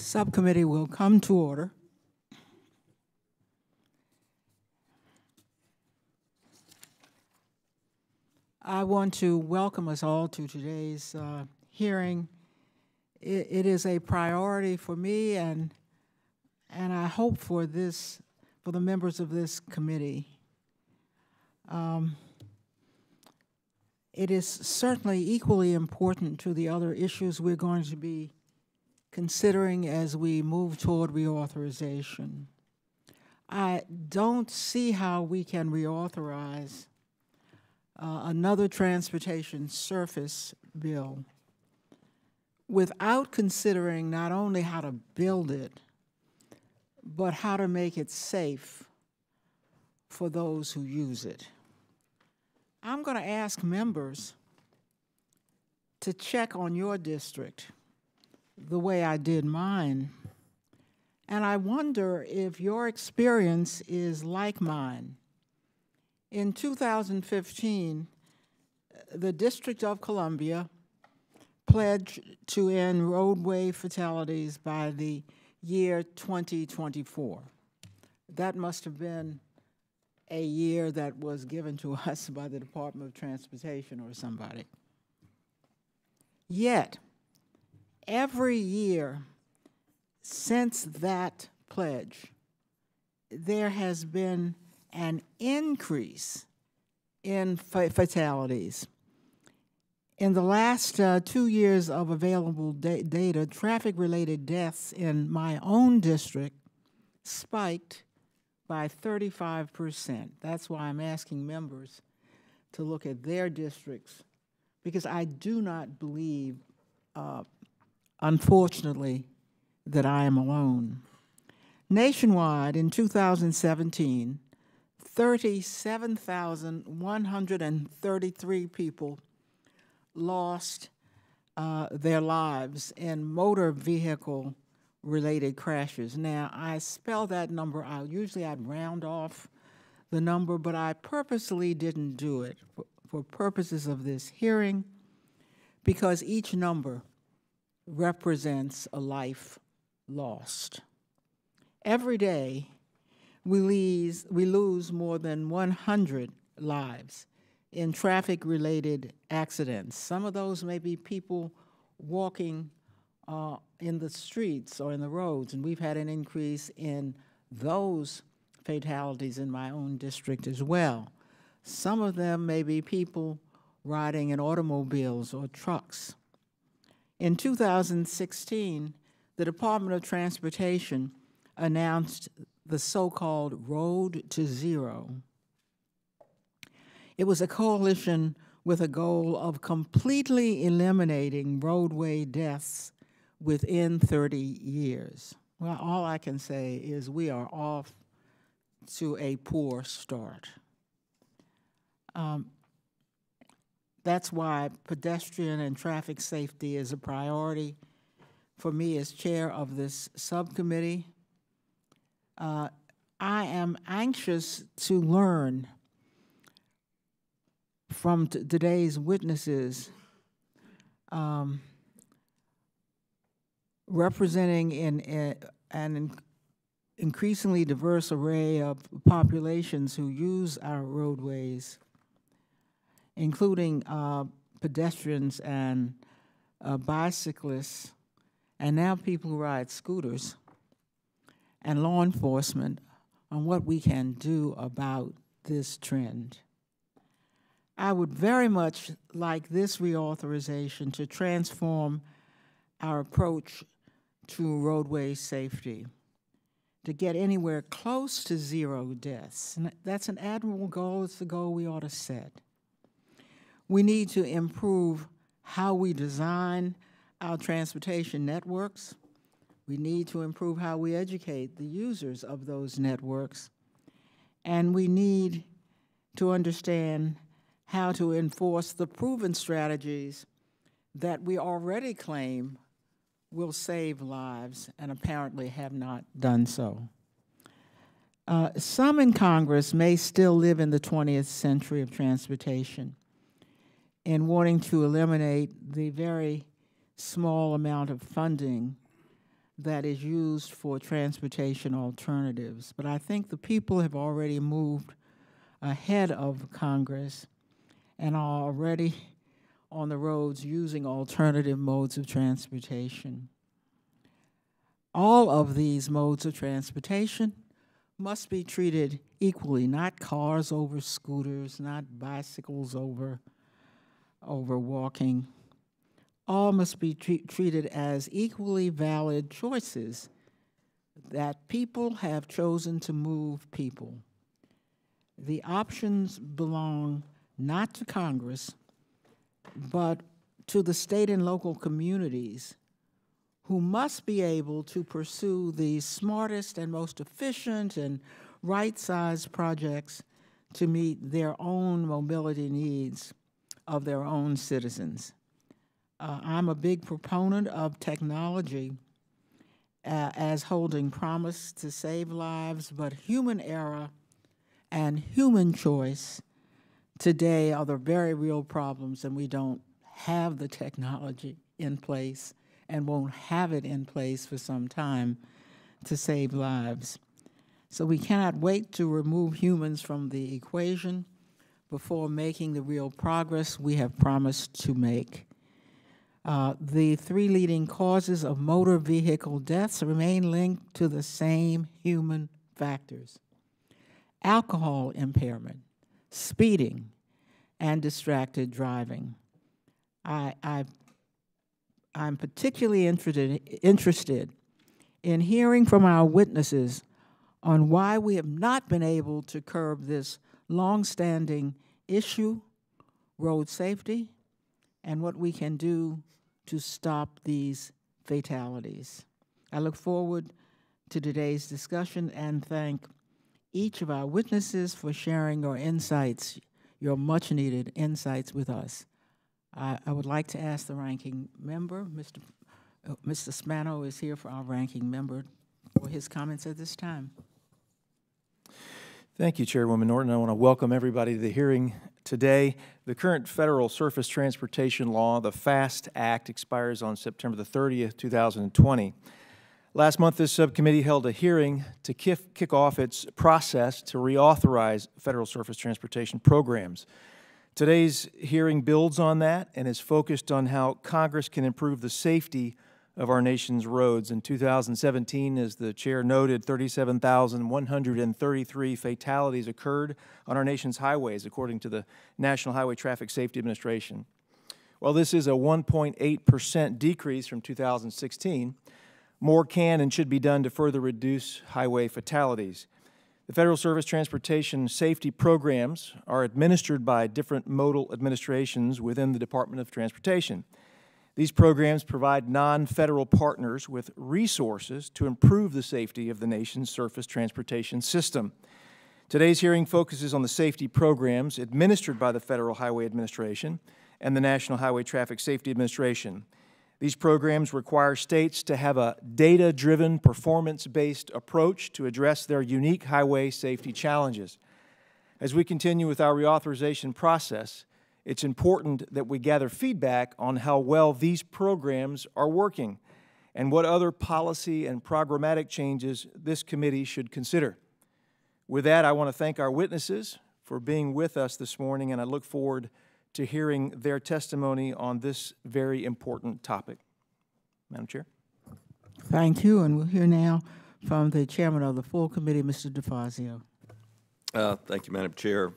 Subcommittee will come to order. I want to welcome us all to today's hearing. It is a priority for me and I hope for the members of this committee. It is certainly equally important to the other issues we're going to be considering as we move toward reauthorization. I don't see how we can reauthorize another transportation surface bill without considering not only how to build it, but how to make it safe for those who use it. I'm going to ask members to check on your district the way I did mine. And I wonder if your experience is like mine. In 2015, the District of Columbia pledged to end roadway fatalities by the year 2024. That must have been a year that was given to us by the Department of Transportation or somebody. Yet, every year since that pledge, there has been an increase in fatalities. In the last 2 years of available data, traffic-related deaths in my own district spiked by 35%. That's why I'm asking members to look at their districts, because I do not believe, unfortunately, that I am alone. Nationwide, in 2017, 37,133 people lost their lives in motor vehicle-related crashes. Now, I spell that number out. Usually I'd round off the number, but I purposely didn't do it for purposes of this hearing, because each number represents a life lost. Every day, we lose more than 100 lives in traffic-related accidents. Some of those may be people walking in the streets or in the roads, and we've had an increase in those fatalities in my own district as well. Some of them may be people riding in automobiles or trucks. In 2016, the Department of Transportation announced the so-called Road to Zero. It was a coalition with a goal of completely eliminating roadway deaths within 30 years. Well, all I can say is we are off to a poor start. That's why pedestrian and traffic safety is a priority for me as chair of this subcommittee. I am anxious to learn from today's witnesses, representing an increasingly diverse array of populations who use our roadways, including pedestrians and bicyclists, and now people who ride scooters, and law enforcement, on what we can do about this trend. I would very much like this reauthorization to transform our approach to roadway safety, to get anywhere close to zero deaths. And that's an admirable goal. It's the goal we ought to set. We need to improve how we design our transportation networks. We need to improve how we educate the users of those networks. And we need to understand how to enforce the proven strategies that we already claim will save lives and apparently have not done so. Some in Congress may still live in the 20th century of transportation in wanting to eliminate the very small amount of funding that is used for transportation alternatives. But I think the people have already moved ahead of Congress and are already on the roads using alternative modes of transportation. All of these modes of transportation must be treated equally, not cars over scooters, not bicycles over walking. All must be treated as equally valid choices that people have chosen to move people. The options belong not to Congress, but to the state and local communities who must be able to pursue the smartest and most efficient and right-sized projects to meet their own mobility needs of their own citizens. I'm a big proponent of technology as holding promise to save lives, but human error and human choice today are the very real problems, and we don't have the technology in place and won't have it in place for some time to save lives. So we cannot wait to remove humans from the equation before making the real progress we have promised to make. The three leading causes of motor vehicle deaths remain linked to the same human factors: alcohol impairment, speeding, and distracted driving. I'm particularly interested in hearing from our witnesses on why we have not been able to curb this long-standing issue, road safety, and what we can do to stop these fatalities. I look forward to today's discussion and thank each of our witnesses for sharing your insights, your much-needed insights with us. I would like to ask the ranking member, Mr. Spano is here for our ranking member for his comments at this time. Thank you, Chairwoman Norton. I want to welcome everybody to the hearing today. The current federal surface transportation law, the FAST Act, expires on September the 30th, 2020. Last month, this subcommittee held a hearing to kick off its process to reauthorize federal surface transportation programs. Today's hearing builds on that and is focused on how Congress can improve the safety of our nation's roads. In 2017, as the chair noted, 37,133 fatalities occurred on our nation's highways, according to the National Highway Traffic Safety Administration. While this is a 1.8% decrease from 2016, more can and should be done to further reduce highway fatalities. The Federal Surface Transportation Safety Programs are administered by different modal administrations within the Department of Transportation. These programs provide non-federal partners with resources to improve the safety of the nation's surface transportation system. Today's hearing focuses on the safety programs administered by the Federal Highway Administration and the National Highway Traffic Safety Administration. These programs require states to have a data-driven, performance-based approach to address their unique highway safety challenges. As we continue with our reauthorization process, it's important that we gather feedback on how well these programs are working and what other policy and programmatic changes this committee should consider. With that, I want to thank our witnesses for being with us this morning, and I look forward to hearing their testimony on this very important topic. Madam Chair. Thank you, and we'll hear now from the chairman of the full committee, Mr. DeFazio. Thank you, Madam Chair.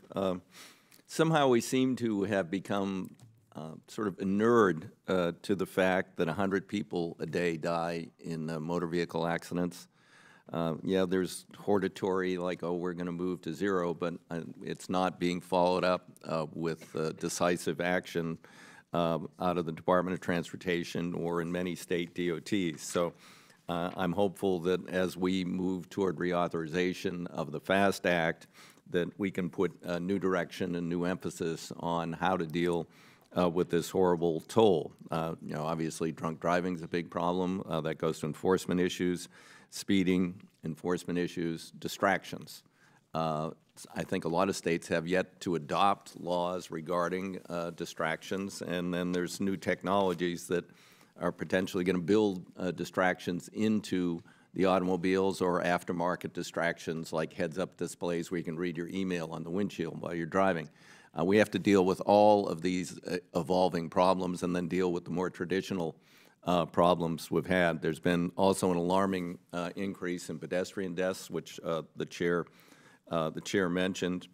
Somehow we seem to have become sort of inured to the fact that 100 people a day die in motor vehicle accidents. Yeah, there's hortatory, like, oh, we're going to move to zero, but it's not being followed up with decisive action out of the Department of Transportation or in many state DOTs. So I'm hopeful that as we move toward reauthorization of the FAST Act, that we can put a new direction and new emphasis on how to deal with this horrible toll. You know, obviously, drunk driving is a big problem. That goes to enforcement issues, speeding, enforcement issues, distractions. I think a lot of states have yet to adopt laws regarding distractions, and then there's new technologies that are potentially going to build distractions into the automobiles, or aftermarket distractions like heads-up displays where you can read your email on the windshield while you're driving. We have to deal with all of these evolving problems and then deal with the more traditional problems we've had. There's been also an alarming increase in pedestrian deaths, which the chair mentioned,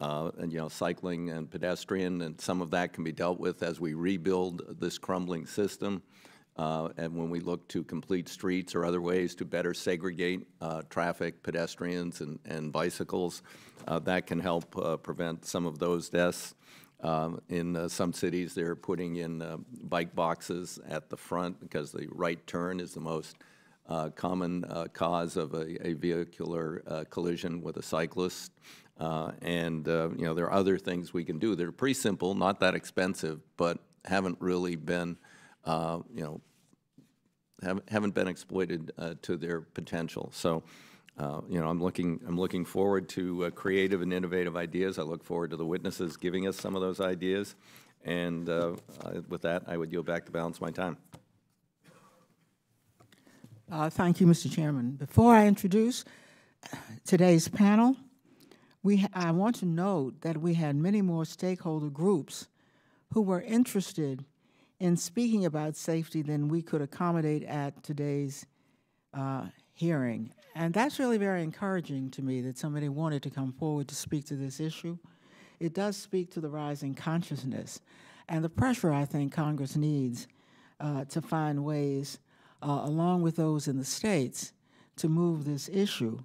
and cycling and pedestrian, and some of that can be dealt with as we rebuild this crumbling system. And when we look to complete streets or other ways to better segregate traffic, pedestrians, and bicycles, that can help prevent some of those deaths. In some cities, they're putting in bike boxes at the front because the right turn is the most common cause of a vehicular collision with a cyclist. There are other things we can do that are pretty simple, not that expensive, but haven't really been haven't been exploited to their potential. So, I'm looking forward to creative and innovative ideas. I look forward to the witnesses giving us some of those ideas. And with that, I would yield back the balance of my time. Thank you, Mr. Chairman. Before I introduce today's panel, I want to note that we had many more stakeholder groups who were interested in speaking about safety than we could accommodate at today's hearing. And that's really very encouraging to me that somebody wanted to come forward to speak to this issue. It does speak to the rising consciousness and the pressure I think Congress needs to find ways, along with those in the states, to move this issue.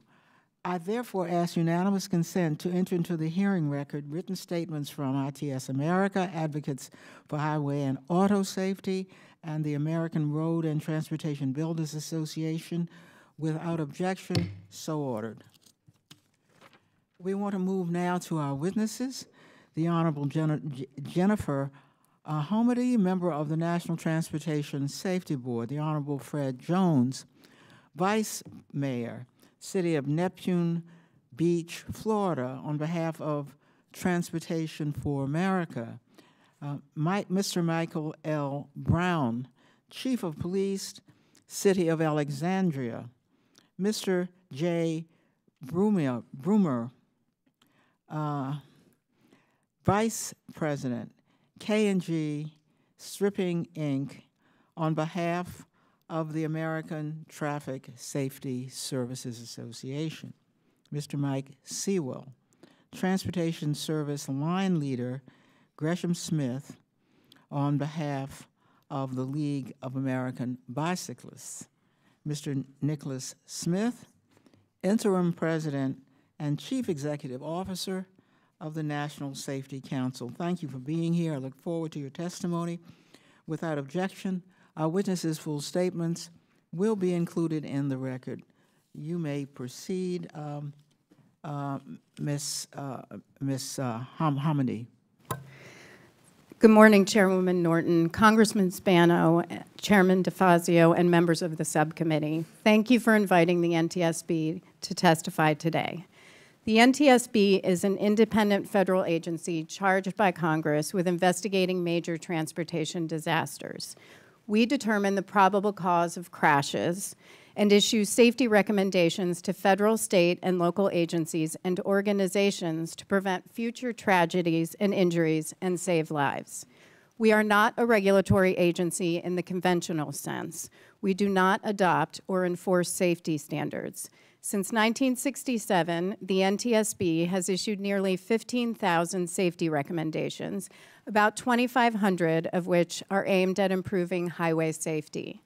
I therefore ask unanimous consent to enter into the hearing record written statements from ITS America, Advocates for Highway and Auto Safety, and the American Road and Transportation Builders Association. Without objection, so ordered. We want to move now to our witnesses. The Honorable Jennifer Homedy, member of the National Transportation Safety Board. The Honorable Fred Jones, Vice Mayor, City of Neptune Beach, Florida, on behalf of Transportation for America. Mr. Michael L. Brown, Chief of Police, City of Alexandria. Mr. J. Broomer, Vice President, K&G Stripping, Inc., on behalf of the American Traffic Safety Services Association. Mr. Mike Sewell, Transportation Service Line Leader, Gresham Smith, on behalf of the League of American Bicyclists. Mr. Nicholas Smith, Interim President and Chief Executive Officer of the National Safety Council. Thank you for being here. I look forward to your testimony. Without objection, our witnesses' full statements will be included in the record. You may proceed, Ms. Homedy. Good morning, Chairwoman Norton, Congressman Spano, Chairman DeFazio, and members of the subcommittee. Thank you for inviting the NTSB to testify today. The NTSB is an independent federal agency charged by Congress with investigating major transportation disasters. We determine the probable cause of crashes and issue safety recommendations to federal, state, and local agencies and organizations to prevent future tragedies and injuries and save lives. We are not a regulatory agency in the conventional sense. We do not adopt or enforce safety standards. Since 1967, the NTSB has issued nearly 15,000 safety recommendations, about 2,500 of which are aimed at improving highway safety.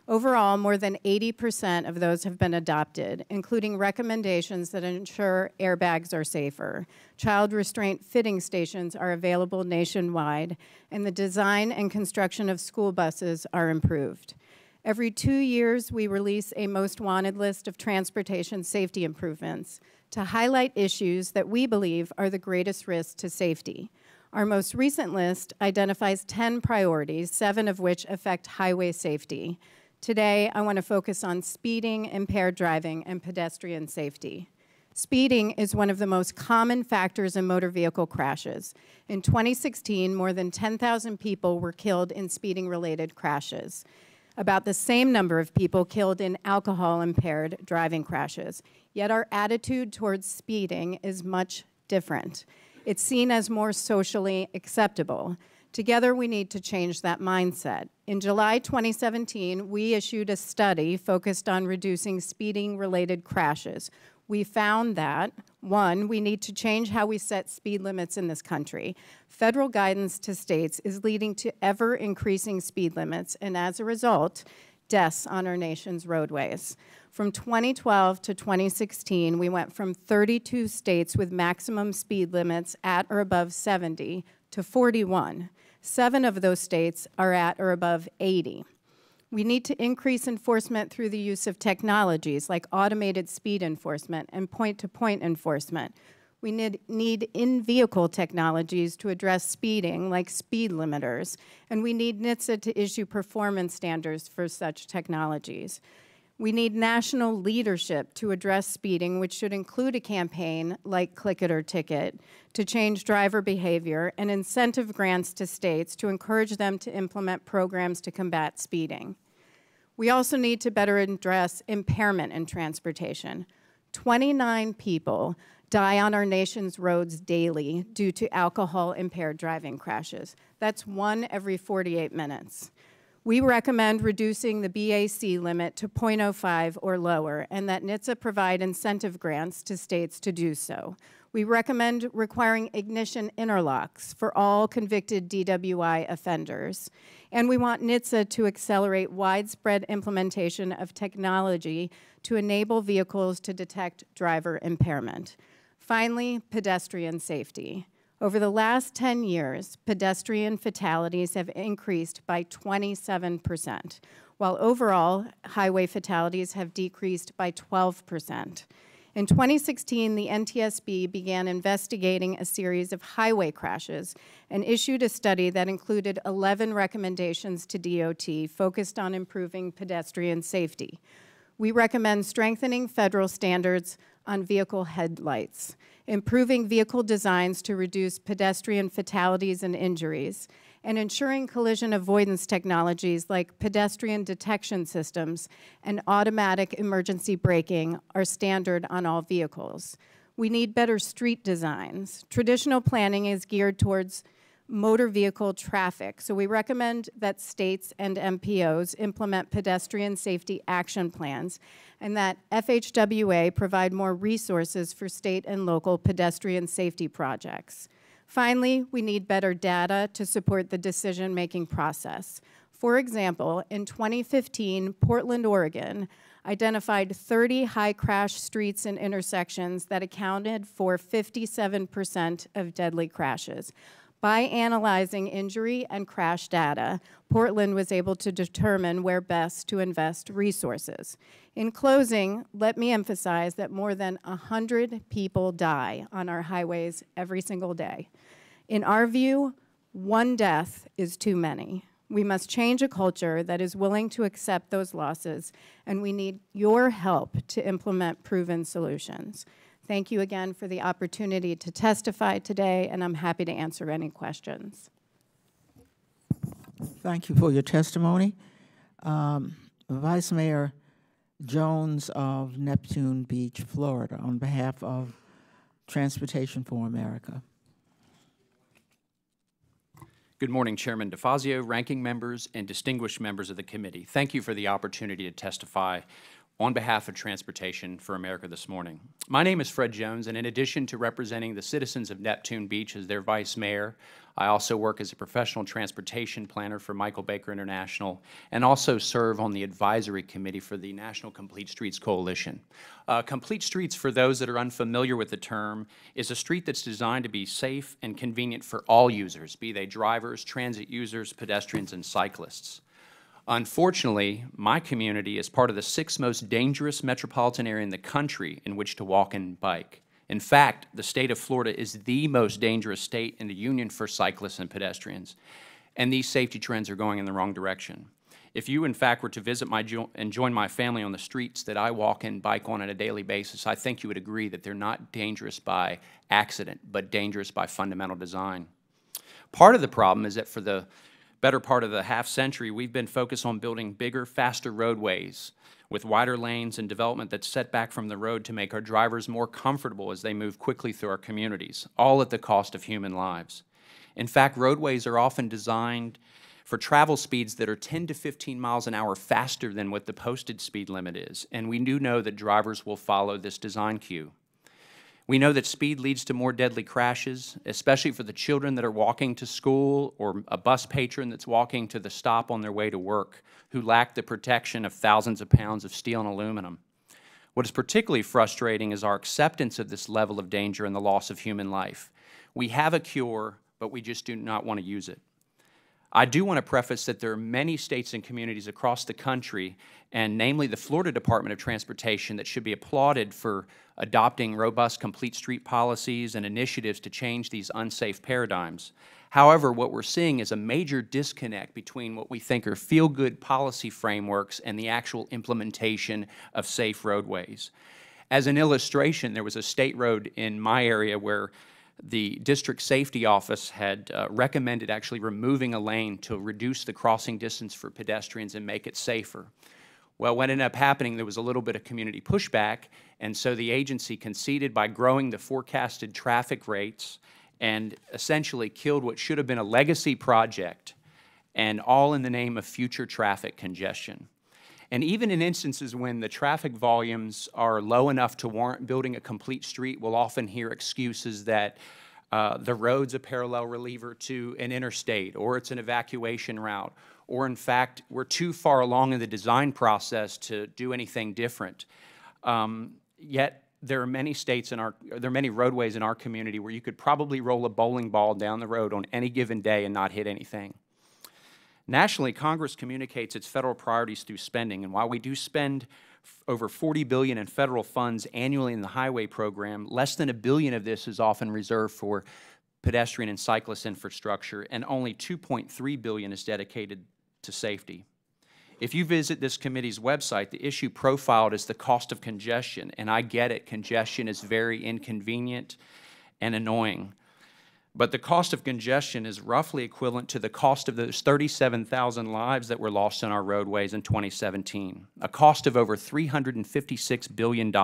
Overall, more than 80% of those have been adopted, including recommendations that ensure airbags are safer, child restraint fitting stations are available nationwide, and the design and construction of school buses are improved. Every 2 years, we release a most wanted list of transportation safety improvements to highlight issues that we believe are the greatest risk to safety. Our most recent list identifies 10 priorities, 7 of which affect highway safety. Today, I want to focus on speeding, impaired driving, and pedestrian safety. Speeding is one of the most common factors in motor vehicle crashes. In 2016, more than 10,000 people were killed in speeding-related crashes. about the same number of people killed in alcohol-impaired driving crashes. Yet our attitude towards speeding is much different. It's seen as more socially acceptable. Together, we need to change that mindset. In July 2017, we issued a study focused on reducing speeding-related crashes. We found that, one, we need to change how we set speed limits in this country. Federal guidance to states is leading to ever-increasing speed limits, and as a result, deaths on our nation's roadways. From 2012 to 2016, we went from 32 states with maximum speed limits at or above 70 to 41. 7 of those states are at or above 80. We need to increase enforcement through the use of technologies like automated speed enforcement and point-to-point enforcement. We need in-vehicle technologies to address speeding, like speed limiters, and we need NHTSA to issue performance standards for such technologies. We need national leadership to address speeding, which should include a campaign like Click It or Ticket to change driver behavior and incentive grants to states to encourage them to implement programs to combat speeding. We also need to better address impairment in transportation. 29 people die on our nation's roads daily due to alcohol-impaired driving crashes. That's 1 every 48 minutes. We recommend reducing the BAC limit to 0.05 or lower, and that NHTSA provide incentive grants to states to do so. We recommend requiring ignition interlocks for all convicted DWI offenders. And we want NHTSA to accelerate widespread implementation of technology to enable vehicles to detect driver impairment. Finally, pedestrian safety. Over the last 10 years, pedestrian fatalities have increased by 27%, while overall highway fatalities have decreased by 12%. In 2016, the NTSB began investigating a series of highway crashes and issued a study that included 11 recommendations to DOT focused on improving pedestrian safety. We recommend strengthening federal standards on vehicle headlights, improving vehicle designs to reduce pedestrian fatalities and injuries, and ensuring collision avoidance technologies like pedestrian detection systems and automatic emergency braking are standard on all vehicles. We need better street designs. Traditional planning is geared towards motor vehicle traffic, so we recommend that states and MPOs implement pedestrian safety action plans and that FHWA provide more resources for state and local pedestrian safety projects. Finally, we need better data to support the decision-making process. For example, in 2015, Portland, Oregon identified 30 high-crash streets and intersections that accounted for 57% of deadly crashes. By analyzing injury and crash data, Portland was able to determine where best to invest resources. In closing, let me emphasize that more than 100 people die on our highways every single day. In our view, 1 death is too many. We must change a culture that is willing to accept those losses, and we need your help to implement proven solutions. Thank you again for the opportunity to testify today, and I'm happy to answer any questions. Thank you for your testimony. Vice Mayor Jones of Neptune Beach, Florida, on behalf of Transportation for America. Good morning, Chairman DeFazio, ranking members, and distinguished members of the committee. Thank you for the opportunity to testify on behalf of Transportation for America this morning. My name is Fred Jones, and in addition to representing the citizens of Neptune Beach as their vice mayor, I also work as a professional transportation planner for Michael Baker International and also serve on the advisory committee for the National Complete Streets Coalition. Complete Streets, for those that are unfamiliar with the term, is a street that's designed to be safe and convenient for all users, be they drivers, transit users, pedestrians, and cyclists. Unfortunately, my community is part of the 6th most dangerous metropolitan area in the country in which to walk and bike. In fact, the state of Florida is the most dangerous state in the union for cyclists and pedestrians, and these safety trends are going in the wrong direction. If you, in fact, were to visit and join my family on the streets that I walk and bike on a daily basis, I think you would agree that they're not dangerous by accident, but dangerous by fundamental design. Part of the problem is that for the better part of the half century, we've been focused on building bigger, faster roadways with wider lanes and development that's set back from the road to make our drivers more comfortable as they move quickly through our communities, all at the cost of human lives. In fact, roadways are often designed for travel speeds that are 10 to 15 miles an hour faster than what the posted speed limit is, and we do know that drivers will follow this design cue. We know that speed leads to more deadly crashes, especially for the children that are walking to school or a bus patron that's walking to the stop on their way to work, who lack the protection of thousands of pounds of steel and aluminum. What is particularly frustrating is our acceptance of this level of danger and the loss of human life. We have a cure, but we just do not want to use it. I do want to preface that there are many states and communities across the country, and namely the Florida Department of Transportation, that should be applauded for adopting robust complete street policies and initiatives to change these unsafe paradigms. However, what we're seeing is a major disconnect between what we think are feel-good policy frameworks and the actual implementation of safe roadways. As an illustration, there was a state road in my area where the district safety office had recommended actually removing a lane to reduce the crossing distance for pedestrians and make it safer. Well, what ended up happening, there was a little bit of community pushback, and so the agency conceded by growing the forecasted traffic rates and essentially killed what should have been a legacy project, and all in the name of future traffic congestion. And even in instances when the traffic volumes are low enough to warrant building a complete street, we'll often hear excuses that the road's a parallel reliever to an interstate, or it's an evacuation route, or in fact, we're too far along in the design process to do anything different. Yet there are many many roadways in our community where you could probably roll a bowling ball down the road on any given day and not hit anything. Nationally, Congress communicates its federal priorities through spending, and while we do spend over $40 billion in federal funds annually in the highway program, less than $1 billion of this is often reserved for pedestrian and cyclist infrastructure, and only $2.3 billion is dedicated to safety. If you visit this committee's website, the issue profiled is the cost of congestion, and I get it, congestion is very inconvenient and annoying. But the cost of congestion is roughly equivalent to the cost of those 37,000 lives that were lost on our roadways in 2017, a cost of over $356 billion.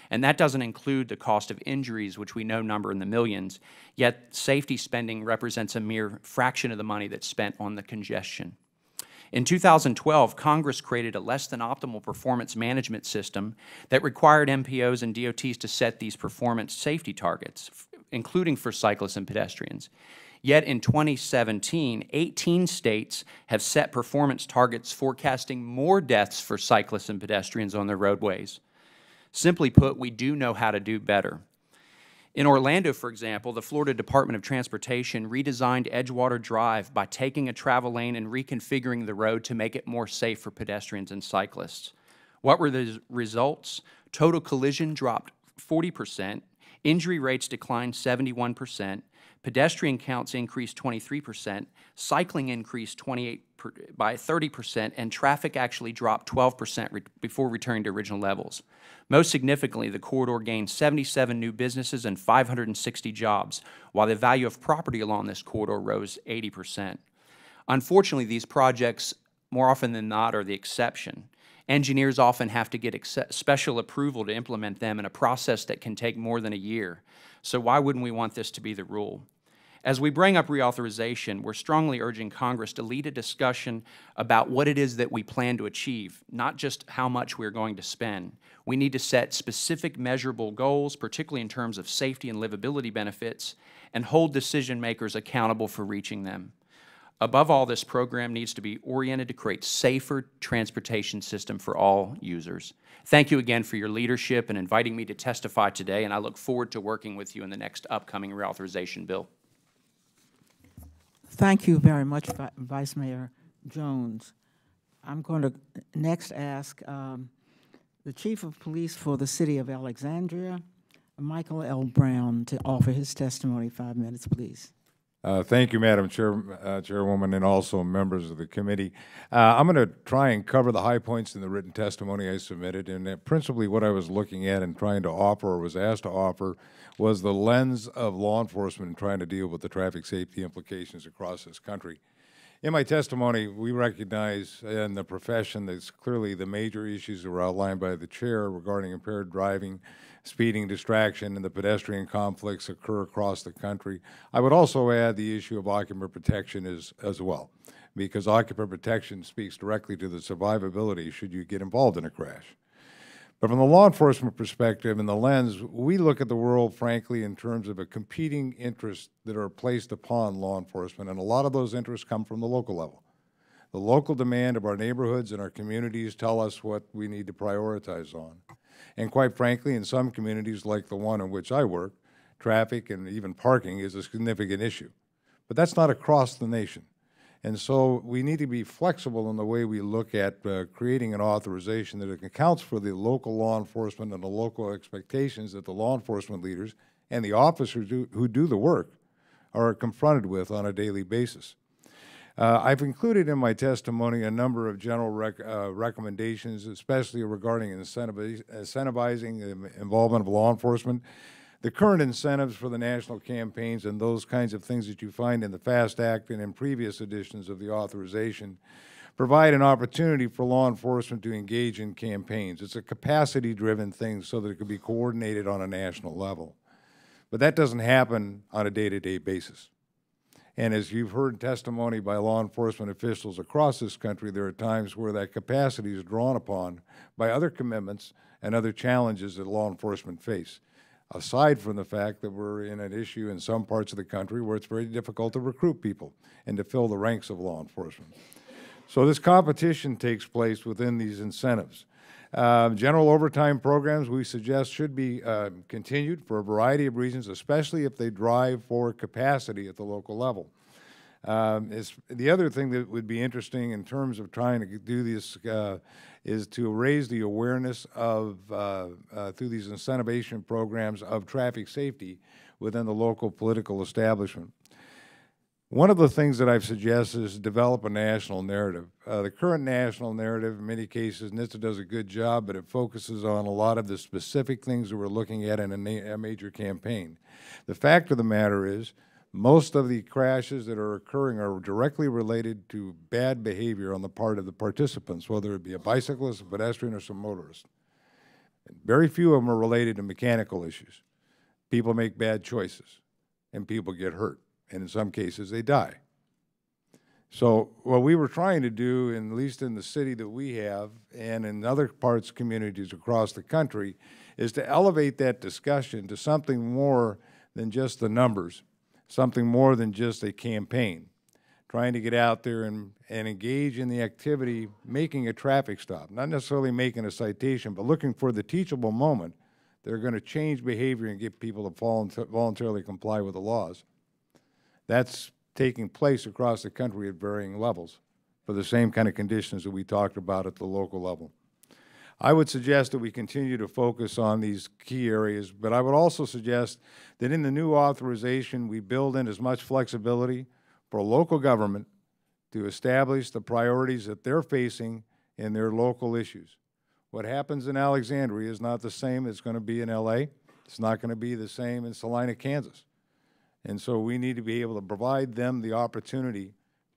And that doesn't include the cost of injuries, which we know number in the millions, yet safety spending represents a mere fraction of the money that's spent on the congestion. In 2012, Congress created a less than optimal performance management system that required MPOs and DOTs to set these performance safety targets, including for cyclists and pedestrians. Yet in 2017, 18 states have set performance targets forecasting more deaths for cyclists and pedestrians on their roadways. Simply put, we do know how to do better. In Orlando, for example, the Florida Department of Transportation redesigned Edgewater Drive by taking a travel lane and reconfiguring the road to make it more safe for pedestrians and cyclists. What were the results? Total collision dropped 40%, injury rates declined 71%, pedestrian counts increased 23%, cycling increased by 30%, and traffic actually dropped 12% before returning to original levels. Most significantly, the corridor gained 77 new businesses and 560 jobs, while the value of property along this corridor rose 80%. Unfortunately, these projects, more often than not, are the exception. Engineers often have to get special approval to implement them in a process that can take more than a year. So why wouldn't we want this to be the rule? As we bring up reauthorization, we're strongly urging Congress to lead a discussion about what it is that we plan to achieve, not just how much we're going to spend. We need to set specific measurable goals, particularly in terms of safety and livability benefits, and hold decision makers accountable for reaching them. Above all, this program needs to be oriented to create safer transportation system for all users. Thank you again for your leadership and inviting me to testify today, and I look forward to working with you in the next upcoming reauthorization bill. Thank you very much, Vice Mayor Jones. I'm going to next ask the Chief of Police for the City of Alexandria, Michael L. Brown, to offer his testimony. 5 minutes, please. Thank you, Madam Chairwoman, and also members of the committee. I'm going to try and cover the high points in the written testimony I submitted, and principally what I was looking at and trying to offer, or was asked to offer, was the lens of law enforcement in trying to deal with the traffic safety implications across this country. In my testimony, we recognize in the profession that clearly the major issues that were outlined by the chair regarding impaired driving, speeding, distraction, and the pedestrian conflicts occur across the country. I would also add the issue of occupant protection as well, because occupant protection speaks directly to the survivability should you get involved in a crash. But from the law enforcement perspective and the lens, we look at the world, frankly, in terms of a competing interests that are placed upon law enforcement, and a lot of those interests come from the local level. The local demand of our neighborhoods and our communities tell us what we need to prioritize on. And quite frankly, in some communities like the one in which I work, traffic and even parking is a significant issue. But that's not across the nation. And so we need to be flexible in the way we look at creating an authorization that accounts for the local law enforcement and the local expectations that the law enforcement leaders and the officers who do the work are confronted with on a daily basis. I've included in my testimony a number of general recommendations, especially regarding incentivizing the involvement of law enforcement. The current incentives for the national campaigns and those kinds of things that you find in the FAST Act and in previous editions of the authorization provide an opportunity for law enforcement to engage in campaigns. It's a capacity-driven thing so that it can be coordinated on a national level. But that doesn't happen on a day-to-day basis. And as you've heard testimony by law enforcement officials across this country, there are times where that capacity is drawn upon by other commitments and other challenges that law enforcement face, aside from the fact that we're in an issue in some parts of the country where it's very difficult to recruit people and to fill the ranks of law enforcement. So this competition takes place within these incentives. General overtime programs we suggest should be continued for a variety of reasons, especially if they drive for capacity at the local level. The other thing that would be interesting in terms of trying to do this is to raise the awareness of, through these incentivization programs, of traffic safety within the local political establishment. One of the things that I've suggested is develop a national narrative. The current national narrative, in many cases, NHTSA does a good job, but it focuses on a lot of the specific things that we're looking at in a major campaign. The fact of the matter is, most of the crashes that are occurring are directly related to bad behavior on the part of the participants, whether it be a bicyclist, a pedestrian, or some motorist. Very few of them are related to mechanical issues. People make bad choices, and people get hurt, and in some cases they die. So what we were trying to do, at least in the city that we have, and in other parts, communities across the country, is to elevate that discussion to something more than just the numbers, something more than just a campaign, trying to get out there and engage in the activity, making a traffic stop, not necessarily making a citation, but looking for the teachable moment that are going to change behavior and get people to voluntarily comply with the laws. That's taking place across the country at varying levels for the same kind of conditions that we talked about at the local level. I would suggest that we continue to focus on these key areas, but I would also suggest that in the new authorization, we build in as much flexibility for local government to establish the priorities that they're facing in their local issues. What happens in Alexandria is not the same as going to be in LA. It's not going to be the same in Salina, Kansas. And so we need to be able to provide them the opportunity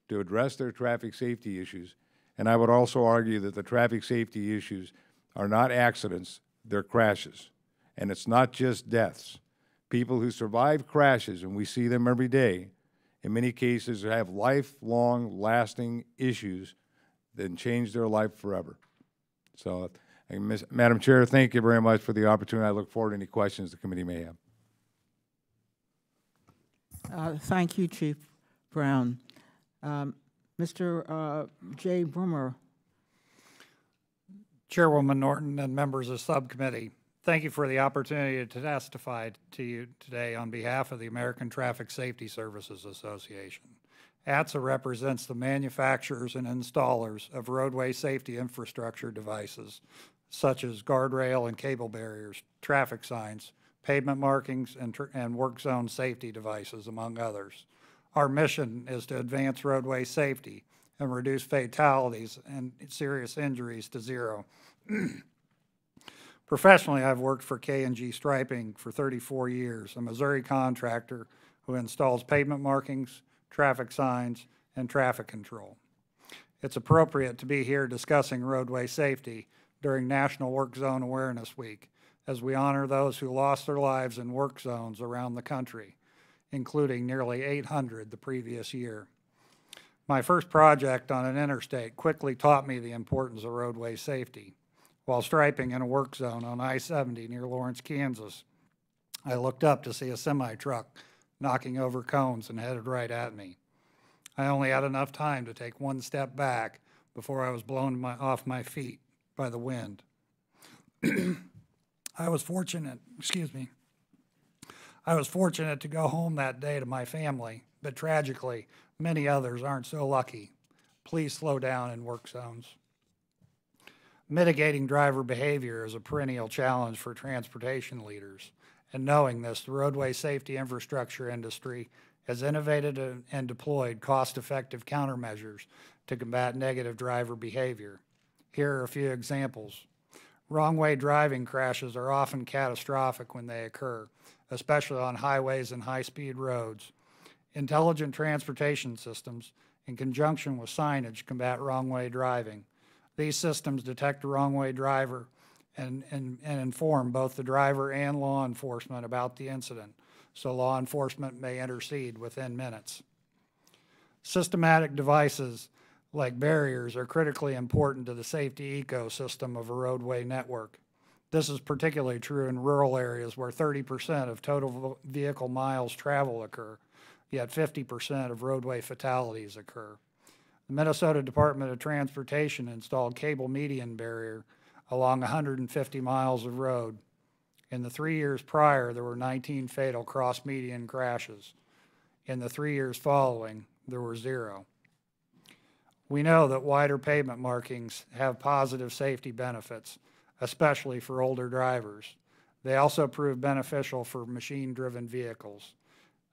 to address their traffic safety issues. And I would also argue that the traffic safety issues are not accidents, they're crashes. And it's not just deaths. People who survive crashes, and we see them every day, in many cases have lifelong, lasting issues that change their life forever. So, Madam Chair, thank you very much for the opportunity. I look forward to any questions the committee may have. Thank you, Chief Brown. Mr. J. Brummer. Chairwoman Norton and members of the subcommittee, thank you for the opportunity to testify to you today on behalf of the American Traffic Safety Services Association. ATSA represents the manufacturers and installers of roadway safety infrastructure devices, such as guardrail and cable barriers, traffic signs, pavement markings, and work zone safety devices, among others. Our mission is to advance roadway safety and reduce fatalities and serious injuries to zero. Professionally, I've worked for K&G Striping for 34 years, a Missouri contractor who installs pavement markings, traffic signs, and traffic control. It's appropriate to be here discussing roadway safety during National Work Zone Awareness Week, as we honor those who lost their lives in work zones around the country, including nearly 800 the previous year. My first project on an interstate quickly taught me the importance of roadway safety. While striping in a work zone on I-70 near Lawrence, Kansas, I looked up to see a semi-truck knocking over cones and headed right at me. I only had enough time to take one step back before I was blown off my feet by the wind. I was fortunate to go home that day to my family, but tragically, many others aren't so lucky. Please slow down in work zones. Mitigating driver behavior is a perennial challenge for transportation leaders, and knowing this, the roadway safety infrastructure industry has innovated and deployed cost-effective countermeasures to combat negative driver behavior. Here are a few examples. Wrong-way driving crashes are often catastrophic when they occur, especially on highways and high-speed roads. Intelligent transportation systems, in conjunction with signage, combat wrong-way driving. These systems detect a wrong-way driver and inform both the driver and law enforcement about the incident, so law enforcement may intercede within minutes. Systematic devices like barriers are critically important to the safety ecosystem of a roadway network. This is particularly true in rural areas where 30% of total vehicle miles travel occur, yet 50% of roadway fatalities occur. The Minnesota Department of Transportation installed cable median barrier along 150 miles of road. In the 3 years prior, there were 19 fatal cross-median crashes. In the 3 years following, there were 0. We know that wider pavement markings have positive safety benefits, especially for older drivers. They also prove beneficial for machine-driven vehicles.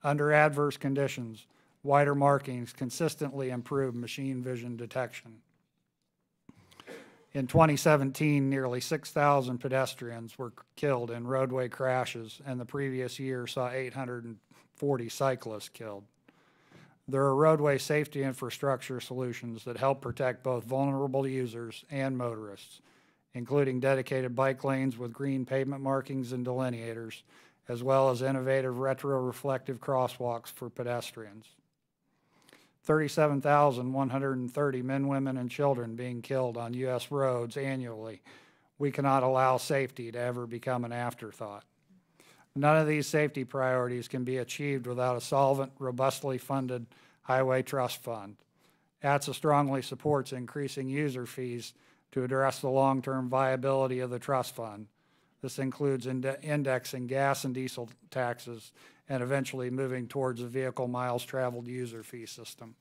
Under adverse conditions, wider markings consistently improve machine vision detection. In 2017, nearly 6,000 pedestrians were killed in roadway crashes, and the previous year saw 840 cyclists killed. There are roadway safety infrastructure solutions that help protect both vulnerable users and motorists, including dedicated bike lanes with green pavement markings and delineators, as well as innovative retroreflective crosswalks for pedestrians. 37,130 men, women, and children being killed on U.S. roads annually. We cannot allow safety to ever become an afterthought. None of these safety priorities can be achieved without a solvent, robustly funded highway trust fund. ATSA strongly supports increasing user fees to address the long-term viability of the trust fund. This includes indexing gas and diesel taxes and eventually moving towards a vehicle miles traveled user fee system.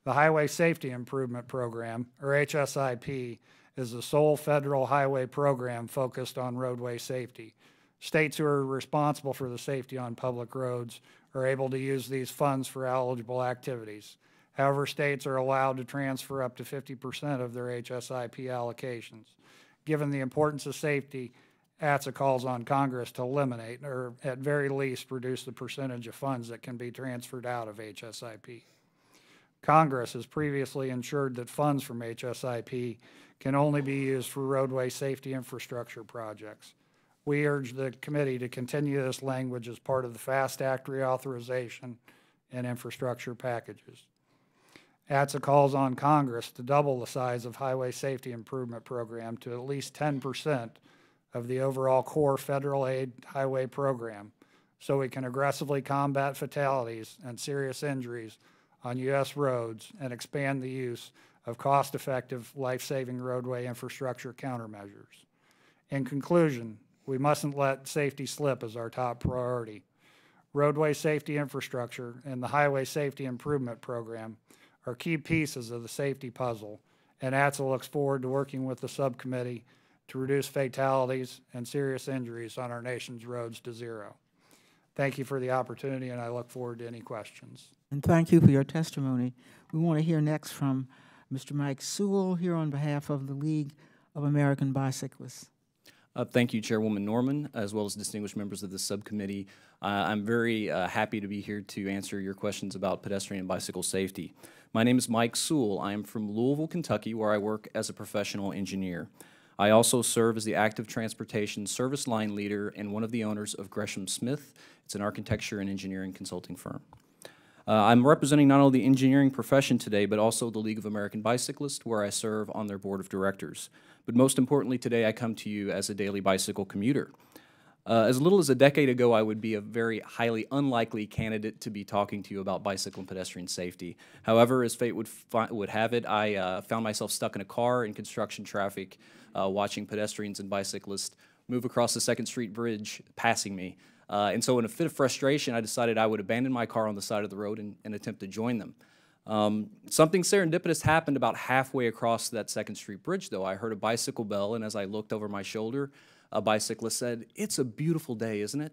The Highway Safety Improvement Program, or HSIP, is the sole federal highway program focused on roadway safety. States who are responsible for the safety on public roads are able to use these funds for eligible activities. However, states are allowed to transfer up to 50% of their HSIP allocations. Given the importance of safety, ATSA calls on Congress to eliminate, or at very least reduce, the percentage of funds that can be transferred out of HSIP. Congress has previously ensured that funds from HSIP can only be used for roadway safety infrastructure projects. We urge the committee to continue this language as part of the FAST Act reauthorization and infrastructure packages. ATSA calls on Congress to double the size of Highway Safety Improvement Program to at least 10% of the overall core federal aid highway program, so we can aggressively combat fatalities and serious injuries on U.S. roads and expand the use of cost-effective, life-saving roadway infrastructure countermeasures. In conclusion, we mustn't let safety slip as our top priority. Roadway safety infrastructure and the Highway Safety Improvement Program are key pieces of the safety puzzle, and ATSA looks forward to working with the subcommittee to reduce fatalities and serious injuries on our nation's roads to zero. Thank you for the opportunity, and I look forward to any questions. And thank you for your testimony. We want to hear next from Mr. Mike Sewell here on behalf of the League of American Bicyclists. Thank you, Chairwoman Norman, as well as distinguished members of the subcommittee. I'm very happy to be here to answer your questions about pedestrian and bicycle safety. My name is Mike Sewell. I am from Louisville, Kentucky, where I work as a professional engineer. I also serve as the active transportation service line leader and one of the owners of Gresham Smith. It's an architecture and engineering consulting firm. I'm representing not only the engineering profession today, but also the League of American Bicyclists, where I serve on their board of directors. But most importantly, today I come to you as a daily bicycle commuter. As little as a decade ago, I would be a very highly unlikely candidate to be talking to you about bicycle and pedestrian safety. However, as fate would have it, I found myself stuck in a car in construction traffic, watching pedestrians and bicyclists move across the 2nd Street Bridge, passing me. And so in a fit of frustration, I decided I would abandon my car on the side of the road and attempt to join them. Something serendipitous happened about halfway across that 2nd Street Bridge, though. I heard a bicycle bell, and as I looked over my shoulder, a bicyclist said, "It's a beautiful day, isn't it?"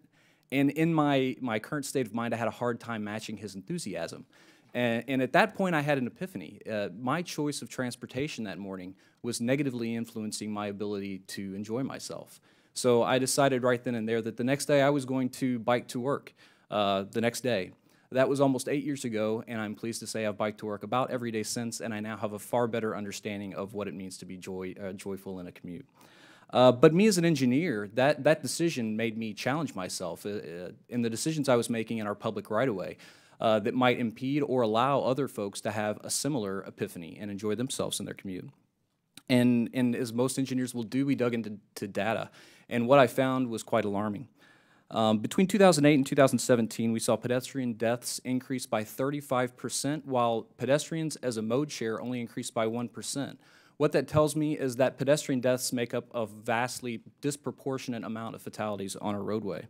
And in my current state of mind, I had a hard time matching his enthusiasm. And at that point, I had an epiphany. My choice of transportation that morning was negatively influencing my ability to enjoy myself. So I decided right then and there that the next day I was going to bike to work the next day. That was almost 8 years ago, and I'm pleased to say I've biked to work about every day since, and I now have a far better understanding of what it means to be joyful in a commute. But me as an engineer, that decision made me challenge myself in the decisions I was making in our public right-of-way that might impede or allow other folks to have a similar epiphany and enjoy themselves in their commute. And as most engineers will do, we dug into data, and what I found was quite alarming. Between 2008 and 2017, we saw pedestrian deaths increase by 35%, while pedestrians as a mode share only increased by 1%. What that tells me is that pedestrian deaths make up a vastly disproportionate amount of fatalities on our roadway.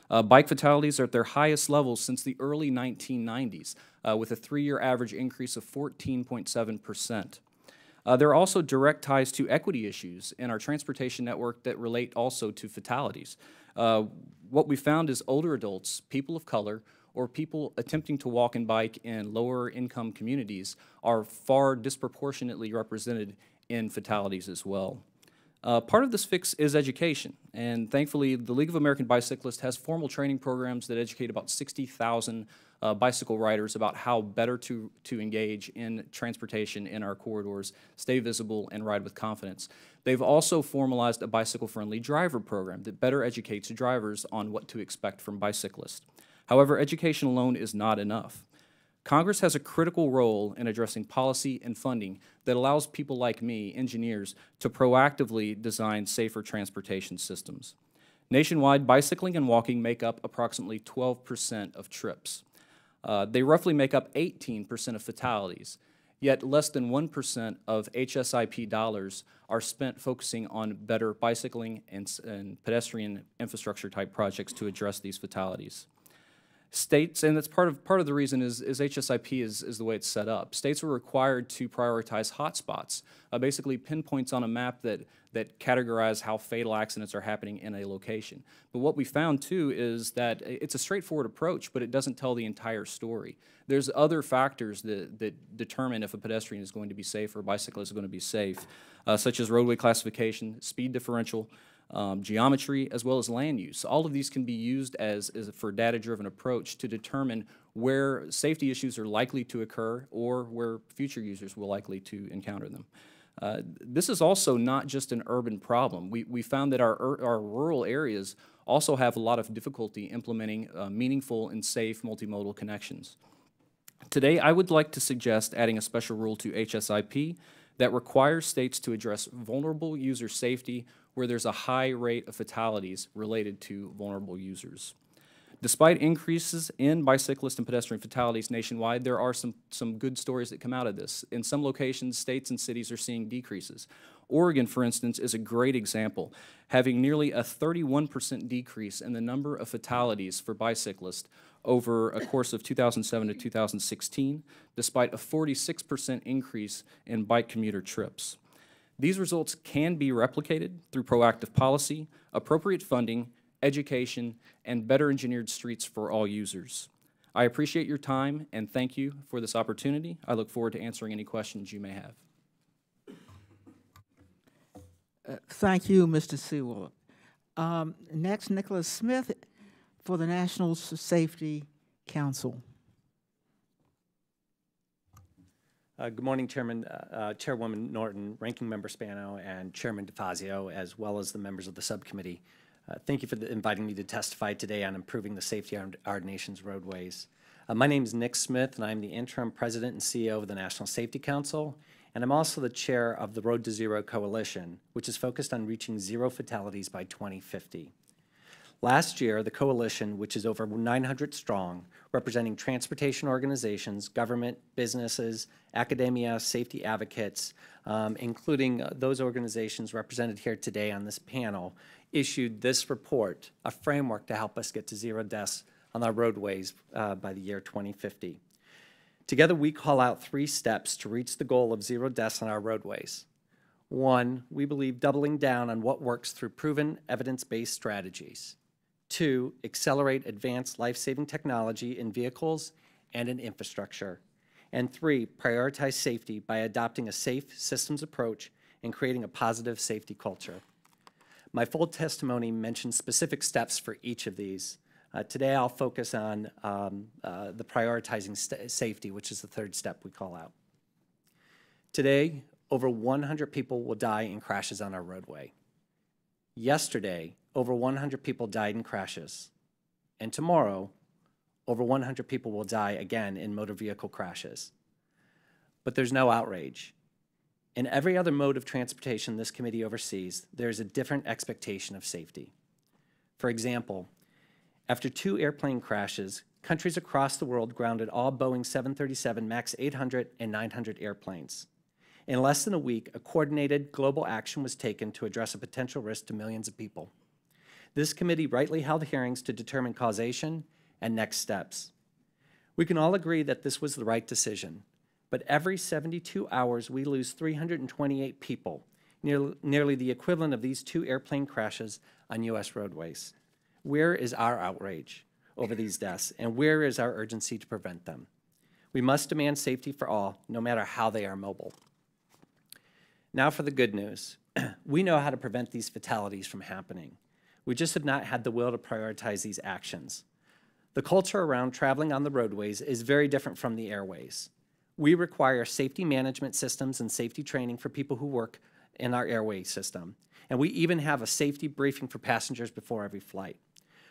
Bike fatalities are at their highest levels since the early 1990s, with a 3-year average increase of 14.7%. There are also direct ties to equity issues in our transportation network that relate also to fatalities. What we found is older adults, people of color, or people attempting to walk and bike in lower income communities are far disproportionately represented in fatalities as well. Part of this fix is education, and thankfully the League of American Bicyclists has formal training programs that educate about 60,000 bicycle riders about how better to engage in transportation in our corridors, stay visible, and ride with confidence. They've also formalized a bicycle-friendly driver program that better educates drivers on what to expect from bicyclists. However, education alone is not enough. Congress has a critical role in addressing policy and funding that allows people like me, engineers, to proactively design safer transportation systems. Nationwide, bicycling and walking make up approximately 12% of trips. They roughly make up 18% of fatalities, yet less than 1% of HSIP dollars are spent focusing on better bicycling and pedestrian infrastructure type projects to address these fatalities. States, and that's part of the reason is HSIP is the way it's set up. States are required to prioritize hotspots, basically pinpoints on a map that categorize how fatal accidents are happening in a location. But what we found too is that it's a straightforward approach, but it doesn't tell the entire story. There's other factors that determine if a pedestrian is going to be safe or a bicyclist is going to be safe, such as roadway classification, speed differential, geometry, as well as land use. All of these can be used for a data-driven approach to determine where safety issues are likely to occur or where future users will likely to encounter them. This is also not just an urban problem. We found that our rural areas also have a lot of difficulty implementing meaningful and safe multimodal connections. Today, I would like to suggest adding a special rule to HSIP that requires states to address vulnerable user safety where there's a high rate of fatalities related to vulnerable users. Despite increases in bicyclist and pedestrian fatalities nationwide, there are some good stories that come out of this. In some locations, states and cities are seeing decreases. Oregon, for instance, is a great example, having nearly a 31% decrease in the number of fatalities for bicyclists over a course of 2007 to 2016, despite a 46% increase in bike commuter trips. These results can be replicated through proactive policy, appropriate funding, education, and better engineered streets for all users. I appreciate your time and thank you for this opportunity. I look forward to answering any questions you may have. Thank you, Mr. Sewell. Next, Nicholas Smith for the National Safety Council. Good morning, Chairwoman Norton, Ranking Member Spano, and Chairman DeFazio, as well as the members of the subcommittee. Thank you for inviting me to testify today on improving the safety of our nation's roadways. My name is Nick Smith, and I'm the interim president and CEO of the National Safety Council, and I'm also the chair of the Road to Zero Coalition, which is focused on reaching zero fatalities by 2050. Last year, the coalition, which is over 900 strong, representing transportation organizations, government, businesses, academia, safety advocates, including those organizations represented here today on this panel, issued this report, a framework to help us get to zero deaths on our roadways by the year 2050. Together, we call out 3 steps to reach the goal of zero deaths on our roadways. 1, we believe doubling down on what works through proven evidence-based strategies. 2, accelerate advanced life-saving technology in vehicles and in infrastructure. And 3, prioritize safety by adopting a safe systems approach and creating a positive safety culture. My full testimony mentions specific steps for each of these. Today I'll focus on the prioritizing safety, which is the 3rd step we call out. Today, over 100 people will die in crashes on our roadway. Yesterday, over 100 people died in crashes. And tomorrow, over 100 people will die again in motor vehicle crashes. But there's no outrage. In every other mode of transportation this committee oversees, there's a different expectation of safety. For example, after 2 airplane crashes, countries across the world grounded all Boeing 737 MAX 800 and 900 airplanes. In less than a week, a coordinated global action was taken to address a potential risk to millions of people. This committee rightly held hearings to determine causation and next steps. We can all agree that this was the right decision, but every 72 hours we lose 328 people, nearly the equivalent of these 2 airplane crashes on U.S. roadways. Where is our outrage over these deaths, and where is our urgency to prevent them? We must demand safety for all, no matter how they are mobile. Now for the good news. We know how to prevent these fatalities from happening. We just have not had the will to prioritize these actions. The culture around traveling on the roadways is very different from the airways. We require safety management systems and safety training for people who work in our airway system. And we even have a safety briefing for passengers before every flight.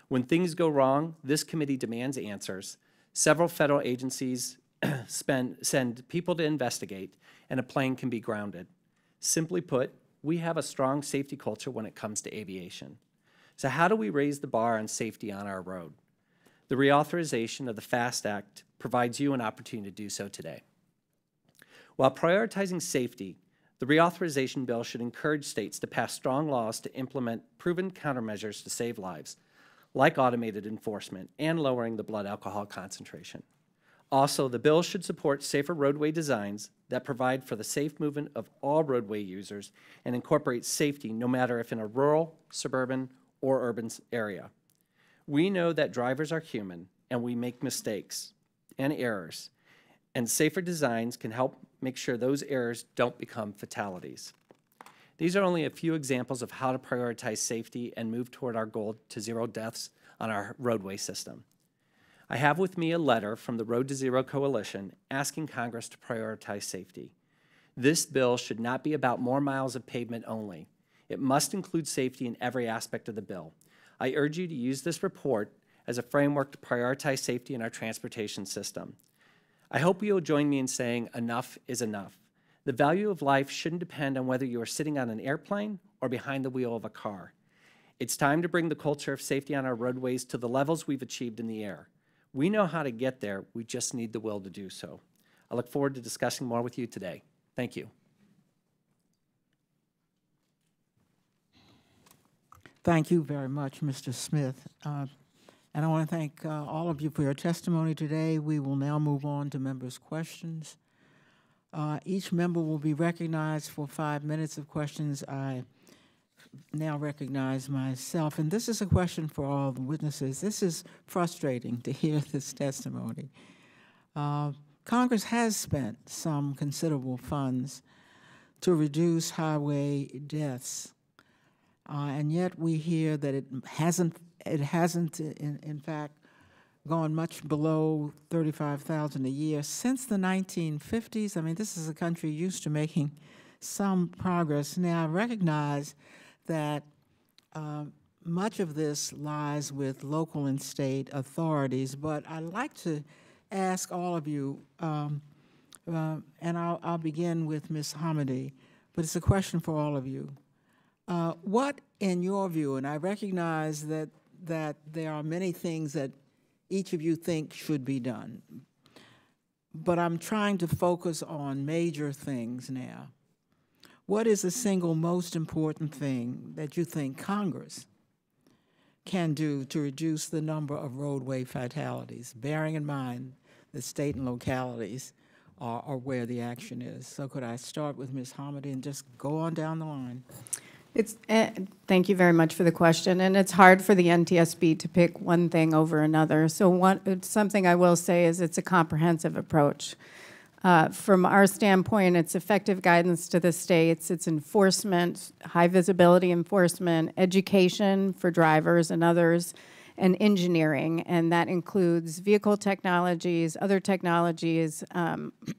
When things go wrong, this committee demands answers. Several federal agencies send people to investigate, and a plane can be grounded. Simply put, we have a strong safety culture when it comes to aviation. So how do we raise the bar on safety on our road? The reauthorization of the FAST Act provides you an opportunity to do so today. While prioritizing safety, the reauthorization bill should encourage states to pass strong laws to implement proven countermeasures to save lives, like automated enforcement and lowering the blood alcohol concentration. Also, the bill should support safer roadway designs that provide for the safe movement of all roadway users and incorporate safety no matter if in a rural, suburban, or urban area. We know that drivers are human and we make mistakes and errors, and safer designs can help make sure those errors don't become fatalities. These are only a few examples of how to prioritize safety and move toward our goal to zero deaths on our roadway system. I have with me a letter from the Road to Zero Coalition asking Congress to prioritize safety. This bill should not be about more miles of pavement only. It must include safety in every aspect of the bill. I urge you to use this report as a framework to prioritize safety in our transportation system. I hope you'll join me in saying enough is enough. The value of life shouldn't depend on whether you are sitting on an airplane or behind the wheel of a car. It's time to bring the culture of safety on our roadways to the levels we've achieved in the air. We know how to get there, we just need the will to do so. I look forward to discussing more with you today. Thank you. Thank you very much, Mr. Smith. And I want to thank all of you for your testimony today. We will now move on to members' questions. Each member will be recognized for 5 minutes of questions. I now recognize myself, and this is a question for all the witnesses. This is frustrating to hear this testimony. Congress has spent some considerable funds to reduce highway deaths. and yet we hear that it hasn't in fact gone much below 35,000 a year since the 1950s. I mean, this is a country used to making some progress. Now, I recognize that much of this lies with local and state authorities, but I'd like to ask all of you, and I'll begin with Ms. Hamady, but it's a question for all of you. What, in your view, and I recognize that there are many things that each of you think should be done, but I'm trying to focus on major things now. What is the single most important thing that you think Congress can do to reduce the number of roadway fatalities, bearing in mind that state and localities are where the action is? So could I start with Ms. Hamady and just go on down the line? Thank you very much for the question, and it's hard for the NTSB to pick one thing over another. So something I will say is it's a comprehensive approach. From our standpoint, it's effective guidance to the states, it's enforcement, high visibility enforcement, education for drivers and others, and engineering, and that includes vehicle technologies, other technologies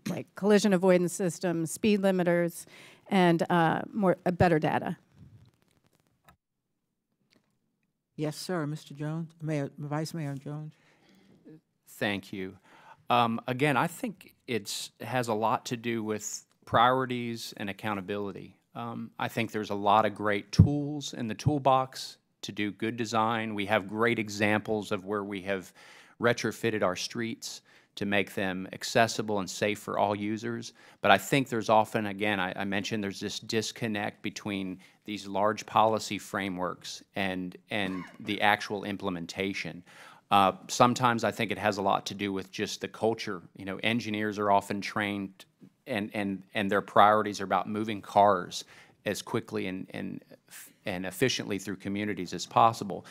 like collision avoidance systems, speed limiters, and better data. Yes, sir, Mr. Jones, Vice Mayor Jones. Thank you. Again, I think it has a lot to do with priorities and accountability. I think there's a lot of great tools in the toolbox to do good design. We have great examples of where we have retrofitted our streets to make them accessible and safe for all users. But I think there's often, again, I mentioned there's this disconnect between these large policy frameworks and the actual implementation. Sometimes I think it has a lot to do with just the culture. You know, engineers are often trained and their priorities are about moving cars as quickly and efficiently through communities as possible.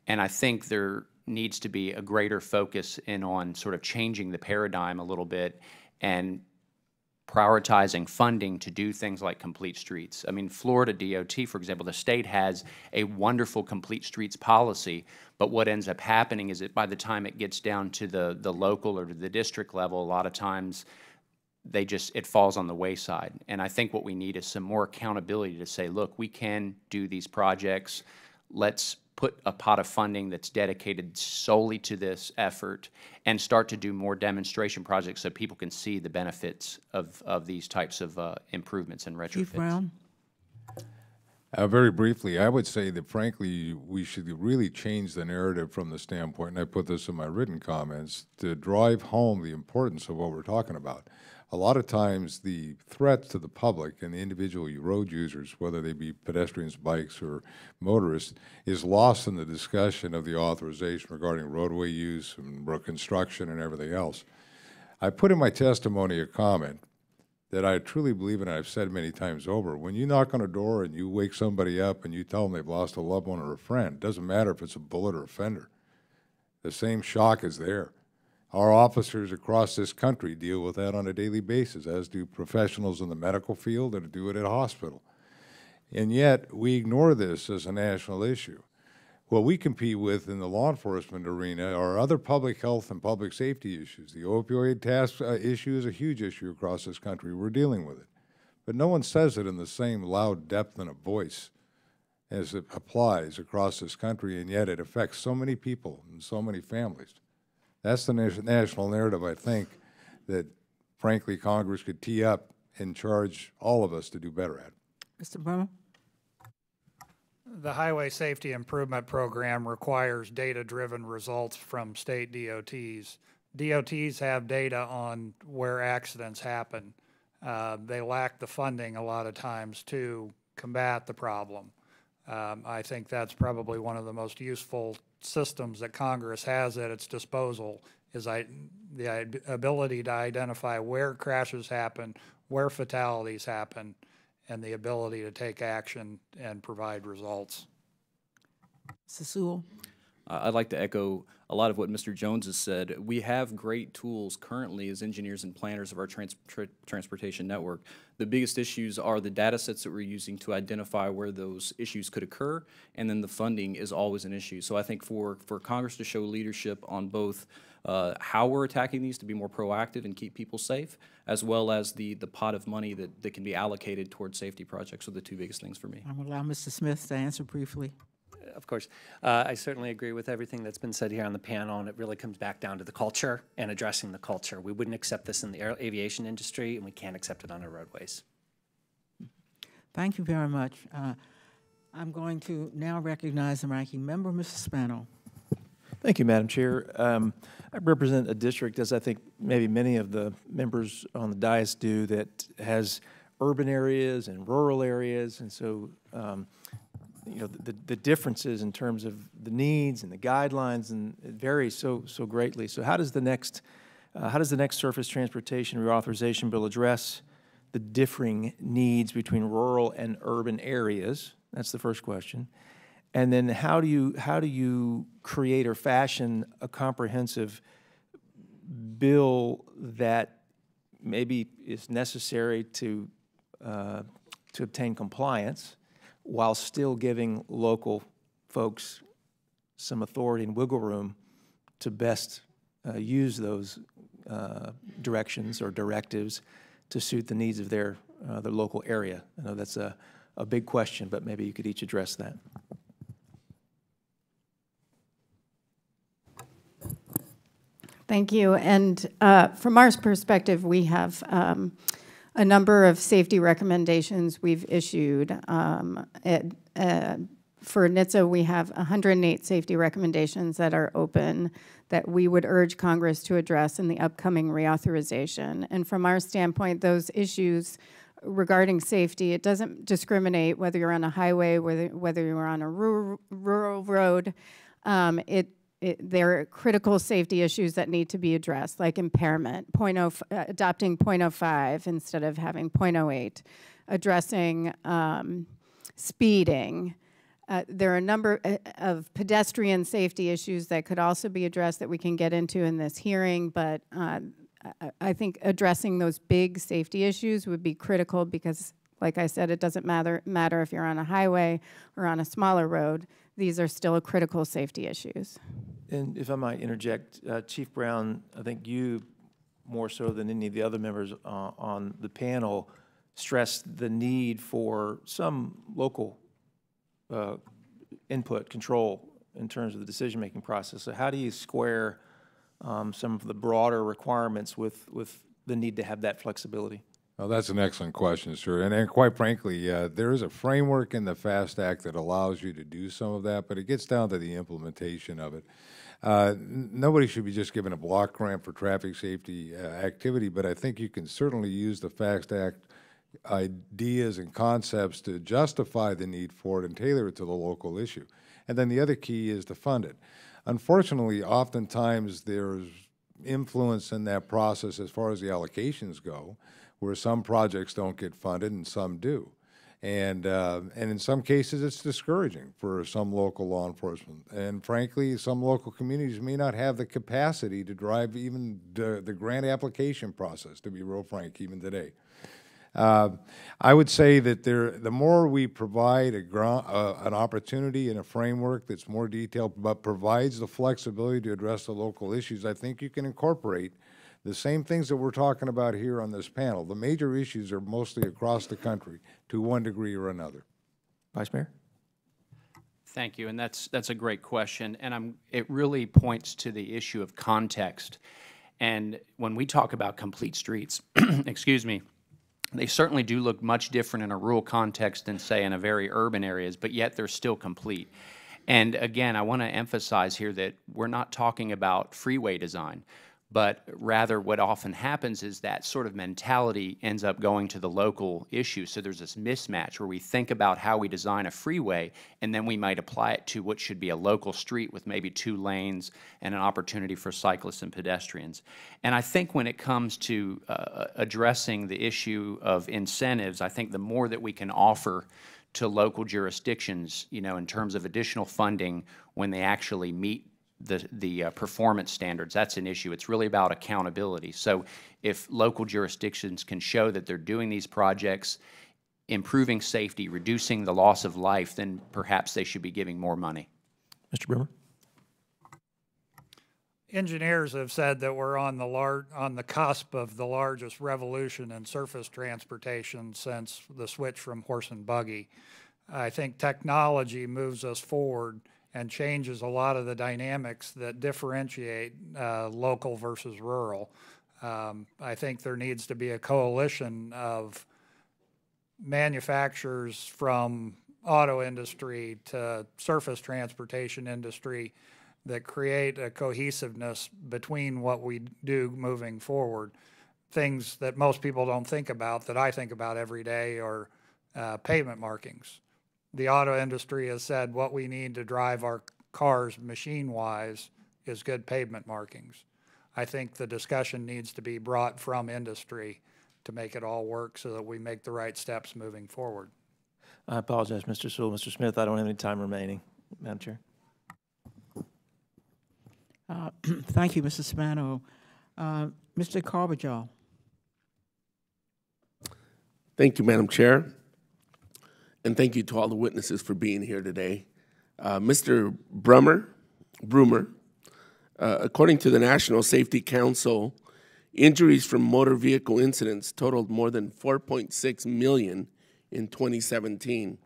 And I think there needs to be a greater focus on sort of changing the paradigm a little bit and prioritizing funding to do things like complete streets. I mean, Florida DOT, for example, the state has a wonderful complete streets policy, but what ends up happening is that by the time it gets down to the local or to the district level, a lot of times it falls on the wayside. And I think what we need is some more accountability to say, look, we can do these projects. Let's put a pot of funding that's dedicated solely to this effort and start to do more demonstration projects so people can see the benefits of these types of improvements and retrofits. Chief Brown? Very briefly, I would say that, frankly, we should really change the narrative from the standpoint, and I put this in my written comments, to drive home the importance of what we're talking about. A lot of times the threat to the public and the individual road users, whether they be pedestrians, bikes, or motorists, is lost in the discussion of the authorization regarding roadway use and construction and everything else. I put in my testimony a comment that I truly believe in, and I've said many times over. When you knock on a door and you wake somebody up and you tell them they've lost a loved one or a friend, it doesn't matter if it's a bullet or a fender. The same shock is there. Our officers across this country deal with that on a daily basis, as do professionals in the medical field that do it at a hospital. And yet, we ignore this as a national issue. What we compete with in the law enforcement arena are other public health and public safety issues. The opioid task issue is a huge issue across this country. We're dealing with it. But no one says it in the same loud depth and a voice as it applies across this country, and yet it affects so many people and so many families. That's the national narrative, I think, that, frankly, Congress could tee up and charge all of us to do better at. Mr. Bremer? The Highway Safety Improvement Program requires data-driven results from state DOTs. DOTs have data on where accidents happen. They lack the funding a lot of times to combat the problem. I think that's probably one of the most useful systems that Congress has at its disposal, is the ability to identify where crashes happen, where fatalities happen, and the ability to take action and provide results. Mr. Sewell? I'd like to echo a lot of what Mr. Jones has said. We have great tools currently as engineers and planners of our transportation network. The biggest issues are the data sets that we're using to identify where those issues could occur, and then the funding is always an issue. So I think for Congress to show leadership on both how we're attacking these to be more proactive and keep people safe, as well as the pot of money that can be allocated towards safety projects are the two biggest things for me. I will allow Mr. Smith to answer briefly. Of course. I certainly agree with everything that's been said here on the panel, and it really comes back down to the culture and addressing the culture. We wouldn't accept this in the aviation industry, and we can't accept it on our roadways. Thank you very much. I'm going to now recognize the ranking member, Mr. Spano. Thank you, Madam Chair. I represent a district, as I think maybe many of the members on the dais do, that has urban areas and rural areas, and so you know, the differences in terms of the needs and the guidelines, and it varies so greatly. So how does the next surface transportation reauthorization bill address the differing needs between rural and urban areas? That's the first question. And then how do you create or fashion a comprehensive bill that maybe is necessary to obtain compliance, while still giving local folks some authority and wiggle room to best use those directions or directives to suit the needs of their local area? I know that's a big question, but maybe you could each address that. Thank you. And from our perspective, we have a number of safety recommendations we've issued. For NHTSA, we have 108 safety recommendations that are open that we would urge Congress to address in the upcoming reauthorization. And from our standpoint, those issues regarding safety, it doesn't discriminate whether you're on a highway, whether you're on a rural road. There are critical safety issues that need to be addressed, like impairment, adopting 0.05 instead of having 0.08, addressing speeding. There are a number of pedestrian safety issues that could also be addressed that we can get into in this hearing, but I think addressing those big safety issues would be critical because, like I said, it doesn't matter if you're on a highway or on a smaller road. These are still critical safety issues. And if I might interject, Chief Brown, I think you, more so than any of the other members on the panel, stressed the need for some local input, control in terms of the decision-making process. So how do you square some of the broader requirements with the need to have that flexibility? Well, that's an excellent question, sir. And quite frankly, there is a framework in the FAST Act that allows you to do some of that, but it gets down to the implementation of it. Nobody should be just given a block grant for traffic safety activity, but I think you can certainly use the FAST Act ideas and concepts to justify the need for it and tailor it to the local issue. And then the other key is to fund it. Unfortunately, oftentimes there's influence in that process as far as the allocations go, where some projects don't get funded and some do. And in some cases, it's discouraging for some local law enforcement. And frankly, some local communities may not have the capacity to drive even the grant application process, to be real frank, even today. I would say that the more we provide an opportunity and a framework that's more detailed but provides the flexibility to address the local issues, I think you can incorporate the same things that we're talking about here on this panel. The major issues are mostly across the country to one degree or another. Vice Mayor? Thank you, and that's a great question, and it really points to the issue of context. And when we talk about complete streets, excuse me, they certainly do look much different in a rural context than, say, in a very urban areas, but yet they're still complete. And again, I want to emphasize here that we're not talking about freeway design, but rather what often happens is that sort of mentality ends up going to the local issue. So there's this mismatch where we think about how we design a freeway, and then we might apply it to what should be a local street with maybe 2 lanes and an opportunity for cyclists and pedestrians. And I think when it comes to addressing the issue of incentives, I think the more that we can offer to local jurisdictions, you know, in terms of additional funding when they actually meet the performance standards. That's an issue. It's really about accountability. So if local jurisdictions can show that they're doing these projects, improving safety, reducing the loss of life, then perhaps they should be giving more money. Mr. Bremer? Engineers have said that we're on the cusp of the largest revolution in surface transportation since the switch from horse and buggy. I think technology moves us forward and changes a lot of the dynamics that differentiate local versus rural. I think there needs to be a coalition of manufacturers from auto industry to surface transportation industry that create a cohesiveness between what we do moving forward. Things that most people don't think about that I think about every day are pavement markings. The auto industry has said what we need to drive our cars machine-wise is good pavement markings. I think the discussion needs to be brought from industry to make it all work so that we make the right steps moving forward. I apologize, Mr. Sewell. Mr. Smith, I don't have any time remaining. Madam Chair. Thank you, Mr. Spano. Mr. Carbajal. Thank you, Madam Chair. And thank you to all the witnesses for being here today. Mr. Brummer, according to the National Safety Council, injuries from motor vehicle incidents totaled more than 4.6 million in 2017.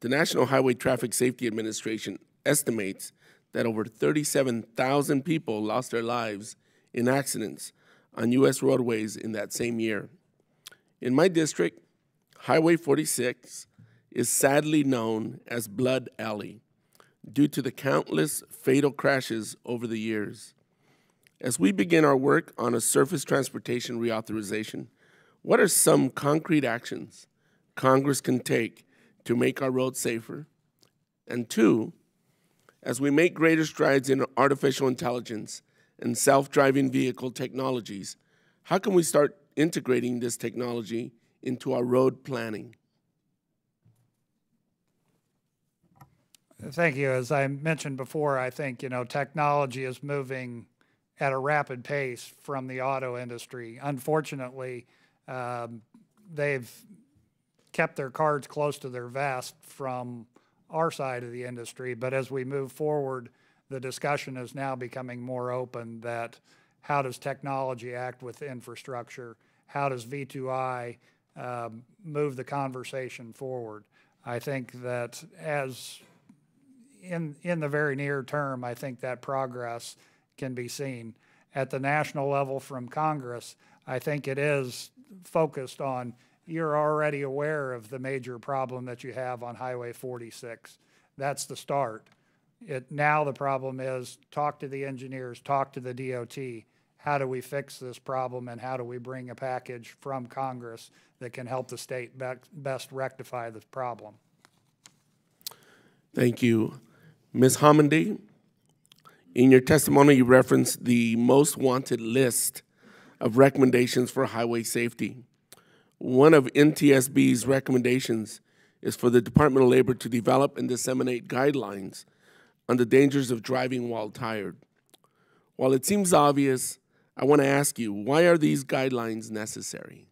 The National Highway Traffic Safety Administration estimates that over 37,000 people lost their lives in accidents on U.S. roadways in that same year. In my district, Highway 46 is sadly known as Blood Alley due to the countless fatal crashes over the years. As we begin our work on a surface transportation reauthorization, what are some concrete actions Congress can take to make our roads safer? And two, as we make greater strides in artificial intelligence and self-driving vehicle technologies, how can we start integrating this technology into our road planning? Thank you. As I mentioned before, I think, technology is moving at a rapid pace from the auto industry. Unfortunately, they've kept their cards close to their vest from our side of the industry, but as we move forward, the discussion is now becoming more open that how does technology act with infrastructure? How does V2I move the conversation forward? I think that as in the very near term, I think that progress can be seen. At the national level from Congress, I think it is focused on, you're already aware of the major problem that you have on Highway 46. That's the start. Now the problem is talk to the engineers, talk to the DOT. How do we fix this problem and how do we bring a package from Congress that can help the state best rectify this problem? Thank you. Ms. Homendy, in your testimony you referenced the most wanted list of recommendations for highway safety. One of NTSB's recommendations is for the Department of Labor to develop and disseminate guidelines on the dangers of driving while tired. While it seems obvious, I want to ask you, why are these guidelines necessary?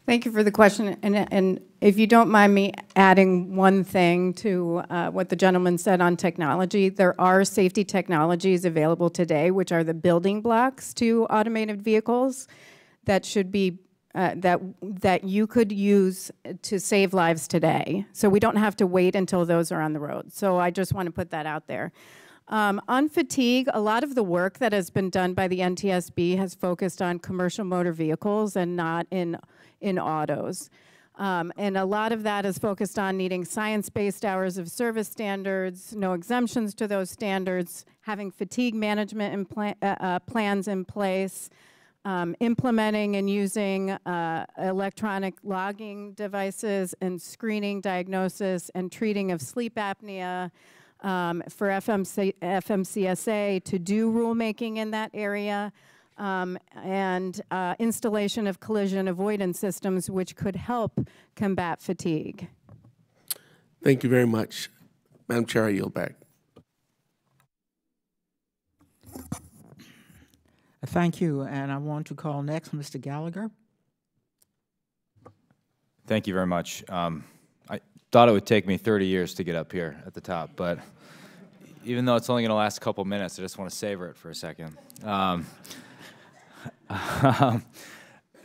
Thank you for the question. And if you don't mind me adding one thing to what the gentleman said on technology, there are safety technologies available today, which are the building blocks to automated vehicles that should be that you could use to save lives today. So we don't have to wait until those are on the road. So I just want to put that out there. On fatigue, a lot of the work that has been done by the NTSB has focused on commercial motor vehicles and not in autos. And a lot of that is focused on needing science-based hours of service standards, no exemptions to those standards, having fatigue management plans in place, implementing and using electronic logging devices and screening, diagnosis, and treating of sleep apnea for FMCSA to do rulemaking in that area. and installation of collision avoidance systems, which could help combat fatigue. Thank you very much. Madam Chair, I yield back. Thank you, and I want to call next Mr. Gallagher. Thank you very much. I thought it would take me 30 years to get up here at the top, but even though it's only going to last a couple minutes, I just want to savor it for a second.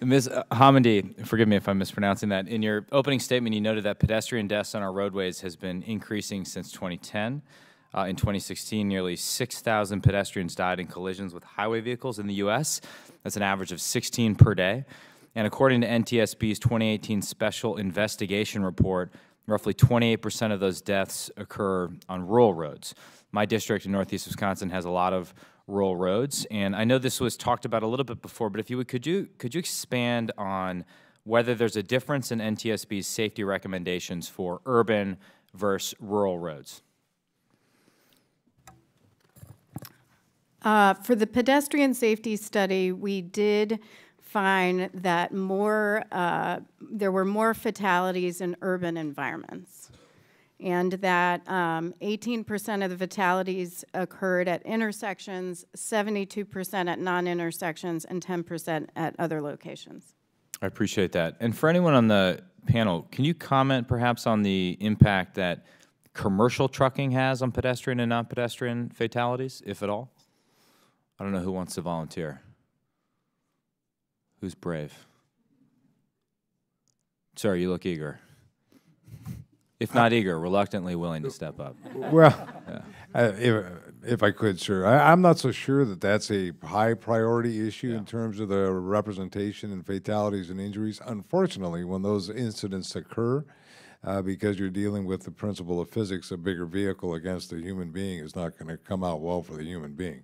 Ms. Hamidi, forgive me if I'm mispronouncing that. In your opening statement, you noted that pedestrian deaths on our roadways has been increasing since 2010. In 2016, nearly 6,000 pedestrians died in collisions with highway vehicles in the U.S. That's an average of 16 per day. And according to NTSB's 2018 Special Investigation Report, roughly 28% of those deaths occur on rural roads. My district in northeast Wisconsin has a lot of rural roads, and I know this was talked about a little bit before, but if you would, could you expand on whether there's a difference in NTSB's safety recommendations for urban versus rural roads? For the pedestrian safety study, we did find that there were more fatalities in urban environments, and that 18% of the fatalities occurred at intersections, 72% at non-intersections, and 10% at other locations. I appreciate that. And for anyone on the panel, can you comment perhaps on the impact that commercial trucking has on pedestrian and non-pedestrian fatalities, if at all? I don't know who wants to volunteer. Who's brave? Sir, you look eager. If not eager, reluctantly willing to step up. Well, if I could, sir, I'm not so sure that that's a high priority issue in terms of the representation and fatalities and injuries. Unfortunately, when those incidents occur, because you're dealing with the principle of physics, a bigger vehicle against a human being is not going to come out well for the human being.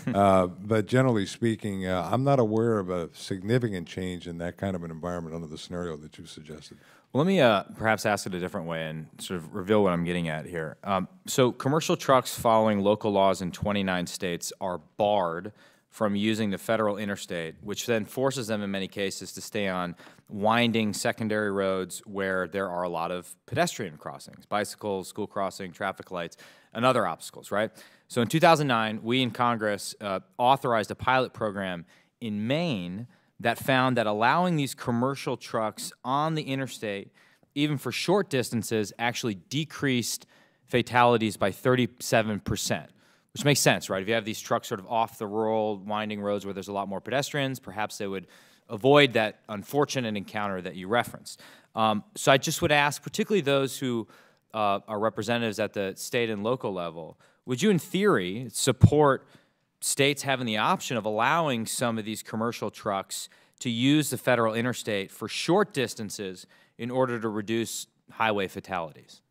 But generally speaking, I'm not aware of a significant change in that kind of an environment under the scenario that you suggested. Well, let me perhaps ask it a different way and sort of reveal what I'm getting at here. So commercial trucks following local laws in 29 states are barred from using the federal interstate, which then forces them in many cases to stay on winding secondary roads where there are a lot of pedestrian crossings, bicycles, school crossing, traffic lights, and other obstacles, right? So in 2009, we in Congress authorized a pilot program in Maine that found that allowing these commercial trucks on the interstate, even for short distances, actually decreased fatalities by 37%. Which makes sense, right? If you have these trucks sort of off the rural winding roads where there's a lot more pedestrians, perhaps they would avoid that unfortunate encounter that you referenced. So I just would ask, particularly those who are representatives at the state and local level, would you in theory support states having the option of allowing some of these commercial trucks to use the federal interstate for short distances in order to reduce highway fatalities?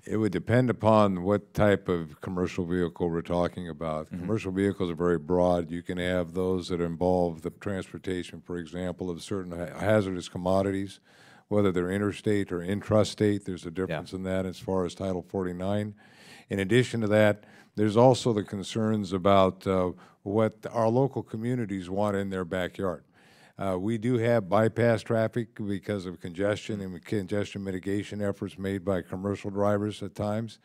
It would depend upon what type of commercial vehicle we're talking about. Commercial vehicles are very broad. You can have those that involve the transportation, for example, of certain hazardous commodities, whether they're interstate or intrastate. There's a difference in that as far as Title 49. In addition to that, there's also the concerns about what our local communities want in their backyard. We do have bypass traffic because of congestion and congestion mitigation efforts made by commercial drivers at times.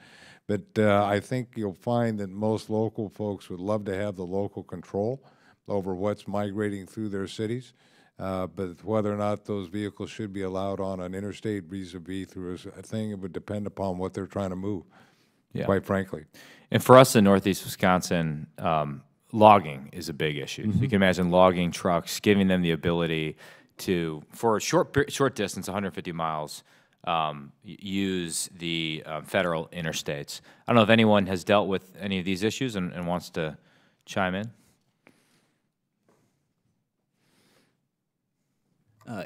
But I think you'll find that most local folks would love to have the local control over what's migrating through their cities. But whether or not those vehicles should be allowed on an interstate vis-a-vis through a thing, it would depend upon what they're trying to move, quite frankly. And for us in northeast Wisconsin, logging is a big issue. So you can imagine logging trucks, giving them the ability to, for a short distance, 150 miles, use the federal interstates. I don't know if anyone has dealt with any of these issues and wants to chime in.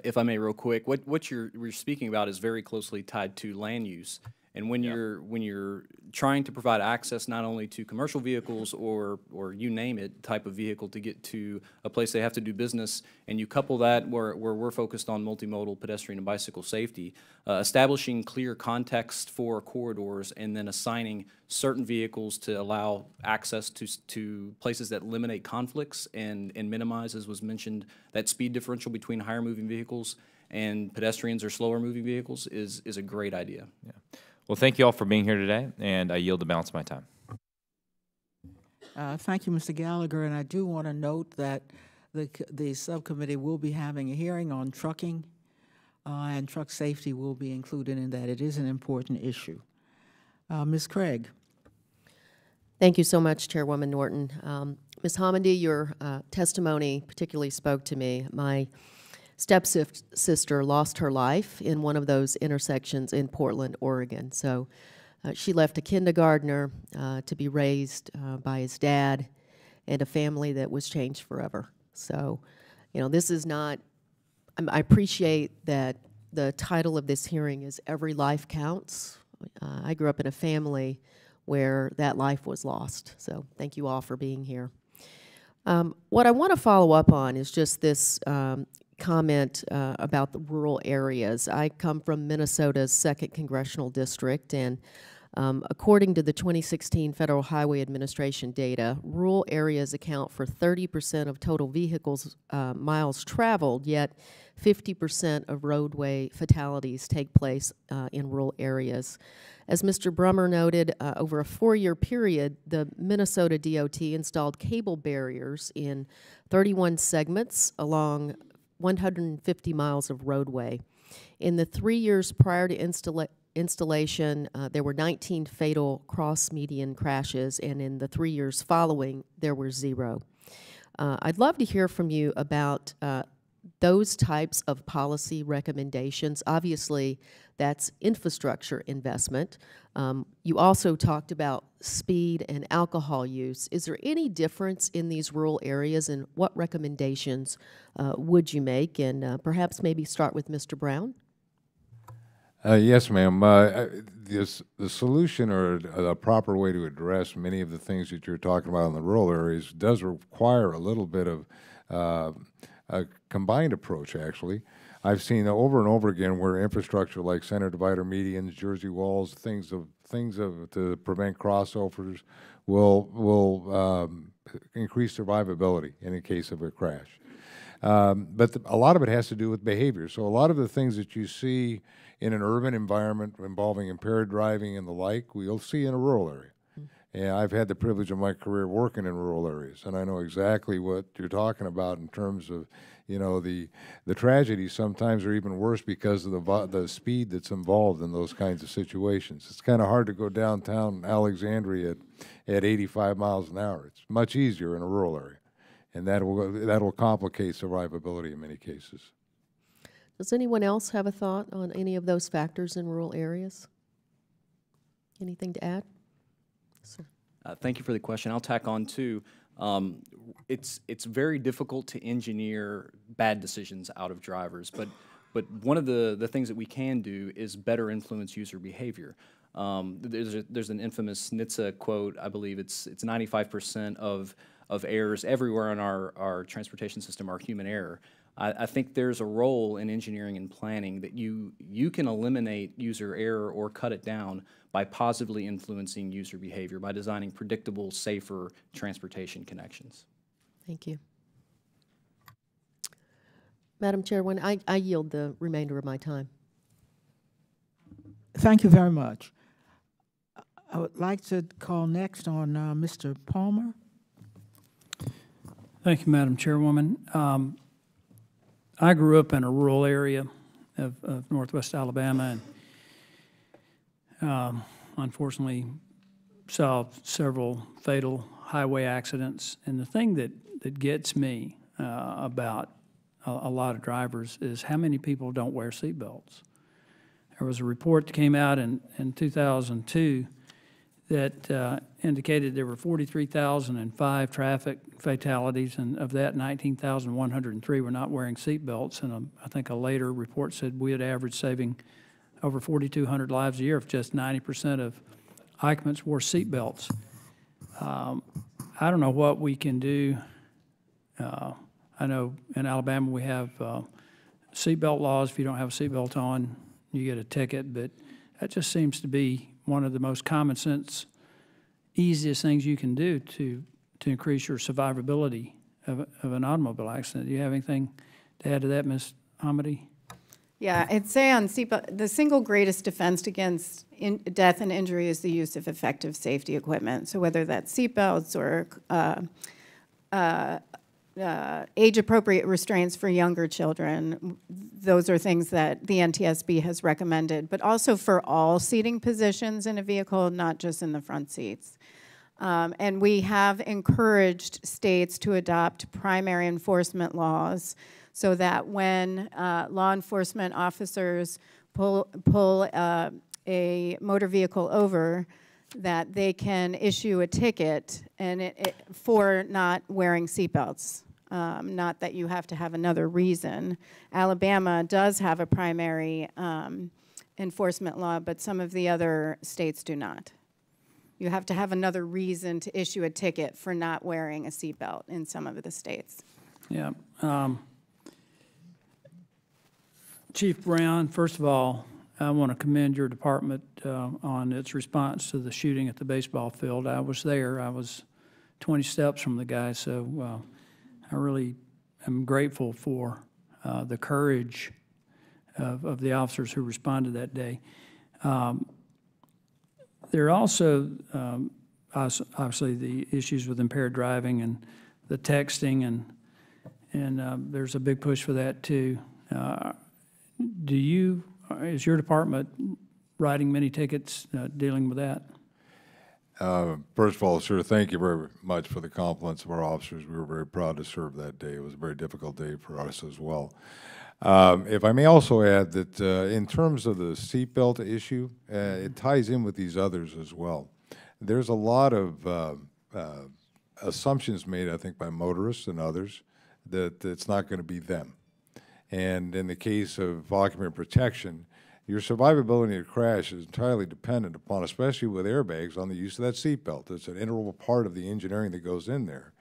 If I may real quick, what you're speaking about is very closely tied to land use. And when you're trying to provide access not only to commercial vehicles or you name it type of vehicle to get to a place they have to do business, and you couple that where we're focused on multimodal pedestrian and bicycle safety, establishing clear context for corridors and then assigning certain vehicles to allow access to places that eliminate conflicts and minimize, as was mentioned, that speed differential between higher moving vehicles and pedestrians or slower moving vehicles is a great idea. Yeah. Well, thank you all for being here today, and I yield the balance of my time. Thank you, Mr. Gallagher, and I do want to note that the subcommittee will be having a hearing on trucking, and truck safety will be included in that. It is an important issue. Ms. Craig. Thank you so much, Chairwoman Norton. Ms. Hamady, your testimony particularly spoke to me. My stepsister lost her life in one of those intersections in Portland, Oregon. So she left a kindergartner to be raised by his dad and a family that was changed forever. So, you know, this is not, I appreciate that the title of this hearing is Every Life Counts. I grew up in a family where that life was lost. So thank you all for being here. What I want to follow up on is just this comment about the rural areas. I come from Minnesota's 2nd Congressional District, and according to the 2016 Federal Highway Administration data, rural areas account for 30% of total vehicles miles traveled, yet 50% of roadway fatalities take place in rural areas. As Mr. Brummer noted, over a 4-year period, the Minnesota DOT installed cable barriers in 31 segments along 150 miles of roadway. In the 3 years prior to installation, there were 19 fatal cross-median crashes, and in the 3 years following, there were 0. I'd love to hear from you about those types of policy recommendations. Obviously, that's infrastructure investment. You also talked about speed and alcohol use. Is there any difference in these rural areas, and what recommendations would you make? And perhaps maybe start with Mr. Brown. Yes, ma'am. The solution or the proper way to address many of the things that you're talking about in the rural areas does require a little bit of a combined approach, actually. I've seen over and over again where infrastructure like center divider medians, Jersey walls, things to prevent crossovers will increase survivability in the case of a crash. But a lot of it has to do with behavior. So a lot of the things that you see in an urban environment involving impaired driving and the like, we'll see in a rural area. And I've had the privilege of my career working in rural areas, and I know exactly what you're talking about in terms of, you know, the tragedies sometimes are even worse because of the speed that's involved in those kinds of situations. It's kind of hard to go downtown Alexandria at 85 miles an hour. It's much easier in a rural area, and that will complicate survivability in many cases. Does anyone else have a thought on any of those factors in rural areas? Anything to add? Sir. Thank you for the question. I'll tack on too. It's very difficult to engineer bad decisions out of drivers, but one of the things that we can do is better influence user behavior. There's an infamous NHTSA quote. I believe it's 95% of errors everywhere in our transportation system are human error. I think there's a role in engineering and planning that you can eliminate user error or cut it down by positively influencing user behavior, by designing predictable, safer transportation connections. Thank you. Madam Chairwoman, I yield the remainder of my time. Thank you very much. I would like to call next on Mr. Palmer. Thank you, Madam Chairwoman. I grew up in a rural area of northwest Alabama, and unfortunately saw several fatal highway accidents. And the thing that gets me about a lot of drivers is how many people don't wear seatbelts. There was a report that came out in 2002 that indicated there were 43,005 traffic fatalities, and of that, 19,103 were not wearing seatbelts. And I think a later report said we had averaged saving over 4,200 lives a year if just 90% of occupants wore seat belts. I don't know what we can do. I know in Alabama we have seatbelt laws. If you don't have a seatbelt on, you get a ticket, but that just seems to be one of the most common sense, easiest things you can do to increase your survivability of an automobile accident. Do you have anything to add to that, Ms. Hamady? Yeah, I'd say on seatbelt, the single greatest defense against death and injury is the use of effective safety equipment. So whether that's seatbelts or age-appropriate restraints for younger children, those are things that the NTSB has recommended, but also for all seating positions in a vehicle, not just in the front seats. And we have encouraged states to adopt primary enforcement laws so that when law enforcement officers pull a motor vehicle over, that they can issue a ticket and for not wearing seatbelts. Not that you have to have another reason. Alabama does have a primary enforcement law, but some of the other states do not. You have to have another reason to issue a ticket for not wearing a seatbelt in some of the states. Yeah. Chief Brown, first of all, I want to commend your department on its response to the shooting at the baseball field. I was there. I was 20 steps from the guy, so I really am grateful for the courage of the officers who responded that day. There are also obviously the issues with impaired driving and the texting, and there's a big push for that too. Is your department writing many tickets dealing with that? First of all, sir, thank you very much for the compliments of our officers. We were very proud to serve that day. It was a very difficult day for us as well. If I may also add that in terms of the seatbelt issue, it ties in with these others as well. There's a lot of assumptions made, I think, by motorists and others that it's not going to be them. And in the case of occupant protection, your survivability in a crash is entirely dependent upon, especially with airbags, on the use of that seatbelt. It's an integral part of the engineering that goes in there.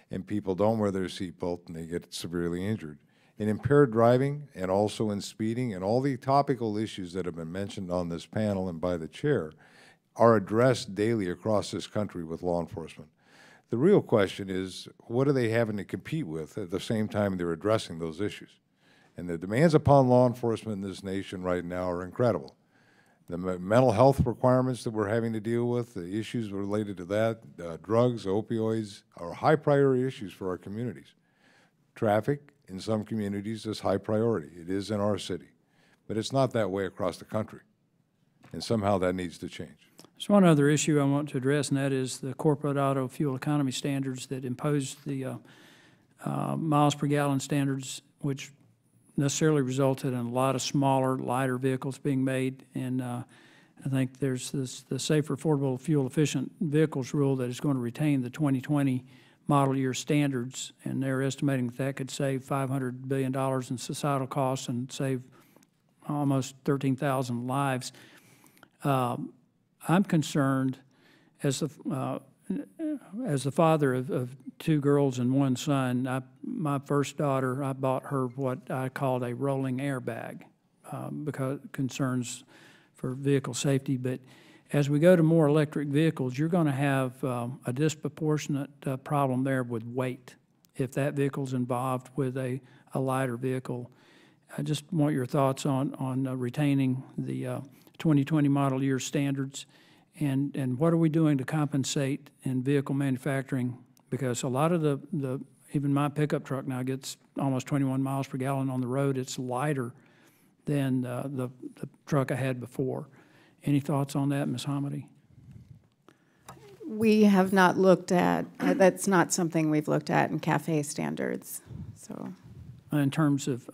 And people don't wear their seatbelt and they get severely injured. In impaired driving and also in speeding and all the topical issues that have been mentioned on this panel and by the chair are addressed daily across this country with law enforcement. The real question is, what are they having to compete with at the same time they're addressing those issues? And the demands upon law enforcement in this nation right now are incredible. The mental health requirements that we're having to deal with, the issues related to that, drugs, opioids, are high priority issues for our communities. Traffic in some communities is high priority. It is in our city. But it's not that way across the country. And somehow that needs to change. There's one other issue I want to address, and that is the corporate auto fuel economy standards that impose the miles per gallon standards, which necessarily resulted in a lot of smaller, lighter vehicles being made. And I think there's the Safer, Affordable, Fuel-Efficient Vehicles rule that is going to retain the 2020 model year standards, and they're estimating that could save $500 billion in societal costs and save almost 13,000 lives. I'm concerned as the father of two girls and one son. My first daughter, I bought her what I called a rolling airbag because concerns for vehicle safety. But as we go to more electric vehicles, you're going to have a disproportionate problem there with weight if that vehicle's involved with a lighter vehicle. I just want your thoughts on retaining the 2020 model year standards, and what are we doing to compensate in vehicle manufacturing? Because a lot of the even my pickup truck now gets almost 21 miles per gallon on the road. It's lighter than the truck I had before. Any thoughts on that, Ms. Hamady? We have not looked at, that's not something we've looked at in CAFE standards, so. In terms of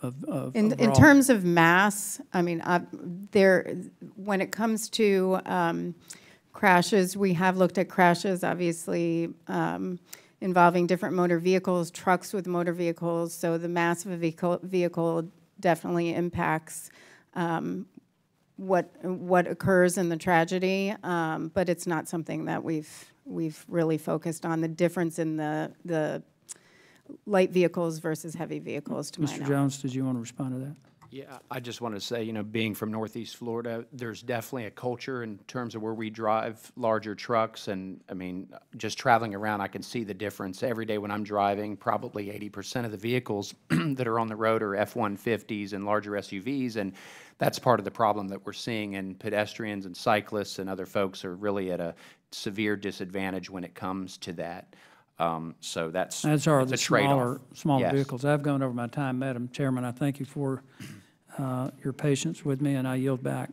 in terms of mass, I mean, when it comes to crashes, we have looked at crashes, obviously, involving different motor vehicles, trucks with motor vehicles, so the mass of a vehicle definitely impacts what occurs in the tragedy, but it's not something that we've really focused on, the difference in the light vehicles versus heavy vehicles, to my knowledge. Mr. Jones, did you want to respond to that? Yeah, I just want to say, being from Northeast Florida, there's definitely a culture in terms of where we drive larger trucks. And, I mean, just traveling around, I can see the difference. Every day when I'm driving, probably 80% of the vehicles that are on the road are F-150s and larger SUVs. And that's part of the problem that we're seeing. And pedestrians and cyclists and other folks are really at a severe disadvantage when it comes to that. So that's the trade-off. smaller Yes. vehicles. I've gone over my time, Madam Chairman. I thank you for your patience with me, and I yield back.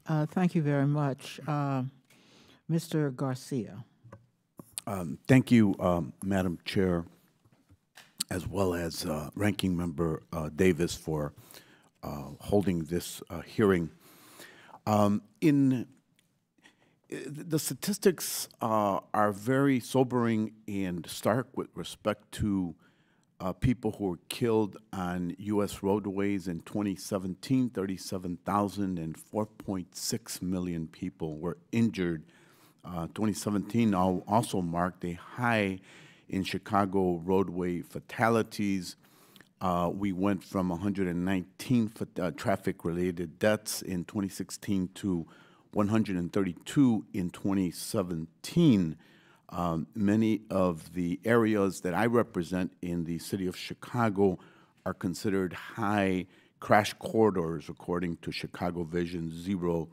Thank you very much. Mr. Garcia. Thank you, Madam Chair, as well as Ranking Member Davis for holding this hearing. The statistics are very sobering and stark with respect to people who were killed on U.S. roadways in 2017, 37,000, and 4.6 million people were injured. 2017 also marked a high in Chicago roadway fatalities. We went from 119 traffic-related deaths in 2016 to 132 in 2017. Many of the areas that I represent in the city of Chicago are considered high crash corridors according to Chicago Vision Zero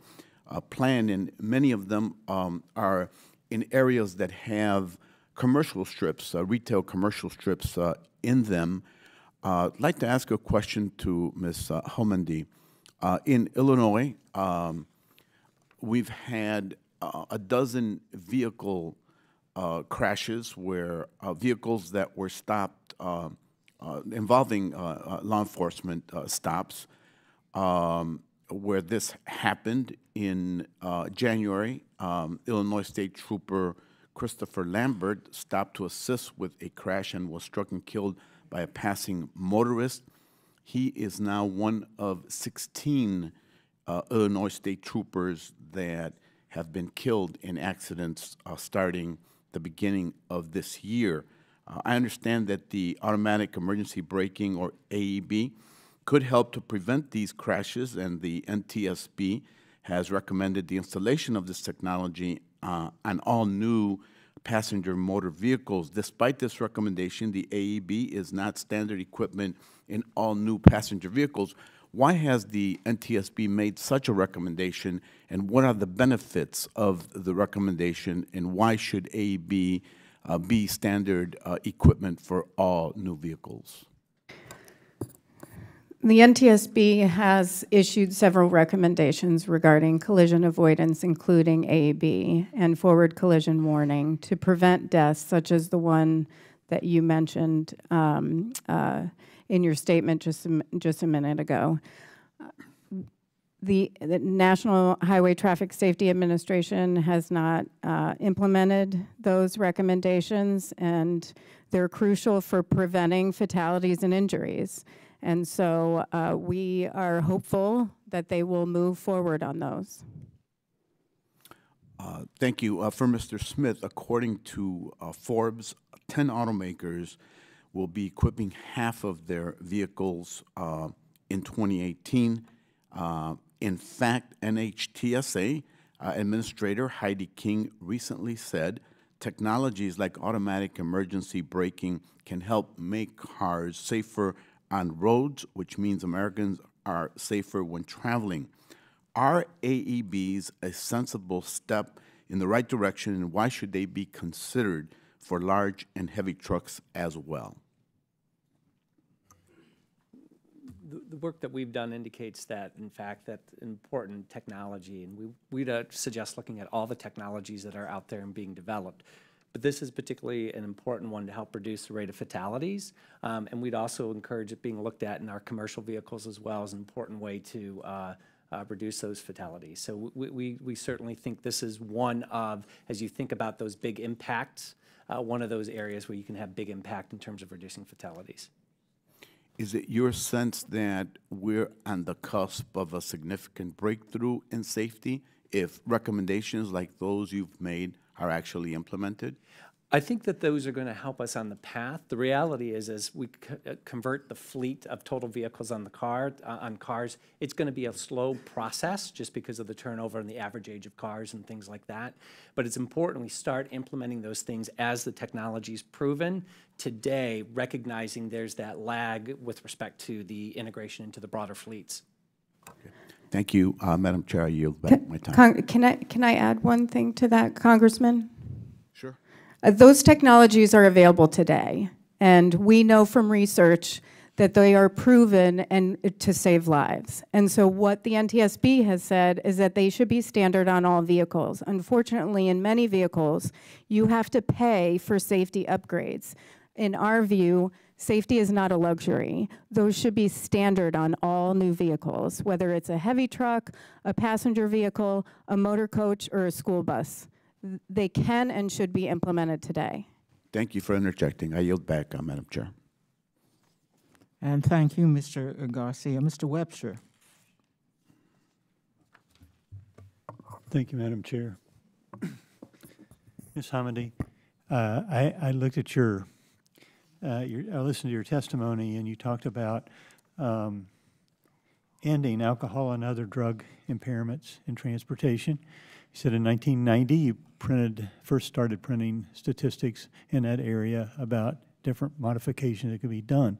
plan, and many of them are in areas that have commercial strips, retail commercial strips in them. I'd like to ask a question to Ms. Homendy. In Illinois, we've had a dozen vehicle crashes where vehicles that were stopped involving law enforcement stops, where this happened in January. Illinois State Trooper Christopher Lambert stopped to assist with a crash and was struck and killed by a passing motorist. He is now one of 16 Illinois State Troopers that have been killed in accidents starting the beginning of this year. I understand that the automatic emergency braking, or AEB, could help to prevent these crashes, and the NTSB has recommended the installation of this technology on all new passenger motor vehicles. Despite this recommendation, the AEB is not standard equipment in all new passenger vehicles. Why has the NTSB made such a recommendation, and what are the benefits of the recommendation, and why should AEB be standard equipment for all new vehicles? The NTSB has issued several recommendations regarding collision avoidance, including AEB and forward collision warning, to prevent deaths such as the one that you mentioned in your statement just a minute ago. The National Highway Traffic Safety Administration has not implemented those recommendations, and they're crucial for preventing fatalities and injuries. And so we are hopeful that they will move forward on those. Thank you. For Mr. Smith, according to Forbes, 10 automakers will be equipping half of their vehicles in 2018. In fact, NHTSA Administrator Heidi King recently said technologies like automatic emergency braking can help make cars safer on roads, which means Americans are safer when traveling. Are AEBs a sensible step in the right direction, and why should they be considered for large and heavy trucks as well? The work that we've done indicates that, in fact, that's important technology, and we'd suggest looking at all the technologies that are out there and being developed. But this is particularly an important one to help reduce the rate of fatalities, and we'd also encourage it being looked at in our commercial vehicles as well as an important way to reduce those fatalities. So we certainly think this is one of, as you think about those big impacts, one of those areas where you can have big impact in terms of reducing fatalities. is it your sense that we're on the cusp of a significant breakthrough in safety if recommendations like those you've made are actually implemented? I think that those are going to help us on the path. The reality is, as we convert the fleet of total vehicles on the cars, it's going to be a slow process just because of the turnover and the average age of cars and things like that. But it's important we start implementing those things as the technology's proven today, recognizing there's that lag with respect to the integration into the broader fleets. Okay. Thank you, Madam Chair. I yield back my time. Can I add one thing to that, Congressman? Sure. Those technologies are available today, and we know from research that they are proven and to save lives. And so what the NTSB has said is that they should be standard on all vehicles. Unfortunately, in many vehicles, you have to pay for safety upgrades. In our view, safety is not a luxury. Those should be standard on all new vehicles, whether it's a heavy truck, a passenger vehicle, a motor coach, or a school bus. They can and should be implemented today. Thank you for interjecting. I yield back, Madam Chair. And thank you, Mr. Garcia. Mr. Webster. Thank you, Madam Chair. Ms. Hamady, I looked at I listened to your testimony, and you talked about ending alcohol and other drug impairments in transportation. You said in 1990 you first started printing statistics in that area about different modifications that could be done.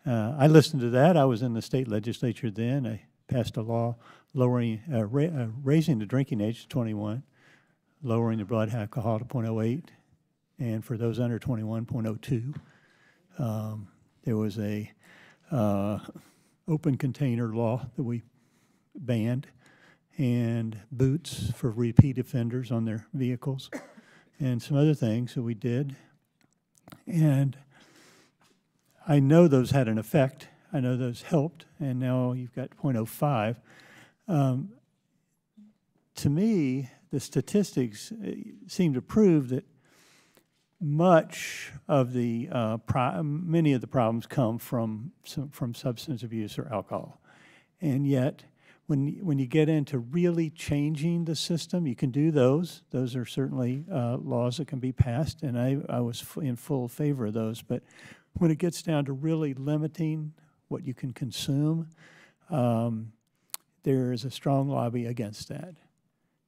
I listened to that. I was in the state legislature then. I passed a law lowering, raising the drinking age to 21, lowering the blood alcohol to 0.08, and for those under 21, 0.02. There was a open container law that we banned, and boots for repeat offenders on their vehicles, and some other things that we did. And I know those had an effect. I know those helped, and now you've got 0.05. To me, the statistics seem to prove that much of the many of the problems come from substance abuse or alcohol, and yet when you get into really changing the system, you can do those. Those are certainly laws that can be passed, and I was in full favor of those. But when it gets down to really limiting what you can consume, there is a strong lobby against that.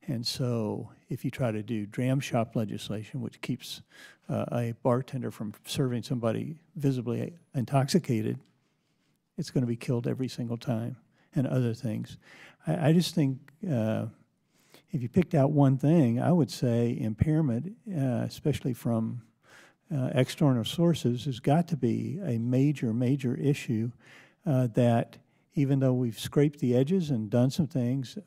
And so if you try to do dram shop legislation, which keeps a bartender from serving somebody visibly intoxicated, it's going to be killed every single time, and other things. I just think if you picked out one thing, I would say impairment, especially from external sources, has got to be a major, major issue that even though we've scraped the edges and done some things,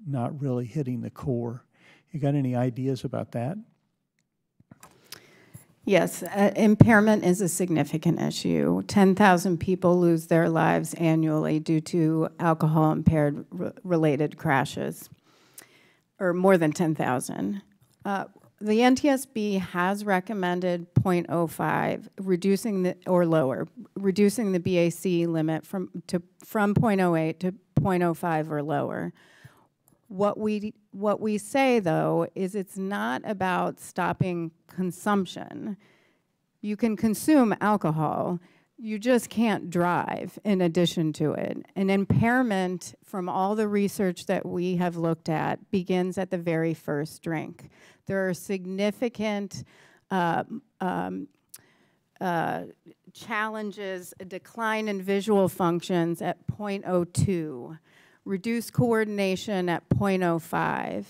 not really hitting the core. You got any ideas about that? Yes, impairment is a significant issue. 10,000 people lose their lives annually due to alcohol-impaired related crashes, or more than 10,000. The NTSB has recommended 0.05, reducing the BAC limit from 0.08 to 0.05 or lower. What we say, though, is it's not about stopping consumption. You can consume alcohol, you just can't drive in addition to it. An impairment, from all the research that we have looked at, begins at the very first drink. There are significant challenges, a decline in visual functions at 0.02. Reduced coordination at 0.05.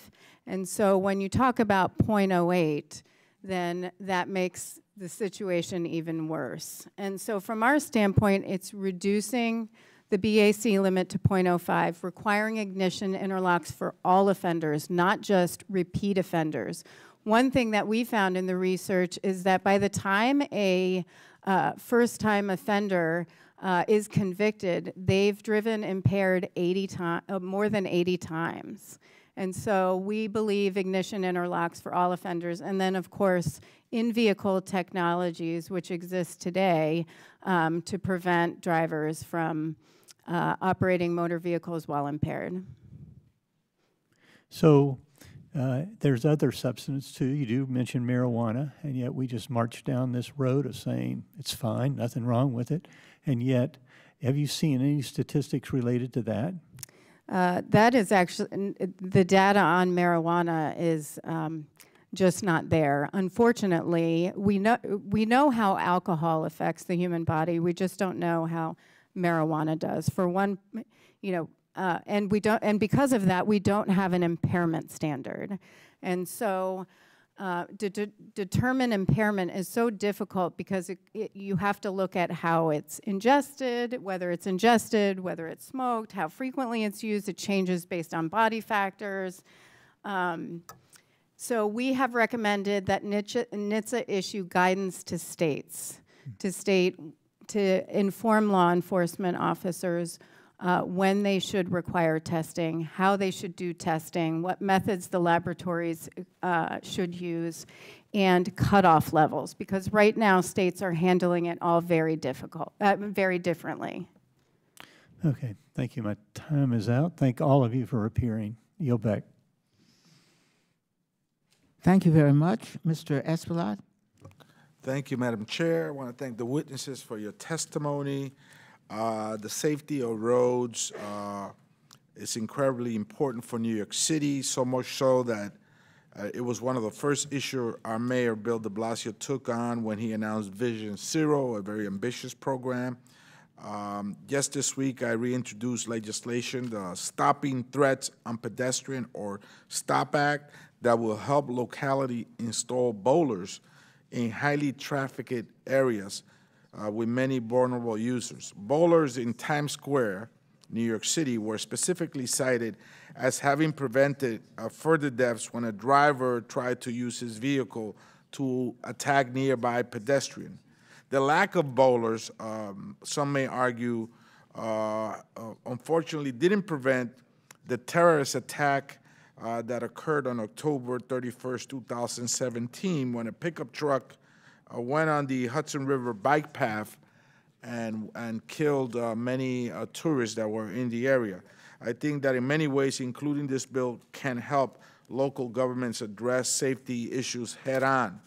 And so when you talk about 0.08, then that makes the situation even worse. And so from our standpoint, it's reducing the BAC limit to 0.05, requiring ignition interlocks for all offenders, not just repeat offenders. One thing that we found in the research is that by the time a first-time offender is convicted, they've driven impaired more than 80 times. And so we believe ignition interlocks for all offenders. And then, of course, in-vehicle technologies, which exist today to prevent drivers from operating motor vehicles while impaired. So there's other substances too. You do mention marijuana, and yet we just march down this road of saying it's fine, nothing wrong with it. And yet, have you seen any statistics related to that? That is actually, the data on marijuana is just not there. Unfortunately, we know how alcohol affects the human body. We just don't know how marijuana does. For one, you know, and because of that, we don't have an impairment standard. And so to determine impairment is so difficult because you have to look at how it's ingested, whether it's smoked, how frequently it's used. It changes based on body factors. So we have recommended that NHTSA issue guidance to states, to inform law enforcement officers when they should require testing, how they should do testing, what methods the laboratories should use, and cutoff levels, because right now states are handling it all very differently. Okay, thank you. My time is out. Thank all of you for appearing. Yield back. Thank you very much. Mr. Espilad. Thank you, Madam Chair. I want to thank the witnesses for your testimony. The safety of roads is incredibly important for New York City, so much so that it was one of the first issues our mayor, Bill de Blasio, took on when he announced Vision Zero, a very ambitious program. Just this week, I reintroduced legislation, the Stopping Threats on Pedestrian, or STOP Act, that will help locality install bowlers in highly trafficked areas with many vulnerable users. Bowlers in Times Square, New York City, were specifically cited as having prevented further deaths when a driver tried to use his vehicle to attack nearby pedestrian. The lack of bowlers, some may argue, unfortunately didn't prevent the terrorist attack that occurred on October 31st, 2017, when a pickup truck went on the Hudson River bike path and killed many tourists that were in the area. I think that in many ways, including this bill, can help local governments address safety issues head on.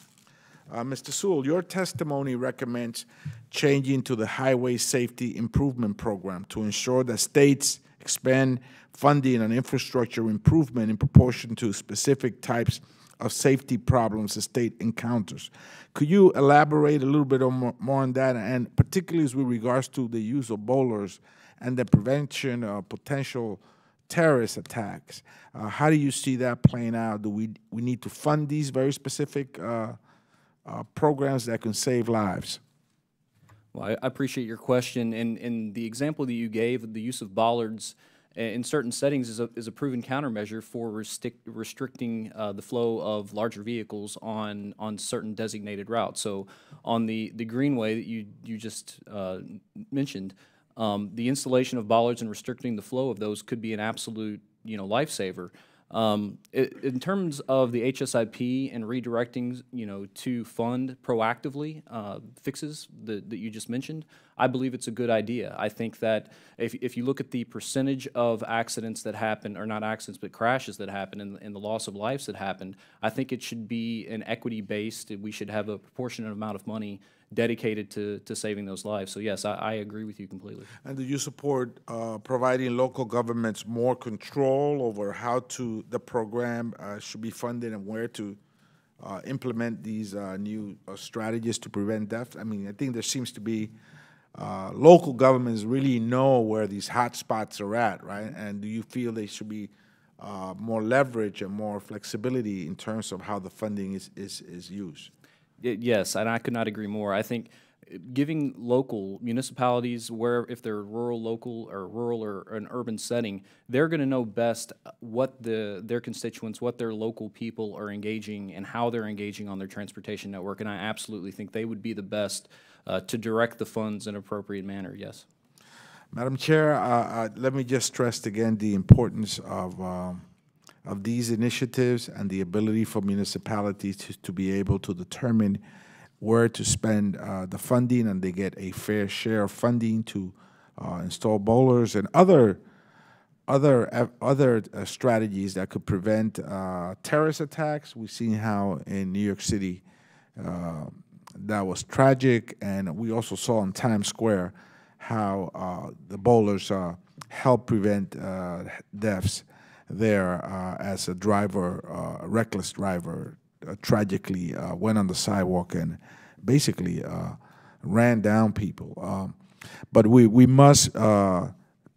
Mr. Sewell, your testimony recommends changing to the Highway Safety Improvement Program to ensure that states expand funding on infrastructure improvement in proportion to specific types of safety problems the state encounters. Could you elaborate a little bit more on that, and particularly with regards to the use of bowlers and the prevention of potential terrorist attacks? How do you see that playing out? Do we need to fund these very specific programs that can save lives? Well, I appreciate your question, and the example that you gave, the use of bollards in certain settings is a proven countermeasure for restricting the flow of larger vehicles on certain designated routes. So on the Greenway that you just mentioned, the installation of bollards and restricting the flow of those could be an absolute lifesaver. In terms of the HSIP and redirecting, to fund proactively fixes that you just mentioned, I believe it's a good idea. I think that if you look at the percentage of accidents that happen, or not accidents, but crashes that happen and the loss of lives that happened, I think it should be an equity-based. We should have a proportionate amount of money dedicated to saving those lives. So yes, I agree with you completely. And do you support providing local governments more control over how the program should be funded and where to implement these new strategies to prevent death? I mean, I think there seems to be local governments really know where these hot spots are at, right? And do you feel they should be more leverage and more flexibility in terms of how the funding is used? Yes, and I could not agree more. I think giving local municipalities, if they're rural, local, or rural or an urban setting, they're going to know best what their constituents, what their local people are engaging and how they're engaging on their transportation network, and I absolutely think they would be the best to direct the funds in an appropriate manner, yes. Madam Chair, let me just stress again the importance of of these initiatives and the ability for municipalities to be able to determine where to spend the funding, and they get a fair share of funding to install bowlers and other strategies that could prevent terrorist attacks. We've seen how in New York City that was tragic, and we also saw in Times Square how the bowlers helped prevent deaths there as a driver, a reckless driver, tragically went on the sidewalk and basically ran down people. But we must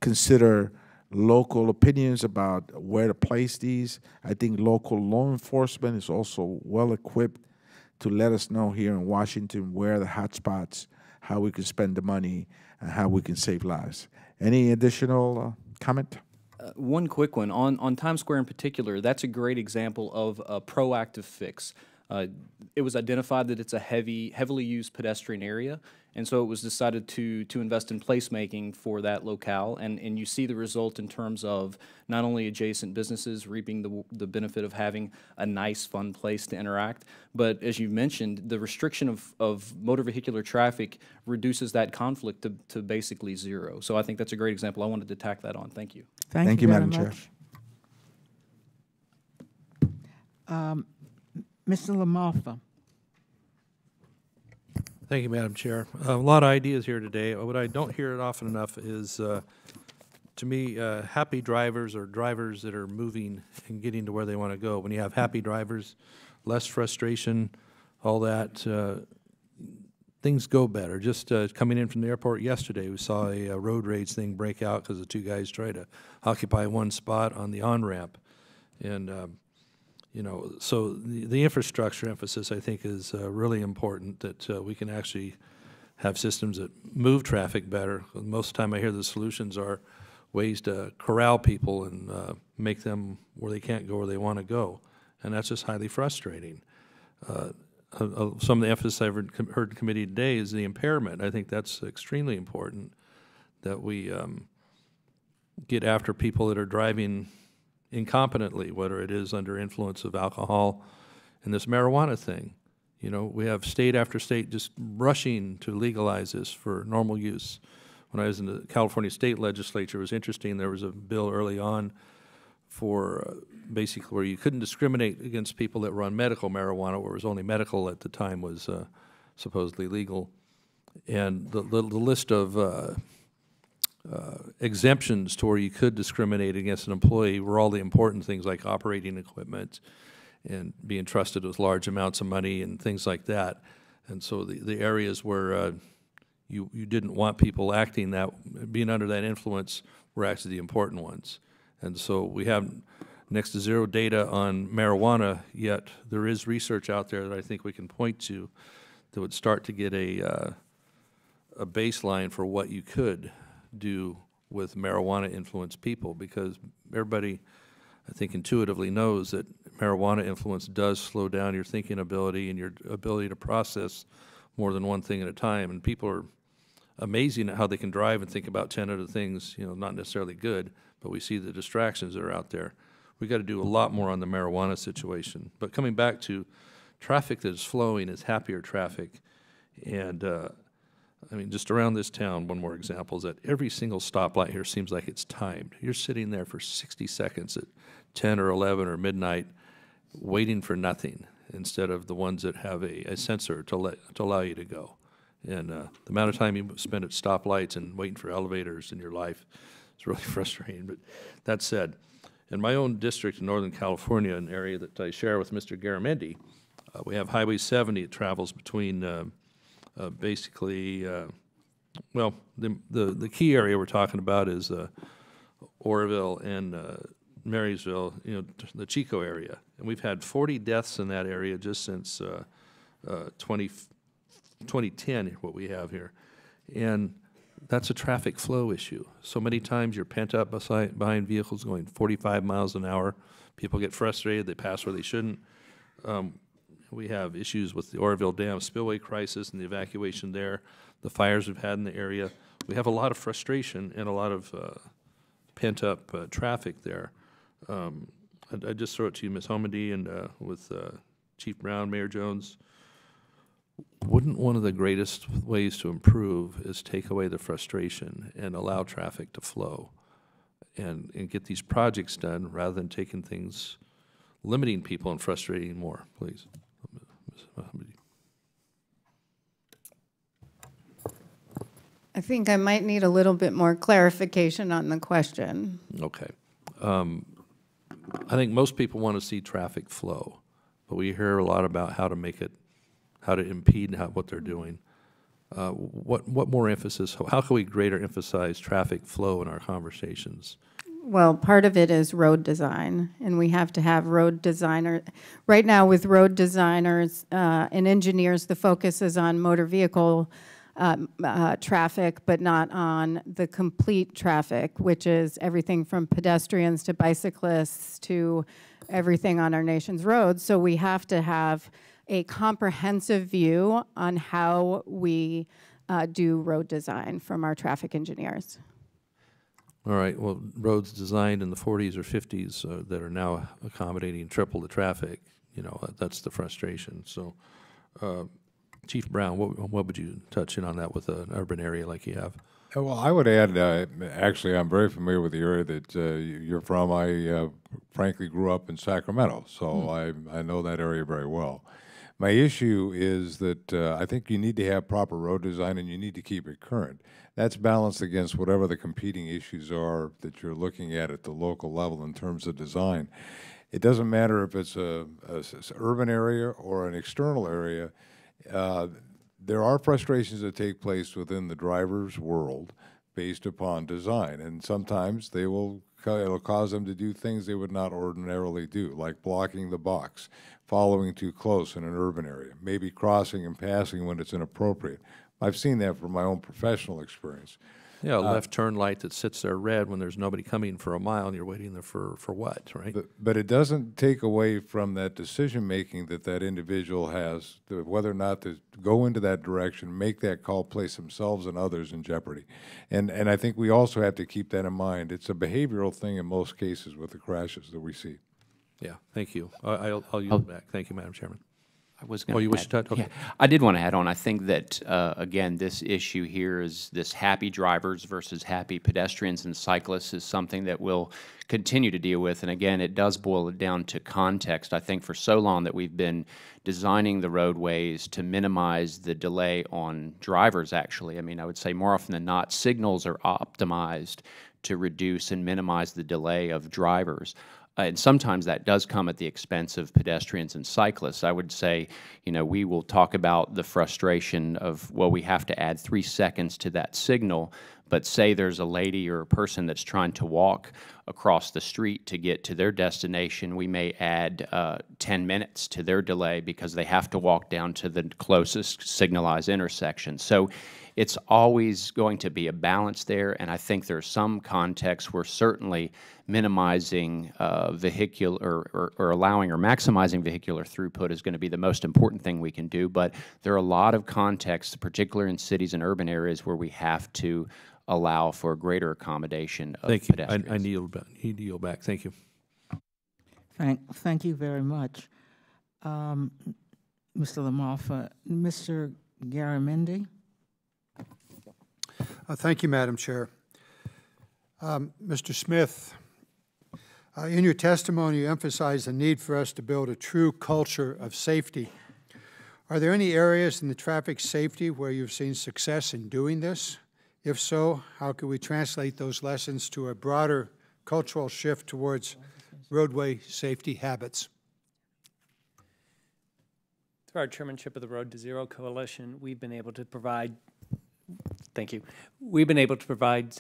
consider local opinions about where to place these. I think local law enforcement is also well equipped to let us know here in Washington where the hot spots, how we can spend the money, and how we can save lives. Any additional comment? One quick one. On Times Square in particular, that's a great example of a proactive fix. It was identified that it's a heavily used pedestrian area, and so it was decided to invest in placemaking for that locale, and you see the result in terms of not only adjacent businesses reaping the benefit of having a nice, fun place to interact, but as you mentioned, the restriction of motor vehicular traffic reduces that conflict to basically zero. So I think that's a great example. I wanted to tack that on. Thank you. Thank you, Madam Chair. Mr. LaMalfa. Thank you, Madam Chair. A lot of ideas here today. What I don't hear it often enough is, to me, happy drivers are drivers that are moving and getting to where they want to go. When you have happy drivers, less frustration, all that, things go better. Just coming in from the airport yesterday, we saw a road rage thing break out because the two guys tried to occupy one spot on the on-ramp. And you know, so the infrastructure emphasis, I think, is really important, that we can actually have systems that move traffic better. Most of the time I hear the solutions are ways to corral people and make them where they can't go where they want to go, and that's just highly frustrating. Some of the emphasis I've heard in committee today is the impairment. I think that's extremely important, that we get after people that are driving incompetently, whether it is under influence of alcohol and this marijuana thing. You know, we have state after state just rushing to legalize this for normal use. When I was in the California state legislature, it was interesting. There was a bill early on for basically where you couldn't discriminate against people that were on medical marijuana, where it was only medical at the time was supposedly legal. And the list of exemptions to where you could discriminate against an employee were all the important things like operating equipment and being trusted with large amounts of money and things like that. And so the areas where you didn't want people acting that, being under that influence, were actually the important ones. And so we have next to zero data on marijuana, yet there is research out there that I think we can point to that would start to get a baseline for what you could do with marijuana-influenced people, because everybody, I think, intuitively knows that marijuana influence does slow down your thinking ability and your ability to process more than one thing at a time. And people are amazing at how they can drive and think about 10 other things, you know, not necessarily good, but we see the distractions that are out there. We've got to do a lot more on the marijuana situation. But coming back to traffic that is flowing is happier traffic. And I mean, just around this town, one more example is that every single stoplight here seems like it's timed. You're sitting there for 60 seconds at 10 or 11 or midnight waiting for nothing, instead of the ones that have a sensor to allow you to go. And the amount of time you spend at stoplights and waiting for elevators in your life is really frustrating. But that said, in my own district in Northern California, an area that I share with Mr. Garamendi, we have Highway 70. It travels between basically, well, the key area we're talking about is Oroville and Marysville, you know, the Chico area. And we've had 40 deaths in that area just since 2010, what we have here. And that's a traffic flow issue. So many times you're pent up behind vehicles going 45 miles an hour. People get frustrated, they pass where they shouldn't. We have issues with the Oroville Dam spillway crisis and the evacuation there, the fires we've had in the area. We have a lot of frustration and a lot of pent-up traffic there. I just throw it to you, Ms. Homedy, and with Chief Brown, Mayor Jones. Wouldn't one of the greatest ways to improve is take away the frustration and allow traffic to flow and get these projects done rather than taking things, limiting people and frustrating more, please? Ms. Homedy. I think I might need a little bit more clarification on the question. Okay. I think most people want to see traffic flow, but we hear a lot about how to make it, how to impede what they're doing. What more emphasis, how can we greater emphasize traffic flow in our conversations? Well, part of it is road design, and we have to have road designer. Right now with road designers and engineers, the focus is on motor vehicle traffic, but not on the complete traffic, which is everything from pedestrians to bicyclists to everything on our nation's roads. So we have to have a comprehensive view on how we do road design from our traffic engineers. All right, well, roads designed in the 40s or 50s that are now accommodating triple the traffic, you know, that's the frustration. So, Chief Brown, what would you touch in on that with an urban area like you have? Well, I would add, actually, I'm very familiar with the area that you're from. I frankly grew up in Sacramento, so I know that area very well. My issue is that I think you need to have proper road design and you need to keep it current. That's balanced against whatever the competing issues are that you're looking at the local level in terms of design. It doesn't matter if it's an urban area or an external area. There are frustrations that take place within the driver's world based upon design, and sometimes it'll cause them to do things they would not ordinarily do, like blocking the box, following too close in an urban area, maybe crossing and passing when it's inappropriate. I've seen that from my own professional experience. Yeah, a left turn light that sits there red when there's nobody coming for a mile and you're waiting there for what, right? But it doesn't take away from that decision-making that individual has, whether or not to go into that direction, make that call, place themselves and others in jeopardy. And I think we also have to keep that in mind. It's a behavioral thing in most cases with the crashes that we see. Yeah, thank you. I'll yield back. Thank you, Madam Chairman. I was going to you wish to touch? Okay. Yeah, I did want to add on. I think that, again, this issue here is this happy drivers versus happy pedestrians and cyclists is something that we'll continue to deal with. And again, it does boil it down to context. I think for so long that we've been designing the roadways to minimize the delay on drivers, actually. I mean, I would say more often than not, signals are optimized to reduce and minimize the delay of drivers. And sometimes that does come at the expense of pedestrians and cyclists. I would say, you know, we will talk about the frustration of, well, we have to add 3 seconds to that signal, but say there's a lady or a person that's trying to walk across the street to get to their destination, we may add 10 minutes to their delay because they have to walk down to the closest signalized intersection. So it's always going to be a balance there, and I think there's some contexts where certainly minimizing vehicular or allowing or maximizing vehicular throughput is going to be the most important thing we can do, but there are a lot of contexts, particularly in cities and urban areas, where we have to allow for greater accommodation of pedestrians. I need to yield back. Thank you. Thank you very much, Mr. Lamalfa. Mr. Garamendi. Thank you, Madam Chair. Mr. Smith, in your testimony, you emphasized the need for us to build a true culture of safety. Are there any areas in the traffic safety where you've seen success in doing this? If so, how can we translate those lessons to a broader cultural shift towards roadway safety habits? Through our chairmanship of the Road to Zero Coalition, we've been able to provide Thank you. We've been able to provide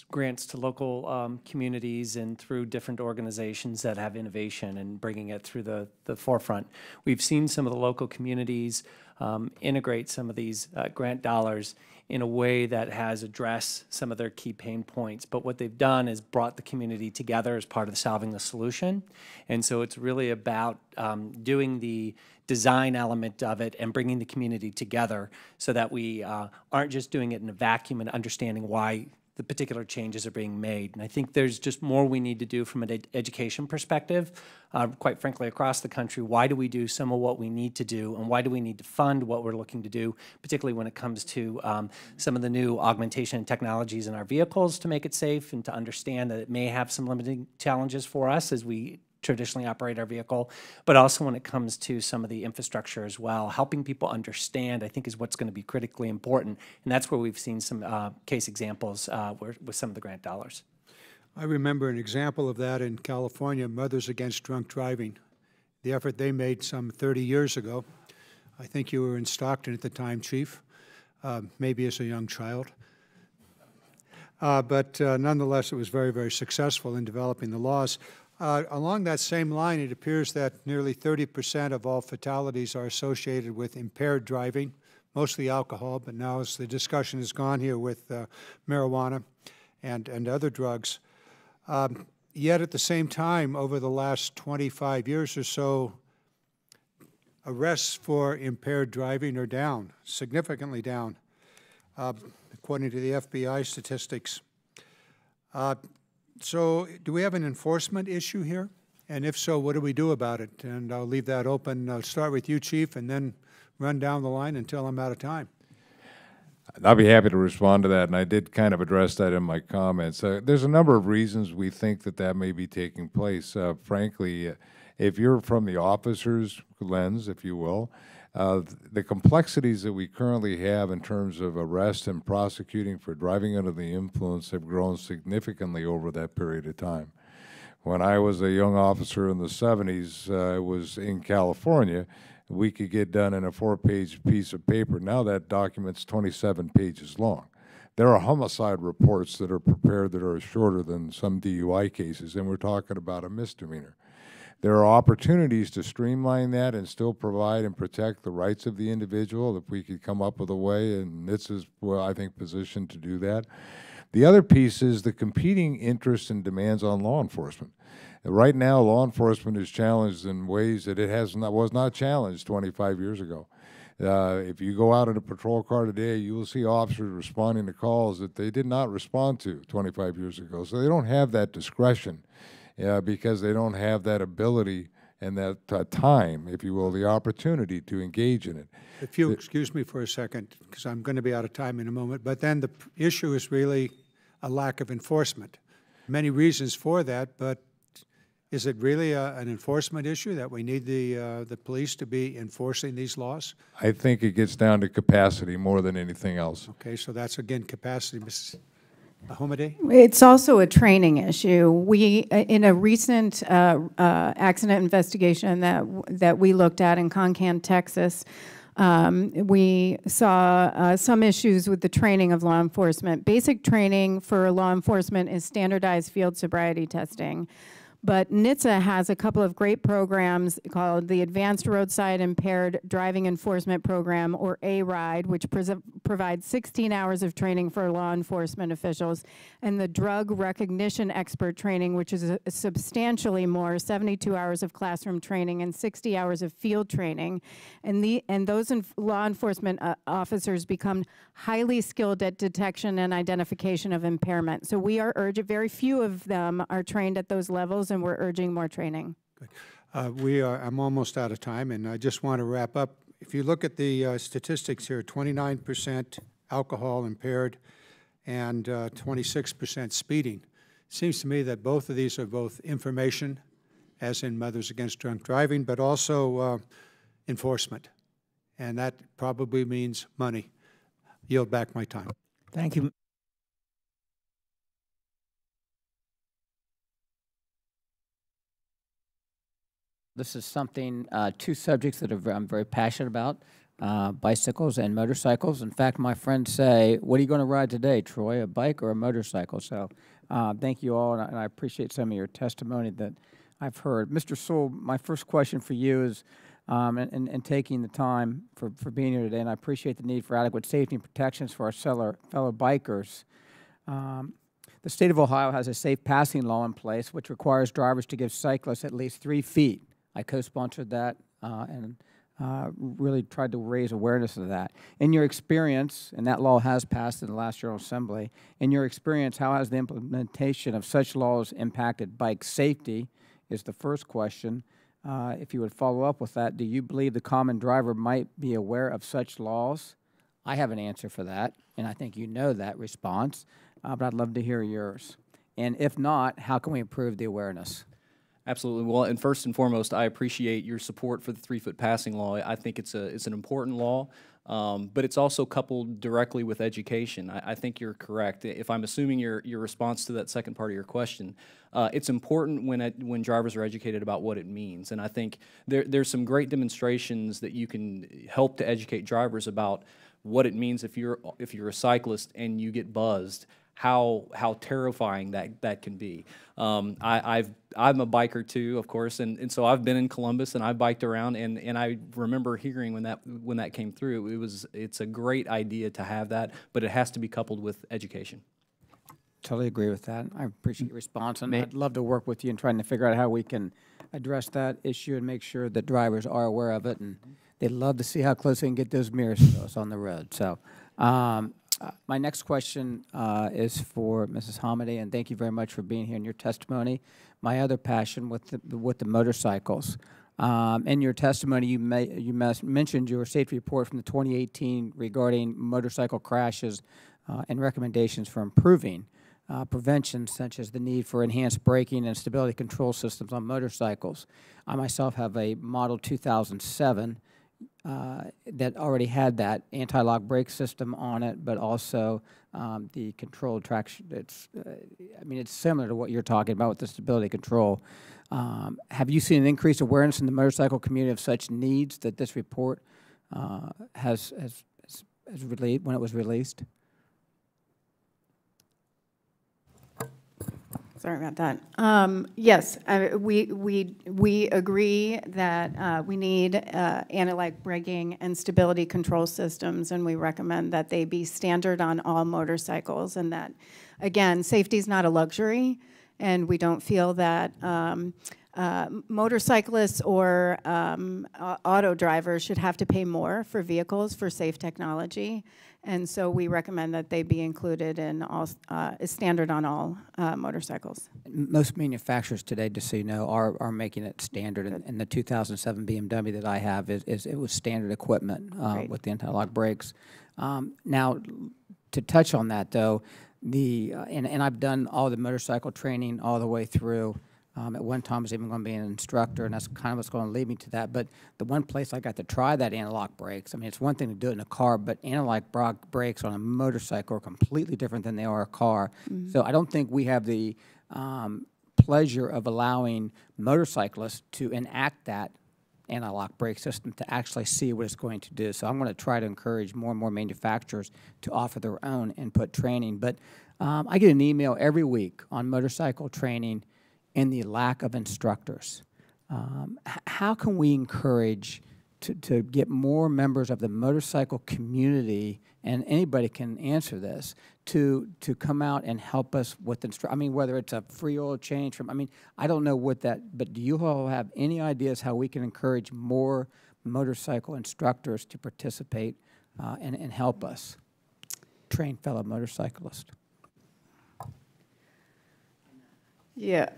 grants to local communities and through different organizations that have innovation and bringing it through the forefront. We've seen some of the local communities integrate some of these grant dollars in a way that has addressed some of their key pain points. But what they've done is brought the community together as part of solving the solution. And so it's really about doing the design element of it and bringing the community together so that we aren't just doing it in a vacuum and understanding why the particular changes are being made. And I think there's just more we need to do from an education perspective, quite frankly, across the country. Why do we do some of what we need to do, and why do we need to fund what we're looking to do, particularly when it comes to some of the new augmentation technologies in our vehicles to make it safe, and to understand that it may have some limiting challenges for us as we traditionally operate our vehicle, but also when it comes to some of the infrastructure as well. Helping people understand, I think, is what's going to be critically important, and that's where we've seen some case examples with some of the grant dollars. I remember an example of that in California, Mothers Against Drunk Driving, the effort they made some 30 years ago. I think you were in Stockton at the time, Chief, maybe as a young child. But nonetheless, it was very, very successful in developing the laws. Along that same line, it appears that nearly 30% of all fatalities are associated with impaired driving, mostly alcohol, but now as the discussion has gone here with marijuana and other drugs. Yet at the same time, over the last 25 years or so, arrests for impaired driving are down, significantly down, according to the FBI statistics. So do we have an enforcement issue here? And if so, what do we do about it? And I'll leave that open. I'll start with you, Chief, and then run down the line until I'm out of time. I'll be happy to respond to that, and I did kind of address that in my comments. There's a number of reasons we think that that may be taking place. Frankly, if you're from the officer's lens, if you will, the complexities that we currently have in terms of arrest and prosecuting for driving under the influence have grown significantly over that period of time. When I was a young officer in the 70s, I was in California. We could get done in a 4-page piece of paper. Now that document's 27 pages long. There are homicide reports that are prepared that are shorter than some DUI cases, and we're talking about a misdemeanor. There are opportunities to streamline that and still provide and protect the rights of the individual if we could come up with a way, and this is, well, I think, positioned to do that. The other piece is the competing interests and demands on law enforcement. Right now, law enforcement is challenged in ways that it was not challenged 25 years ago. If you go out in a patrol car today, you will see officers responding to calls that they did not respond to 25 years ago. So they don't have that discretion because they don't have that ability and that time, if you will, the opportunity to engage in it. If you'll excuse me for a second, because I'm going to be out of time in a moment, but then the issue is really a lack of enforcement. Many reasons for that, but is it really an enforcement issue that we need the police to be enforcing these laws? I think it gets down to capacity more than anything else. Okay, so that's, again, capacity. Mrs. Ahomade? It's also a training issue. We, in a recent accident investigation that we looked at in Concan, Texas, we saw some issues with the training of law enforcement. Basic training for law enforcement is standardized field sobriety testing. But NHTSA has a couple of great programs called the Advanced Roadside Impaired Driving Enforcement Program, or ARIDE, which provides 16 hours of training for law enforcement officials, and the Drug Recognition Expert Training, which is substantially more, 72 hours of classroom training and 60 hours of field training. And those law enforcement officers become highly skilled at detection and identification of impairment. So we are urging, very few of them are trained at those levels, and we're urging more training. Good. I'm almost out of time, and I just want to wrap up. If you look at the statistics here, 29% alcohol impaired and 26% speeding. It seems to me that both of these are both information, as in Mothers Against Drunk Driving, but also enforcement. And that probably means money. Yield back my time. Thank you. This is something, two subjects that I'm very passionate about, bicycles and motorcycles. In fact, my friends say, what are you going to ride today, Troy, a bike or a motorcycle? So thank you all, and I appreciate some of your testimony that I've heard. Mr. Sewell, my first question for you is, and taking the time for being here today, and I appreciate the need for adequate safety and protections for our fellow bikers. The state of Ohio has a safe passing law in place, which requires drivers to give cyclists at least 3 feet. I co-sponsored that, and really tried to raise awareness of that. In your experience, and that law has passed in the last General Assembly, in your experience, how has the implementation of such laws impacted bike safety is the first question. If you would follow up with that, do you believe the common driver might be aware of such laws? I have an answer for that, and I think you know that response, but I'd love to hear yours. And if not, how can we improve the awareness? Absolutely. Well, and first and foremost, I appreciate your support for the 3-foot passing law. I think it's an important law, but it's also coupled directly with education. I think you're correct. If I'm assuming your response to that second part of your question, it's important when drivers are educated about what it means. And I think there's some great demonstrations that you can help to educate drivers about what it means if you're a cyclist and you get buzzed. How terrifying that can be. I'm a biker too, of course, and so I've been in Columbus and I've biked around, and I remember hearing when that came through, it's a great idea to have that, but it has to be coupled with education. Totally agree with that. I appreciate your response, and I'd love to work with you in trying to figure out how we can address that issue and make sure that drivers are aware of it, and they'd love to see how close they can get those mirrors to us on the road. So. My next question is for Mrs. Hamady, and thank you very much for being here in your testimony. My other passion with the motorcycles. In your testimony, you mentioned your safety report from the 2018 regarding motorcycle crashes and recommendations for improving prevention, such as the need for enhanced braking and stability control systems on motorcycles. I myself have a Model 2007 that already had that anti-lock brake system on it, but also the controlled traction. I mean, it's similar to what you're talking about with the stability control. Have you seen an increased awareness in the motorcycle community of such needs that this report has relayed when it was released? Sorry about that. Yes, we agree that we need anti-lock braking and stability control systems, and we recommend that they be standard on all motorcycles, and that, again, safety is not a luxury, and we don't feel that motorcyclists or auto drivers should have to pay more for vehicles for safe technology. And so we recommend that they be included in all, standard on all motorcycles. Most manufacturers today, just so you know, are making it standard. And the 2007 BMW that I have it was standard equipment with the anti-lock brakes. Now, to touch on that though, and I've done all the motorcycle training all the way through. At one time, I was even going to be an instructor, and that's kind of what's going to lead me to that. But the one place I got to try that anti-lock brakes, I mean, it's one thing to do it in a car, but anti-lock brakes on a motorcycle are completely different than they are a car. Mm-hmm. So I don't think we have the pleasure of allowing motorcyclists to enact that anti-lock brake system to actually see what it's going to do. So I'm going to try to encourage more and more manufacturers to offer their own input training. But I get an email every week on motorcycle training and the lack of instructors. How can we encourage to get more members of the motorcycle community, and anybody can answer this, to come out and help us with I mean, whether it's a free oil change from, I mean, I don't know what that, but do you all have any ideas how we can encourage more motorcycle instructors to participate and help us train fellow motorcyclists? Yeah.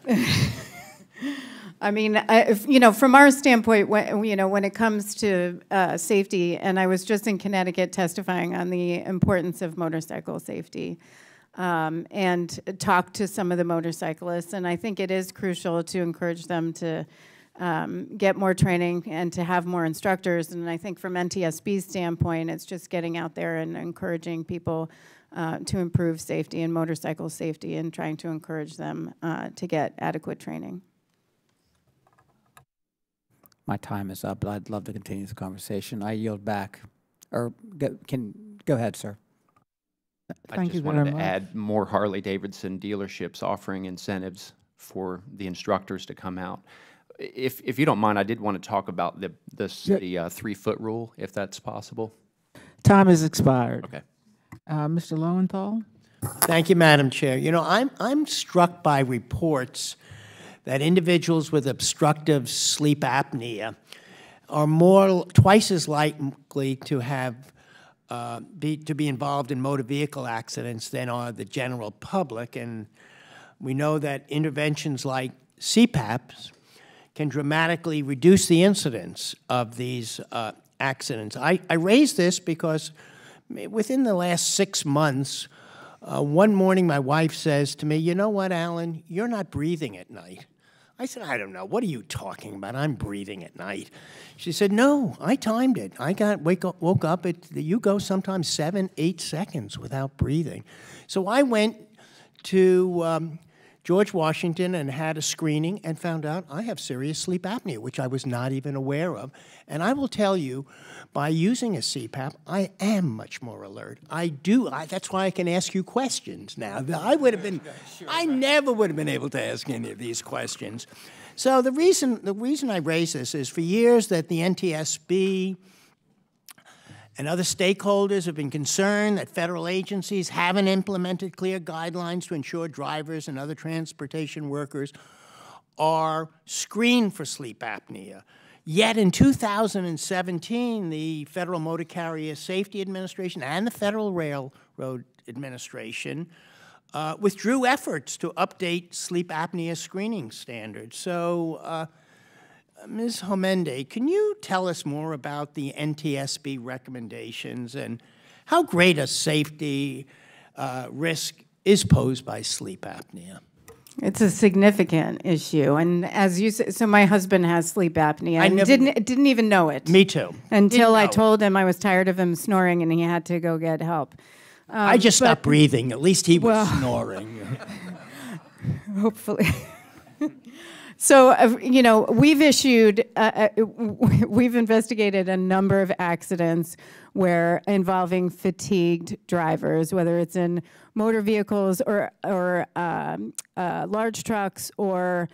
I mean, from our standpoint, when it comes to safety, and I was just in Connecticut testifying on the importance of motorcycle safety, and talked to some of the motorcyclists, and I think it is crucial to encourage them to get more training and to have more instructors. And I think from NTSB's standpoint, it's just getting out there and encouraging people to improve safety and motorcycle safety, and trying to encourage them to get adequate training. My time is up, but I'd love to continue this conversation. I yield back. Or go ahead, sir. I just wanted to add more Harley-Davidson dealerships offering incentives for the instructors to come out. If you don't mind, I did want to talk about the 3-foot rule, if that's possible. Time has expired. Okay. Mr. Lowenthal? Thank you, Madam Chair. You know, I'm struck by reports that individuals with obstructive sleep apnea are twice as likely to have to be involved in motor vehicle accidents than are the general public, and we know that interventions like CPAPs can dramatically reduce the incidence of these accidents. I raise this because within the last 6 months, one morning my wife says to me, "You know what, Alan, you're not breathing at night." I said, "I don't know. What are you talking about? I'm breathing at night." She said, "No, I timed it. I woke up you go sometimes 7, 8 seconds without breathing." So I went to George Washington and had a screening and found out I have serious sleep apnea, which I was not even aware of. And I will tell you, by using a CPAP, I am much more alert. That's why I can ask you questions now. I never would have been able to ask any of these questions. So the reason I raise this is for years that the NTSB and other stakeholders have been concerned that federal agencies haven't implemented clear guidelines to ensure drivers and other transportation workers are screened for sleep apnea. Yet in 2017, the Federal Motor Carrier Safety Administration and the Federal Railroad Administration withdrew efforts to update sleep apnea screening standards. So, Ms. Homende, can you tell us more about the NTSB recommendations and how great a safety risk is posed by sleep apnea? It's a significant issue, and as you said, so my husband has sleep apnea. I didn't even know it. Me too. Until I told him I was tired of him snoring and he had to go get help. I just stopped breathing. At least he was snoring. Hopefully. So, you know, we've investigated a number of accidents involving fatigued drivers, whether it's in motor vehicles or large trucks or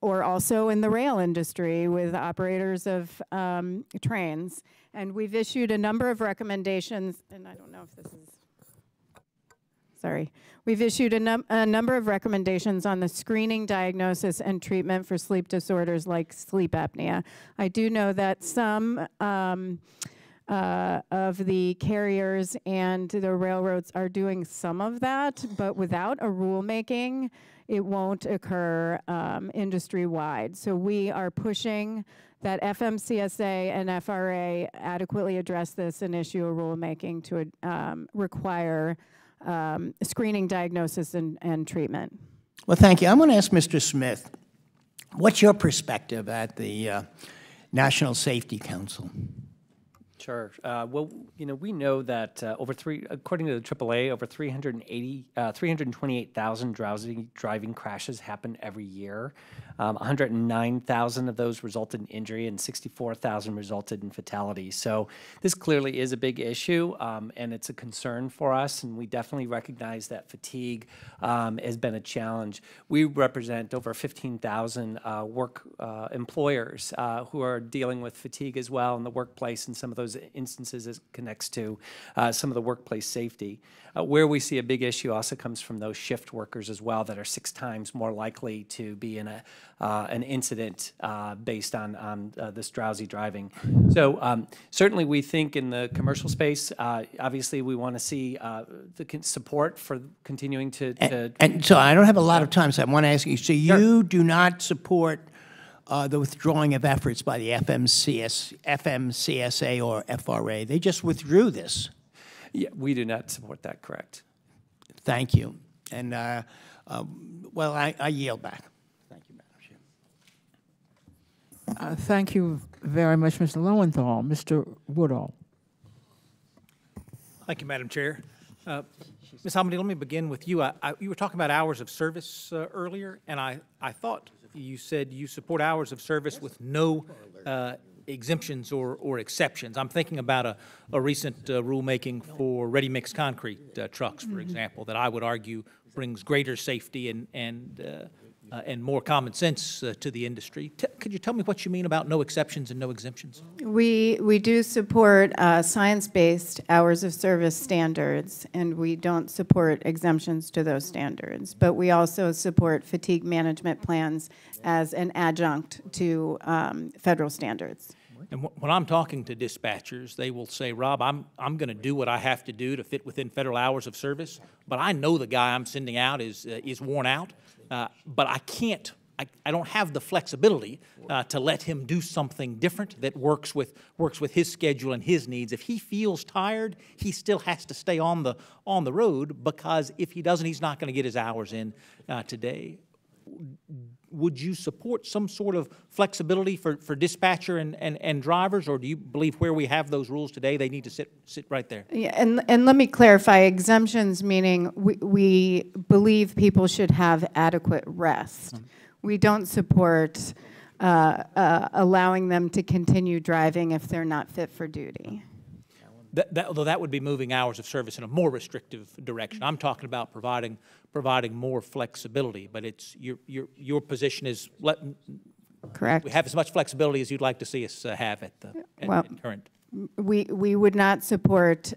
also in the rail industry with operators of trains. And we've issued a number of recommendations, and I don't know if this is, sorry. We've issued a number of recommendations on the screening, diagnosis, and treatment for sleep disorders like sleep apnea. I do know that some of the carriers and the railroads are doing some of that, but without a rulemaking, it won't occur industry-wide. So we are pushing that FMCSA and FRA adequately address this and issue a rulemaking to require screening, diagnosis, and treatment. Well, thank you. I'm going to ask Mr. Smith, what's your perspective at the National Safety Council? Sure. Well, you know, we know that according to the AAA, over 328,000 driving crashes happen every year. 109,000 of those resulted in injury and 64,000 resulted in fatality. So this clearly is a big issue, and it's a concern for us, and we definitely recognize that fatigue has been a challenge. We represent over 15,000 employers who are dealing with fatigue as well in the workplace, and some of those instances it connects to some of the workplace safety. Where we see a big issue also comes from those shift workers as well that are 6 times more likely to be in an incident based on this drowsy driving. So certainly we think in the commercial space, obviously we want to see the support for continuing to... And so I don't have a lot of time, so I want to ask you, so you do not support the withdrawing of efforts by the FMCSA or FRA. They just withdrew this. Yeah, we do not support that, correct. Thank you. And, well, I yield back. Thank you, Madam Chair. Thank you very much, Mr. Lowenthal. Mr. Woodall. Thank you, Madam Chair. Ms. Hamady, let me begin with you. You were talking about hours of service earlier, and I thought you said you support hours of service with no exemptions or exceptions. I'm thinking about a recent rulemaking for ready-mix concrete trucks, for example, that I would argue brings greater safety and and more common sense to the industry. Could you tell me what you mean about no exceptions and no exemptions? We do support science-based hours of service standards, and we don't support exemptions to those standards. But we also support fatigue management plans as an adjunct to federal standards. And when I'm talking to dispatchers, they will say, Rob, I'm going to do what I have to do to fit within federal hours of service, but I know the guy I'm sending out is worn out, but I can't. I don't have the flexibility to let him do something different that works with his schedule and his needs. If he feels tired, he still has to stay on the road, because if he doesn't, he's not going to get his hours in today. Would you support some sort of flexibility for dispatcher and drivers, or do you believe where we have those rules today, they need to sit right there? Yeah, and let me clarify, exemptions meaning we believe people should have adequate rest. We don't support allowing them to continue driving if they're not fit for duty. Although that would be moving hours of service in a more restrictive direction. I'm talking about providing more flexibility, but it's your position is correct. We have as much flexibility as you'd like to see us have at current. We would not support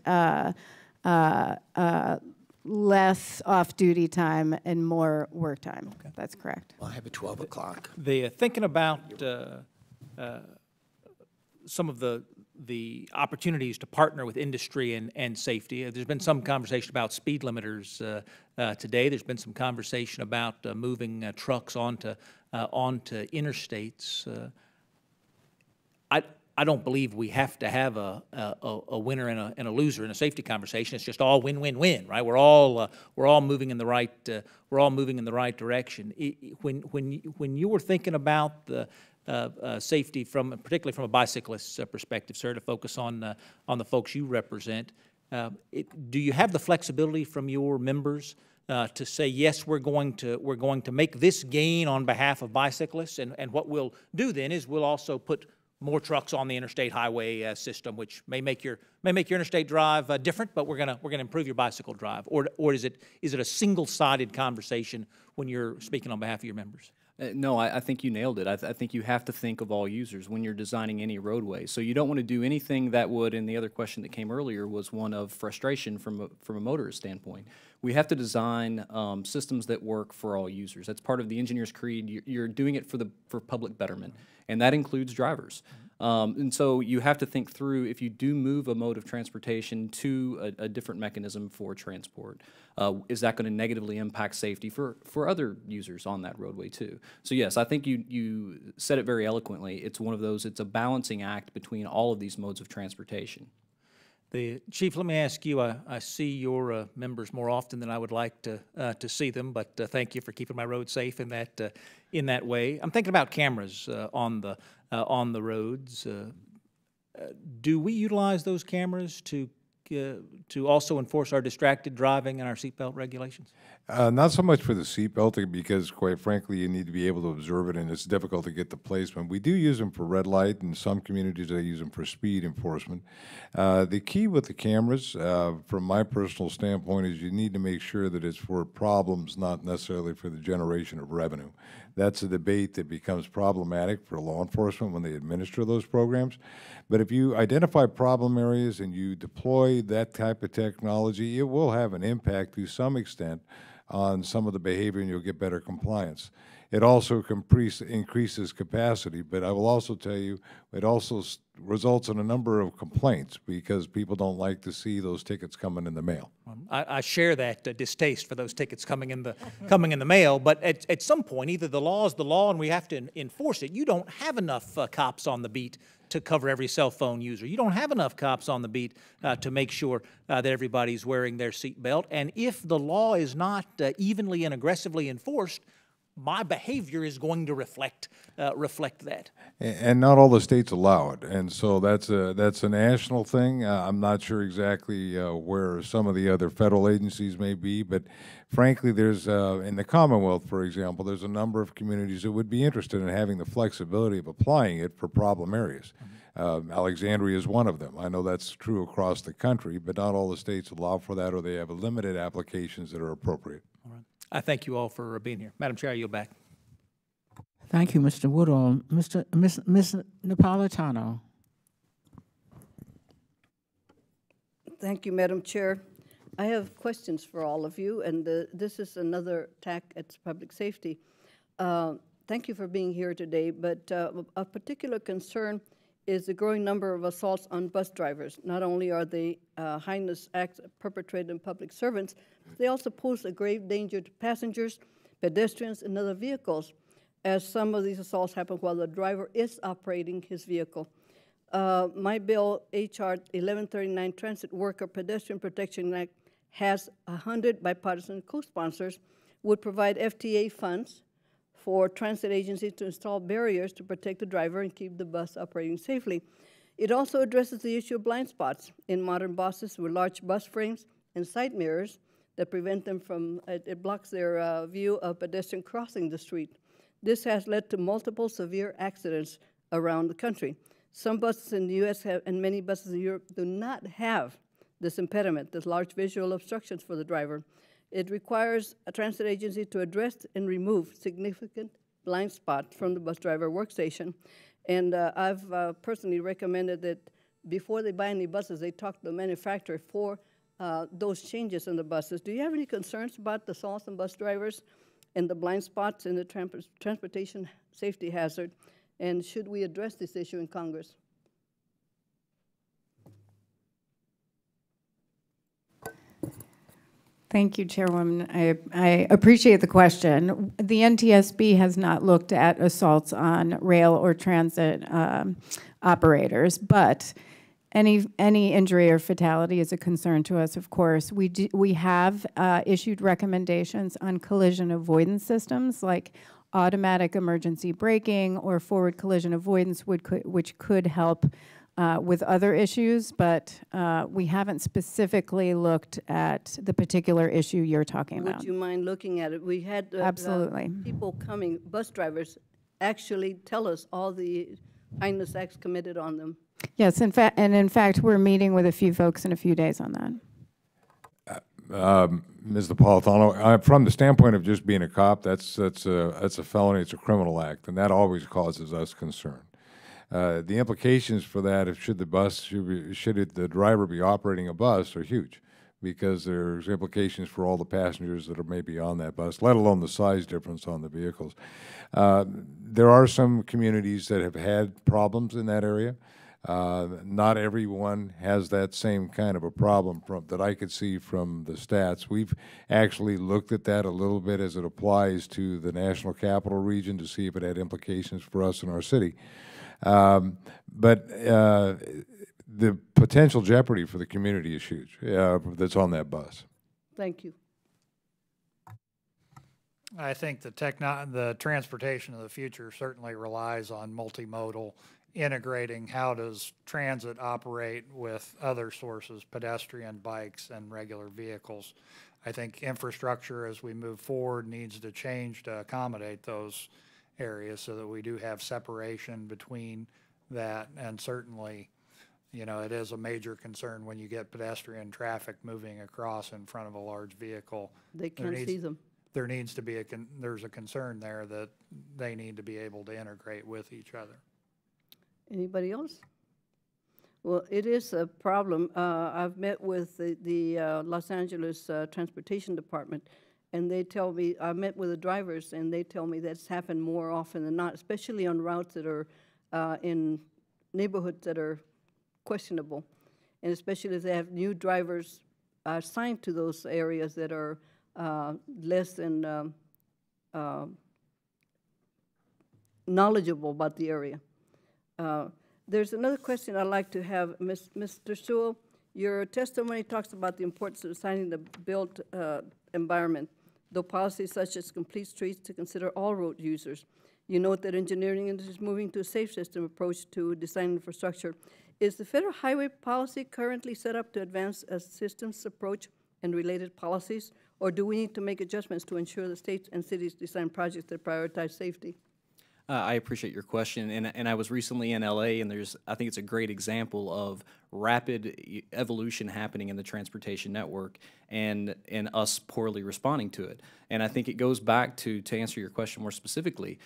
less off-duty time and more work time. Okay. That's correct. Well, I have a 12 o'clock. Thinking about some of the opportunities to partner with industry and safety. There's been some conversation about speed limiters today. There's been some conversation about moving trucks onto interstates. I don't believe we have to have a winner and a loser in a safety conversation. It's just all win-win-win, right? We're all moving in the right direction. When you were thinking about the safety particularly from a bicyclist's perspective, sir, to focus on the folks you represent, do you have the flexibility from your members to say, yes, we're going to make this gain on behalf of bicyclists, and what we'll do then is we'll also put more trucks on the interstate highway system, which may make your interstate drive different, but we're gonna improve your bicycle drive, or is it a single-sided conversation when you're speaking on behalf of your members? No, I think you nailed it. I think you have to think of all users when you're designing any roadway. So you don't want to do anything that would, and the other question that came earlier was one of frustration from a motorist standpoint. We have to design systems that work for all users. That's part of the engineer's creed. You're doing it for public betterment, and that includes drivers. And so you have to think through, if you do move a mode of transportation to a different mechanism for transport, is that going to negatively impact safety for other users on that roadway too? So yes, I think you said it very eloquently. It's one of those, it's a balancing act between all of these modes of transportation. Chief, let me ask you, I see your members more often than I would like to see them, but thank you for keeping my road safe in that way. I'm thinking about cameras on the roads. Do we utilize those cameras to also enforce our distracted driving and our seatbelt regulations? Not so much for the seatbelt, because quite frankly, you need to be able to observe it, and it's difficult to get the placement. We do use them for red light, and some communities they use them for speed enforcement. The key with the cameras, from my personal standpoint, is you need to make sure that it's for problems, not necessarily for the generation of revenue. That's a debate that becomes problematic for law enforcement when they administer those programs. But if you identify problem areas and you deploy that type of technology, it will have an impact to some extent on some of the behavior, and you'll get better compliance. It also increases capacity, but I will also tell you, it also results in a number of complaints because people don't like to see those tickets coming in the mail. I share that distaste for those tickets coming in the mail, but at some point, either the law is the law and we have to enforce it. You don't have enough cops on the beat to cover every cell phone user. You don't have enough cops on the beat to make sure that everybody's wearing their seatbelt. And if the law is not evenly and aggressively enforced, my behavior is going to reflect that. And not all the states allow it, and so that's a national thing. I'm not sure exactly where some of the other federal agencies may be, but frankly, there's in the Commonwealth, for example, there's a number of communities that would be interested in having the flexibility of applying it for problem areas. Alexandria is one of them. I know that's true across the country, but not all the states allow for that, or they have limited applications that are appropriate. All right. I thank you all for being here. Madam Chair, I yield back. Thank you, Mr. Woodall. Ms. Napolitano. Thank you, Madam Chair. I have questions for all of you, and this is another attack at public safety. Thank you for being here today, but a particular concern is the growing number of assaults on bus drivers. Not only are they heinous acts perpetrated in public servants, but they also pose a grave danger to passengers, pedestrians, and other vehicles, as some of these assaults happen while the driver is operating his vehicle. My bill, H.R. 1139, Transit Worker Pedestrian Protection Act, has 100 bipartisan co-sponsors, would provide FTA funds for transit agencies to install barriers to protect the driver and keep the bus operating safely. It also addresses the issue of blind spots in modern buses with large bus frames and side mirrors that prevent them from, it blocks their view of pedestrian crossing the street. This has led to multiple severe accidents around the country. Some buses in the U.S. have, and many buses in Europe do not have this impediment, this large visual obstructions for the driver. It requires a transit agency to address and remove significant blind spots from the bus driver workstation. And I've personally recommended that before they buy any buses, they talk to the manufacturer for those changes in the buses. Do you have any concerns about the assaults on bus drivers and the blind spots in the transportation safety hazard? And should we address this issue in Congress? Thank you, Chairwoman. I appreciate the question. The NTSB has not looked at assaults on rail or transit operators, but any injury or fatality is a concern to us, of course. We have issued recommendations on collision avoidance systems like automatic emergency braking or forward collision avoidance, which could help with other issues, but we haven't specifically looked at the particular issue you're talking about. Would you mind looking at it? We had Absolutely. People coming, bus drivers, actually tell us all the heinous acts committed on them. Yes, in fact, we're meeting with a few folks in a few days on that. Ms. Napolitano, from the standpoint of just being a cop, that's a felony, it's a criminal act, and that always causes us concern. The implications for that, should the driver be operating a bus, are huge, because there's implications for all the passengers that are maybe on that bus, let alone the size difference on the vehicles. There are some communities that have had problems in that area. Not everyone has that same kind of a problem that I could see from the stats. We've actually looked at that a little bit as it applies to the National Capital Region to see if it had implications for us in our city. But the potential jeopardy for the community is huge that's on that bus. Thank you. I think the transportation of the future certainly relies on multimodal, integrating how does transit operate with other sources, pedestrian, bikes, and regular vehicles. I think infrastructure as we move forward needs to change to accommodate those areas so that we do have separation between that, and certainly, you know, it is a major concern when you get pedestrian traffic moving across in front of a large vehicle. They can't see them. There needs to be there's a concern there that they need to be able to integrate with each other. Anybody else? Well, it is a problem. I've met with the Los Angeles Transportation Department, and they tell me, I met with the drivers, and they tell me that's happened more often than not, especially on routes that are in neighborhoods that are questionable, and especially if they have new drivers assigned to those areas that are less than knowledgeable about the area. There's another question I'd like to have, Mr. Sewell. Your testimony talks about the importance of designing the built environment, though policies such as complete streets to consider all road users. You note that engineering is moving to a safe system approach to design infrastructure. Is the federal highway policy currently set up to advance a systems approach and related policies, or do we need to make adjustments to ensure the states and cities design projects that prioritize safety? I appreciate your question, and I was recently in LA, and I think it's a great example of rapid evolution happening in the transportation network and us poorly responding to it. And I think it goes back to answer your question more specifically,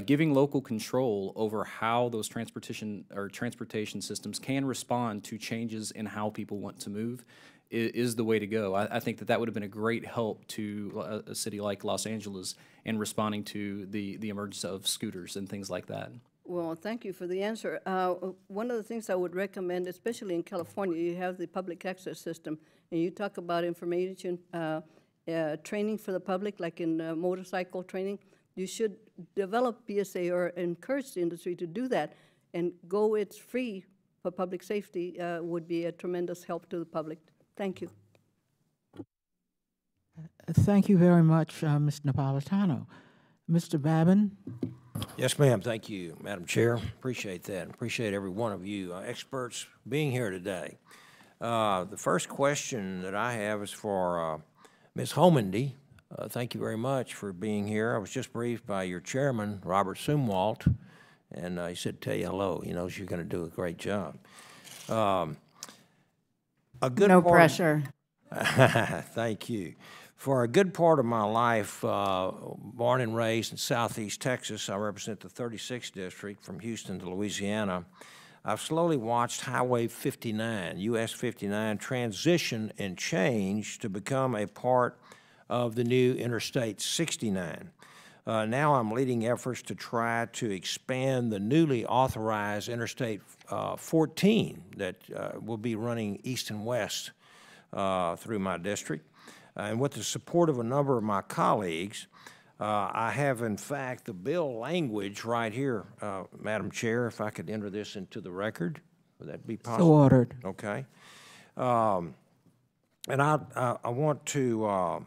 giving local control over how those transportation systems can respond to changes in how people want to move is the way to go. I think that would have been a great help to a city like Los Angeles in responding to the emergence of scooters and things like that. Well, thank you for the answer. One of the things I would recommend, especially in California, you have the public access system, and you talk about information training for the public, like in motorcycle training. You should develop BSA or encourage the industry to do that, and go it's free for public safety would be a tremendous help to the public. Thank you. Thank you very much, Mr. Napolitano. Mr. Babin? Yes, ma'am. Thank you, Madam Chair. Appreciate that. Appreciate every one of you experts being here today. The first question that I have is for Ms. Homendy. Thank you very much for being here. I was just briefed by your chairman, Robert Sumwalt, and he said tell you hello. He knows you're going to do a great job. No pressure. Thank you. For a good part of my life, born and raised in southeast Texas, I represent the 36th district from Houston to Louisiana. I've slowly watched Highway 59, US 59, transition and change to become a part of the new Interstate 69. Now I'm leading efforts to try to expand the newly authorized Interstate 14 that will be running east and west through my district. And with the support of a number of my colleagues, I have, in fact, the bill language right here, Madam Chair, if I could enter this into the record. Would that be possible? So ordered. Okay. And I want to,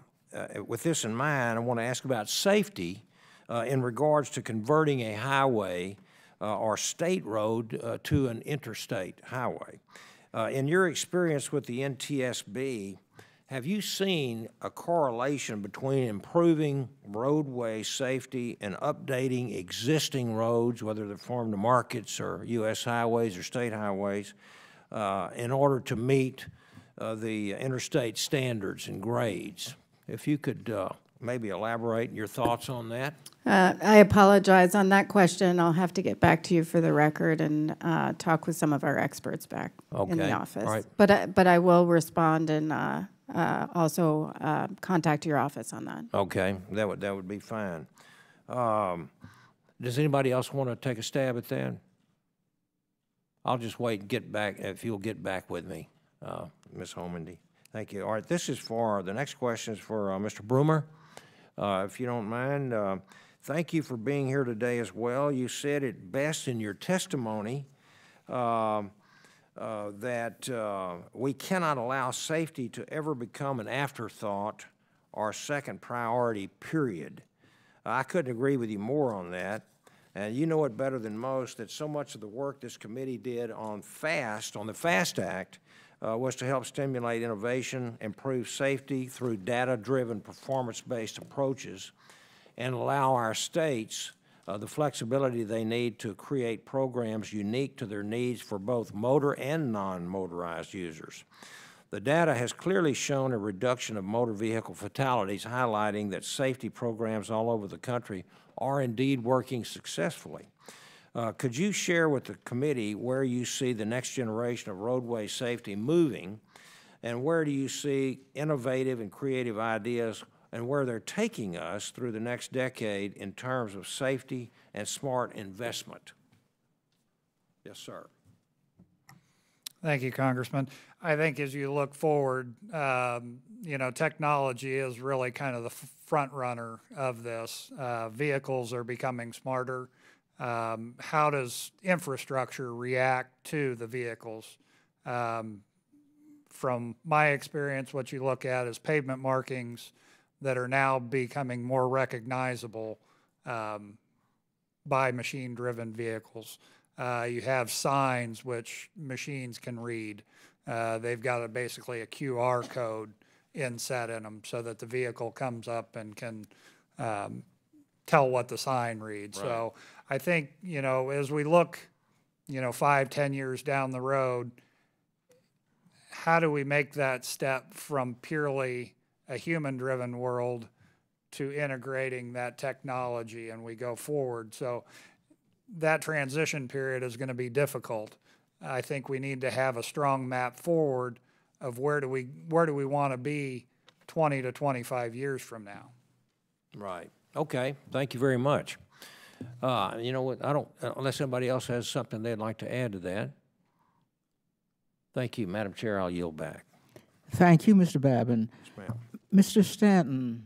with this in mind, I want to ask about safety in regards to converting a highway or state road to an interstate highway. In your experience with the NTSB, have you seen a correlation between improving roadway safety and updating existing roads, whether they're farm to markets or U.S. highways or state highways, in order to meet the interstate standards and grades? If you could maybe elaborate your thoughts on that. I apologize on that question. I'll have to get back to you for the record and talk with some of our experts back in the office. Right. But I will respond and also contact your office on that. Okay, that would be fine. Does anybody else want to take a stab at that? I'll just wait and get back, if you'll get back with me, Ms. Homendy. Thank you. All right, this is for, the next question is for Mr. Broomer, if you don't mind. Thank you for being here today as well. You said it best in your testimony that we cannot allow safety to ever become an afterthought or second priority, period. I couldn't agree with you more on that. And you know it better than most that so much of the work this committee did on the FAST Act, was to help stimulate innovation, improve safety through data-driven, performance-based approaches, and allow our states the flexibility they need to create programs unique to their needs for both motor and non-motorized users. The data has clearly shown a reduction of motor vehicle fatalities, highlighting that safety programs all over the country are indeed working successfully. Could you share with the committee where you see the next generation of roadway safety moving, and where do you see innovative and creative ideas and where they're taking us through the next decade in terms of safety and smart investment? Yes, sir. Thank you, Congressman. I think as you look forward, you know, technology is really kind of the front runner of this. Vehicles are becoming smarter. How does infrastructure react to the vehicles? From my experience, what you look at is pavement markings that are now becoming more recognizable by machine-driven vehicles. You have signs which machines can read. They've got basically a QR code inset in them so that the vehicle comes up and can tell what the sign reads. Right. So I think, you know, as we look, you know, 5-10 years down the road, how do we make that step from purely a human-driven world to integrating that technology and we go forward. So that transition period is going to be difficult. I think we need to have a strong map forward of where do we want to be 20 to 25 years from now. Right. Okay. Thank you very much. You know what? I don't, unless somebody else has something they'd like to add to that. Thank you, Madam Chair. I'll yield back. Thank you, Mr. Babin. Yes, ma'am. Mr. Stanton.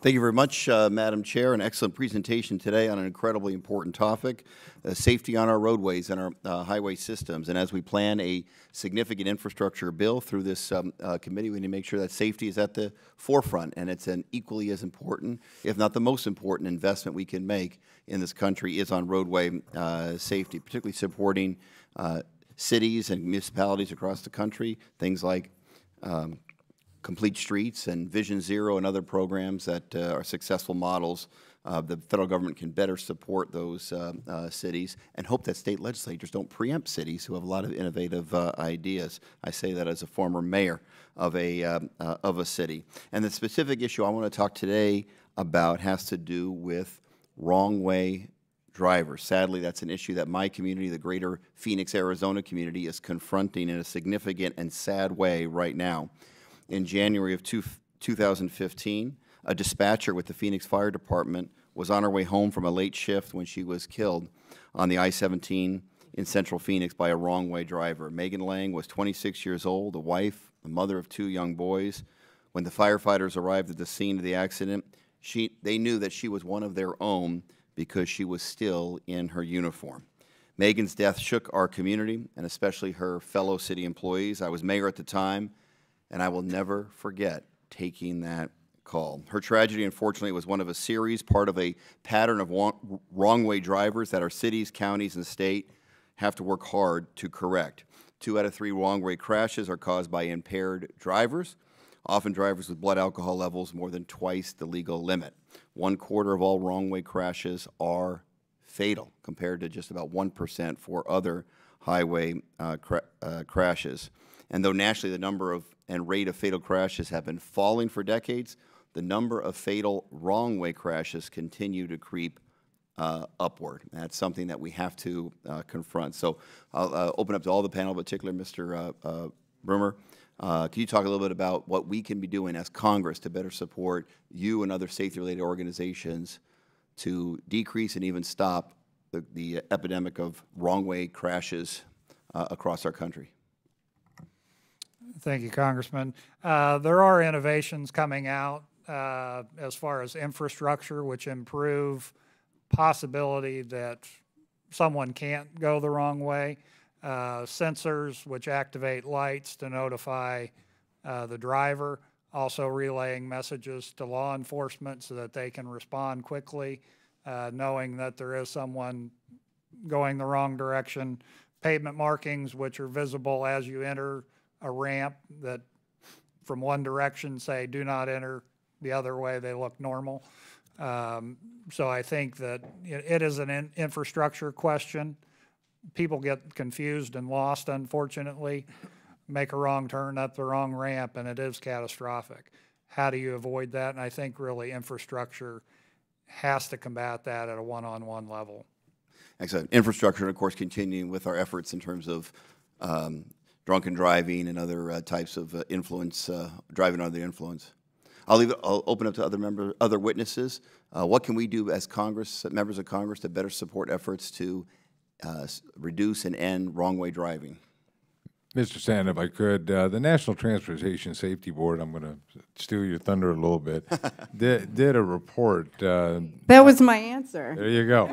Thank you very much, Madam Chair. An excellent presentation today on an incredibly important topic, safety on our roadways and our highway systems. And as we plan a significant infrastructure bill through this committee, we need to make sure that safety is at the forefront, and it's an equally as important, if not the most important, investment we can make in this country is on roadway safety, particularly supporting cities and municipalities across the country, things like Complete Streets and Vision Zero and other programs that are successful models. The federal government can better support those cities and hope that state legislatures don't preempt cities who have a lot of innovative ideas. I say that as a former mayor of a city. And the specific issue I want to talk today about has to do with wrong way drivers. Sadly, that's an issue that my community, the greater Phoenix, Arizona community, is confronting in a significant and sad way right now. In January of 2015, a dispatcher with the Phoenix Fire Department was on her way home from a late shift when she was killed on the I-17 in central Phoenix by a wrong-way driver. Megan Lang was 26 years old, a wife, a mother of 2 young boys. When the firefighters arrived at the scene of the accident, they knew that she was one of their own because she was still in her uniform. Megan's death shook our community and especially her fellow city employees. I was mayor at the time, and I will never forget taking that call. Her tragedy, unfortunately, was one of a series, part of a pattern of wrong-way drivers that our cities, counties, and state have to work hard to correct. 2 out of 3 wrong-way crashes are caused by impaired drivers, often drivers with blood alcohol levels more than twice the legal limit. 1/4 of all wrong-way crashes are fatal, compared to just about 1% for other highway crashes. And though nationally the number of and rate of fatal crashes have been falling for decades, the number of fatal wrong-way crashes continue to creep upward. That's something that we have to confront. So I'll open up to all the panel, particularly Mr. Brummer. Can you talk a little bit about what we can be doing as Congress to better support you and other safety-related organizations to decrease and even stop the epidemic of wrong-way crashes across our country? Thank you, Congressman. There are innovations coming out as far as infrastructure, which improve possibility that someone can't go the wrong way. Sensors, which activate lights to notify the driver, also relaying messages to law enforcement so that they can respond quickly, knowing that there is someone going the wrong direction. Pavement markings, which are visible as you enter a ramp, that from one direction say do not enter, the other way they look normal. So I think that it is an infrastructure question. People get confused and lost, unfortunately, make a wrong turn up the wrong ramp, and it is catastrophic. How do you avoid that? And I think really infrastructure has to combat that at a one-on-one level. Excellent. Infrastructure, and of course, continuing with our efforts in terms of drunken driving and other types of driving under the influence. I'll open up to other witnesses. What can we do as members of Congress to better support efforts to reduce and end wrong-way driving? Mr. Stanton, if I could, the National Transportation Safety Board, I'm going to steal your thunder a little bit, did a report. That was my answer. There you go.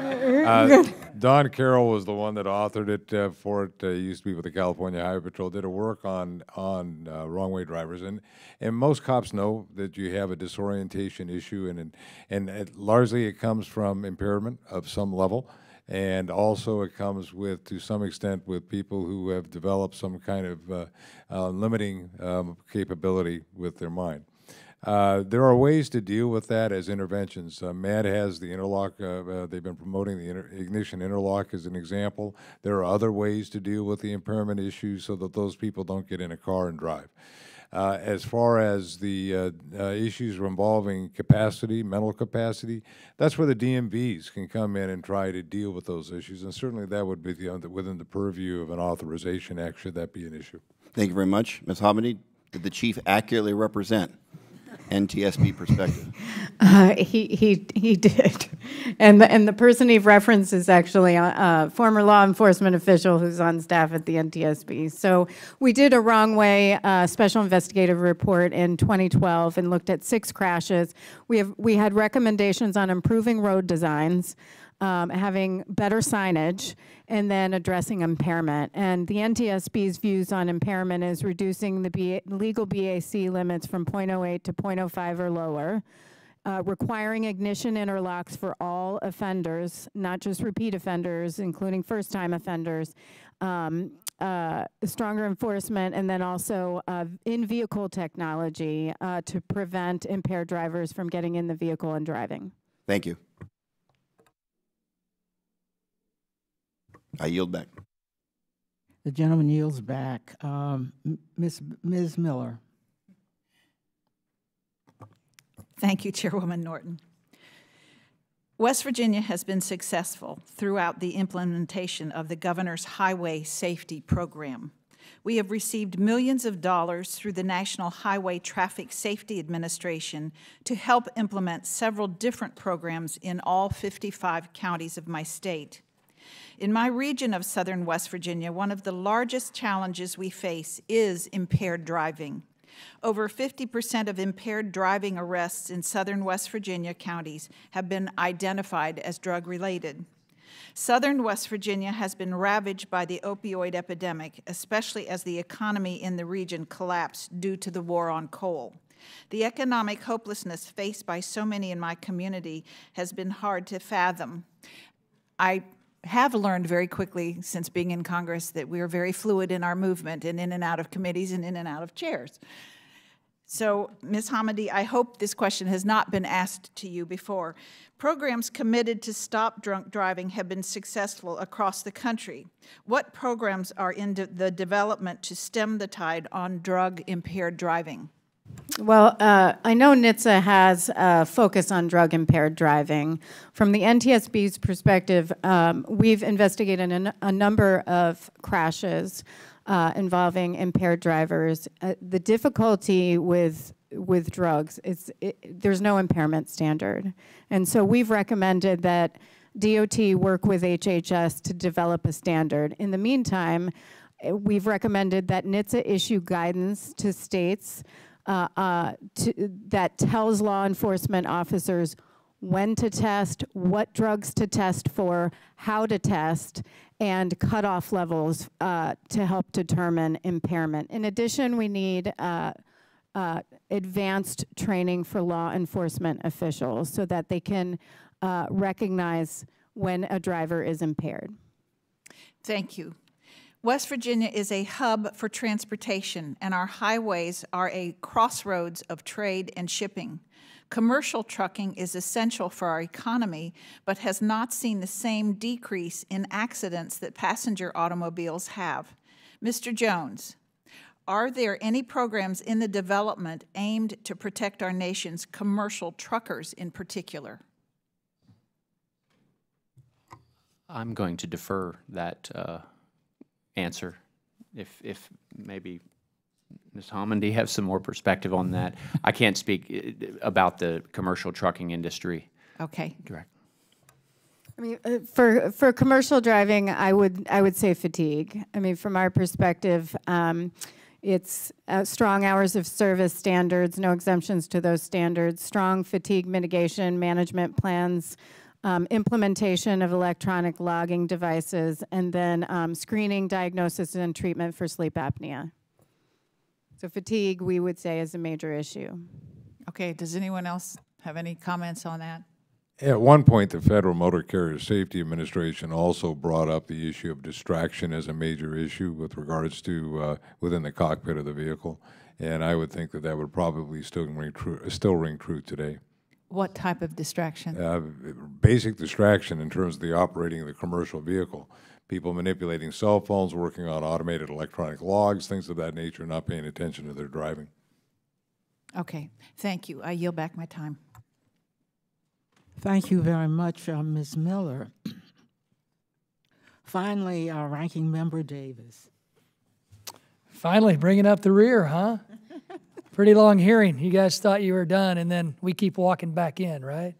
Don Carroll was the one that authored it for it. He used to be with the California Highway Patrol, did a work on wrong-way drivers. And most cops know that you have a disorientation issue, and largely it comes from impairment of some level. And also it comes with, to some extent, with people who have developed some kind of limiting capability with their mind. There are ways to deal with that as interventions. MAD has the interlock, they've been promoting the ignition interlock as an example. There are other ways to deal with the impairment issues so that those people don't get in a car and drive. As far as the issues involving capacity, mental capacity, that's where the DMVs can come in and try to deal with those issues, and certainly that would be within the purview of an authorization act should that be an issue. Thank you very much. Ms. Hamidi, did the chief accurately represent NTSB perspective? He did, and the person he referenced is actually a former law enforcement official who's on staff at the NTSB. So we did a wrong way special investigative report in 2012 and looked at 6 crashes. We had recommendations on improving road designs, having better signage, and then addressing impairment. And the NTSB's views on impairment is reducing the legal BAC limits from 0.08 to 0.05 or lower, requiring ignition interlocks for all offenders, not just repeat offenders, including first-time offenders, stronger enforcement, and then also in-vehicle technology to prevent impaired drivers from getting in the vehicle and driving. Thank you. I yield back. The gentleman yields back. Ms. Miller. Thank you, Chairwoman Norton. West Virginia has been successful throughout the implementation of the Governor's Highway Safety Program. We have received millions of dollars through the National Highway Traffic Safety Administration to help implement several different programs in all 55 counties of my state. In my region of southern West Virginia, one of the largest challenges we face is impaired driving. Over 50% of impaired driving arrests in southern West Virginia counties have been identified as drug-related. Southern West Virginia has been ravaged by the opioid epidemic, especially as the economy in the region collapsed due to the war on coal. The economic hopelessness faced by so many in my community has been hard to fathom. I have learned very quickly since being in Congress that we are very fluid in our movement and in and out of committees and in and out of chairs. So, Ms. Hamidi, I hope this question has not been asked to you before. Programs committed to stop drunk driving have been successful across the country. What programs are in the development to stem the tide on drug-impaired driving? Well, I know NHTSA has a focus on drug-impaired driving. From the NTSB's perspective, we've investigated a number of crashes involving impaired drivers. The difficulty with drugs is there's no impairment standard. And so we've recommended that DOT work with HHS to develop a standard. In the meantime, we've recommended that NHTSA issue guidance to states that tells law enforcement officers when to test, what drugs to test for, how to test, and cutoff levels to help determine impairment. In addition, we need advanced training for law enforcement officials so that they can recognize when a driver is impaired. Thank you. West Virginia is a hub for transportation, and our highways are a crossroads of trade and shipping. Commercial trucking is essential for our economy, but has not seen the same decrease in accidents that passenger automobiles have. Mr. Jones, are there any programs in the development aimed to protect our nation's commercial truckers in particular? I'm going to defer that answer. If maybe Ms. Hamidi has some more perspective on that. I can't speak about the commercial trucking industry. Okay. Direct. I mean, for commercial driving, I would say fatigue. I mean, from our perspective, it's strong hours of service standards, no exemptions to those standards, strong fatigue mitigation management plans, implementation of electronic logging devices, and then screening, diagnosis, and treatment for sleep apnea. So fatigue, we would say, is a major issue. Okay, does anyone else have any comments on that? At one point, the Federal Motor Carrier Safety Administration also brought up the issue of distraction as a major issue with regards to within the cockpit of the vehicle, and I would think that that would probably still ring true today. What type of distraction? Basic distraction in terms of the operating of the commercial vehicle. People manipulating cell phones, working on automated electronic logs, things of that nature, not paying attention to their driving. Okay, thank you. I yield back my time. Thank you very much, Ms. Miller. Finally, our Ranking Member Davis. Finally, bringing up the rear, huh? Pretty long hearing. You guys thought you were done, and then we keep walking back in, right?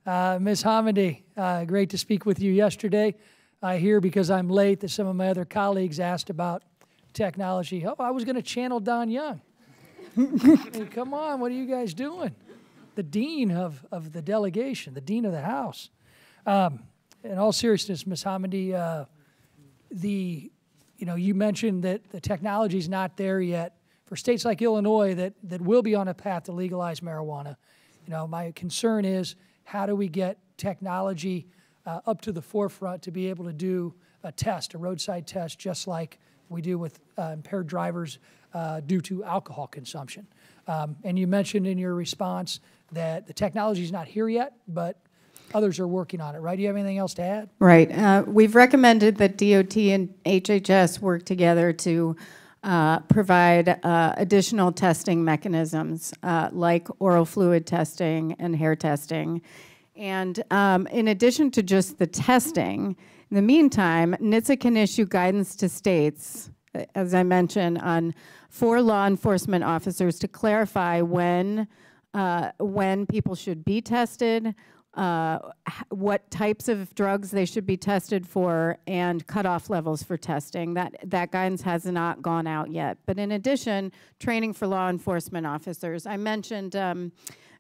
Ms. Hamidi, great to speak with you yesterday. I hear, because I'm late, that some of my other colleagues asked about technology. Oh, I was going to channel Don Young. Hey, come on, what are you guys doing? The dean of the delegation, the dean of the House. In all seriousness, Ms. Hamidi, you mentioned that the technology is not there yet for states like Illinois that will be on a path to legalize marijuana. My concern is, how do we get technology up to the forefront to be able to do a roadside test, just like we do with impaired drivers due to alcohol consumption? And you mentioned in your response that the technology is not here yet, but others are working on it, right? Do you have anything else to add? Right. We've recommended that DOT and HHS work together to provide additional testing mechanisms like oral fluid testing and hair testing. And in addition to just the testing, in the meantime, NHTSA can issue guidance to states, as I mentioned, for law enforcement officers to clarify when people should be tested, what types of drugs they should be tested for, and cutoff levels for testing. That guidance has not gone out yet. But in addition, training for law enforcement officers. I mentioned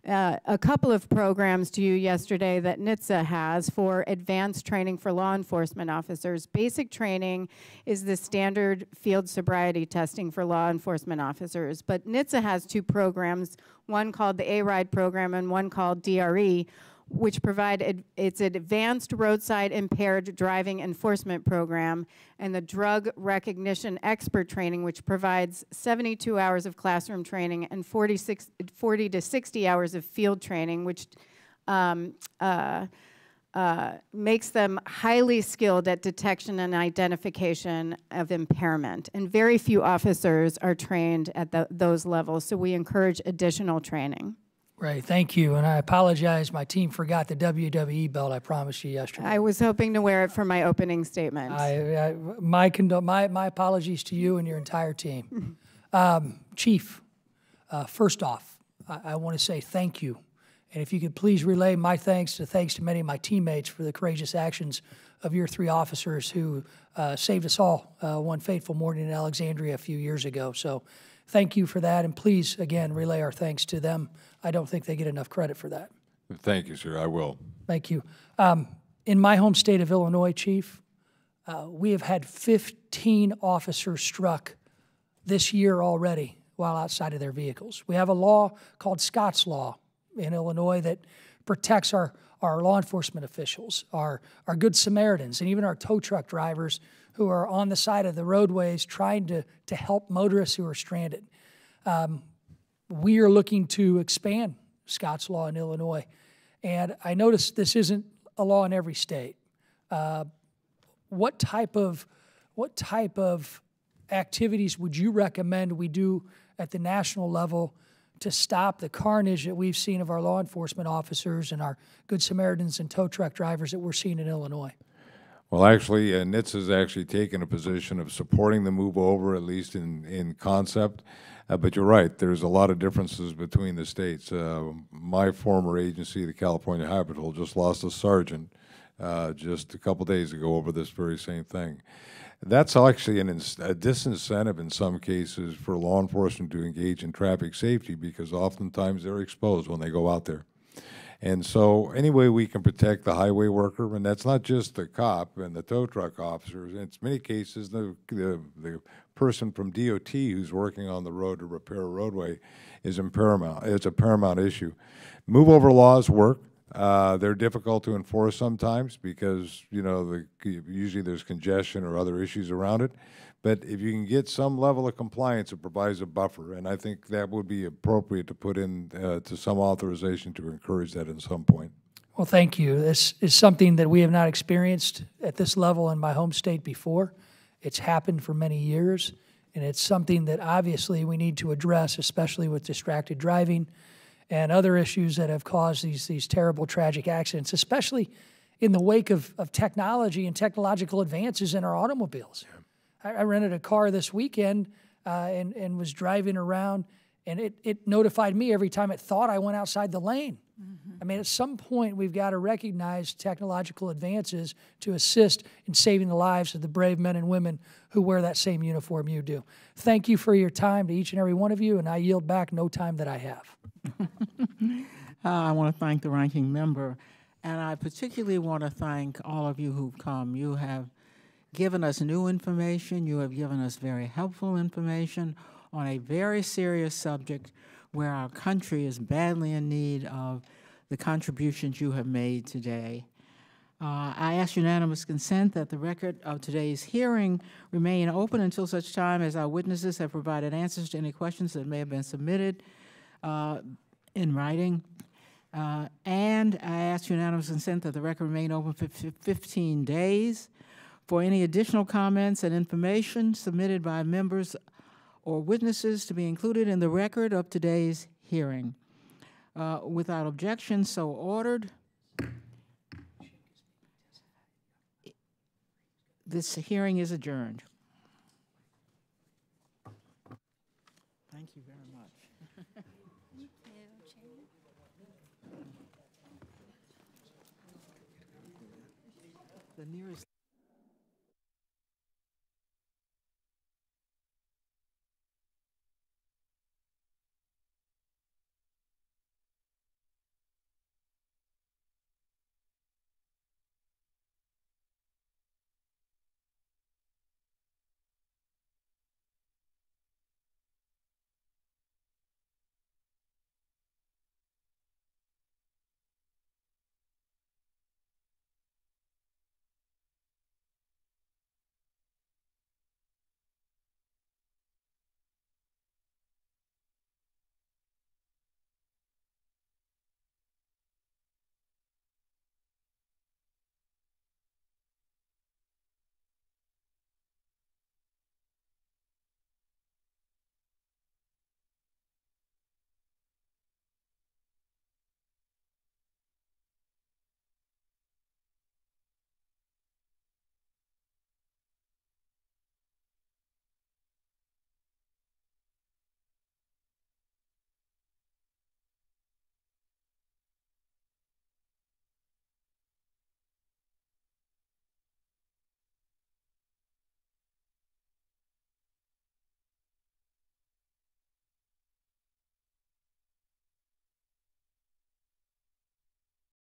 a couple of programs to you yesterday that NHTSA has for advanced training for law enforcement officers. Basic training is the standard field sobriety testing for law enforcement officers, but NHTSA has two programs, one called the A-RIDE program and one called DRE, which provide, it's an advanced roadside impaired driving enforcement program, and the drug recognition expert training, which provides 72 hours of classroom training and 40 to 60 hours of field training, which makes them highly skilled at detection and identification of impairment. And very few officers are trained at those levels, so we encourage additional training. Right, thank you. And I apologize, my team forgot the WWE belt I promised you yesterday. I was hoping to wear it for my opening statement. My apologies to you and your entire team. Chief, first off, I want to say thank you. And if you could please relay my thanks to many of my teammates for the courageous actions of your three officers who saved us all one fateful morning in Alexandria a few years ago. So thank you for that, and please, again, relay our thanks to them. I don't think they get enough credit for that. Thank you, sir. I will. Thank you. In my home state of Illinois, Chief, we have had 15 officers struck this year already while outside of their vehicles. We have a law called Scott's Law in Illinois that protects our law enforcement officials, our Good Samaritans, and even our tow truck drivers who are on the side of the roadways trying to help motorists who are stranded. We are looking to expand Scott's Law in Illinois. And I noticed this isn't a law in every state. What type of activities would you recommend we do at the national level to stop the carnage that we've seen of our law enforcement officers and our Good Samaritans and tow truck drivers that we're seeing in Illinois? Well, actually, NHTSA has actually taken a position of supporting the move over, at least in concept. But you're right, there's a lot of differences between the states. My former agency, the California Highway Patrol, just lost a sergeant just a couple days ago over this very same thing. That's actually a disincentive in some cases for law enforcement to engage in traffic safety, because oftentimes they're exposed when they go out there. And so any way we can protect the highway worker, and that's not just the cop and the tow truck officers, in many cases the person from DOT who's working on the road to repair a roadway is paramount. It's a paramount issue. Move over laws work. They're difficult to enforce sometimes because, you know, usually there's congestion or other issues around it. But if you can get some level of compliance, it provides a buffer, and I think that would be appropriate to put in to some authorization to encourage that at some point. Well, thank you. This is something that we have not experienced at this level in my home state before. It's happened for many years, and it's something that obviously we need to address, especially with distracted driving and other issues that have caused these terrible, tragic accidents, especially in the wake of technology and technological advances in our automobiles. Yeah. I rented a car this weekend and was driving around, and it notified me every time it thought I went outside the lane. Mm-hmm. I mean, at some point, we've got to recognize technological advances to assist in saving the lives of the brave men and women who wear that same uniform you do. Thank you for your time to each and every one of you, and I yield back no time that I have. I want to thank the ranking member, and I particularly want to thank all of you who've come. You have given us new information. You have given us very helpful information on a very serious subject where our country is badly in need of the contributions you have made today. I ask unanimous consent that the record of today's hearing remain open until such time as our witnesses have provided answers to any questions that may have been submitted in writing. And I ask unanimous consent that the record remain open for 15 days. For any additional comments and information submitted by members or witnesses to be included in the record of today's hearing. Without objection, so ordered. This hearing is adjourned. Thank you very much. The nearest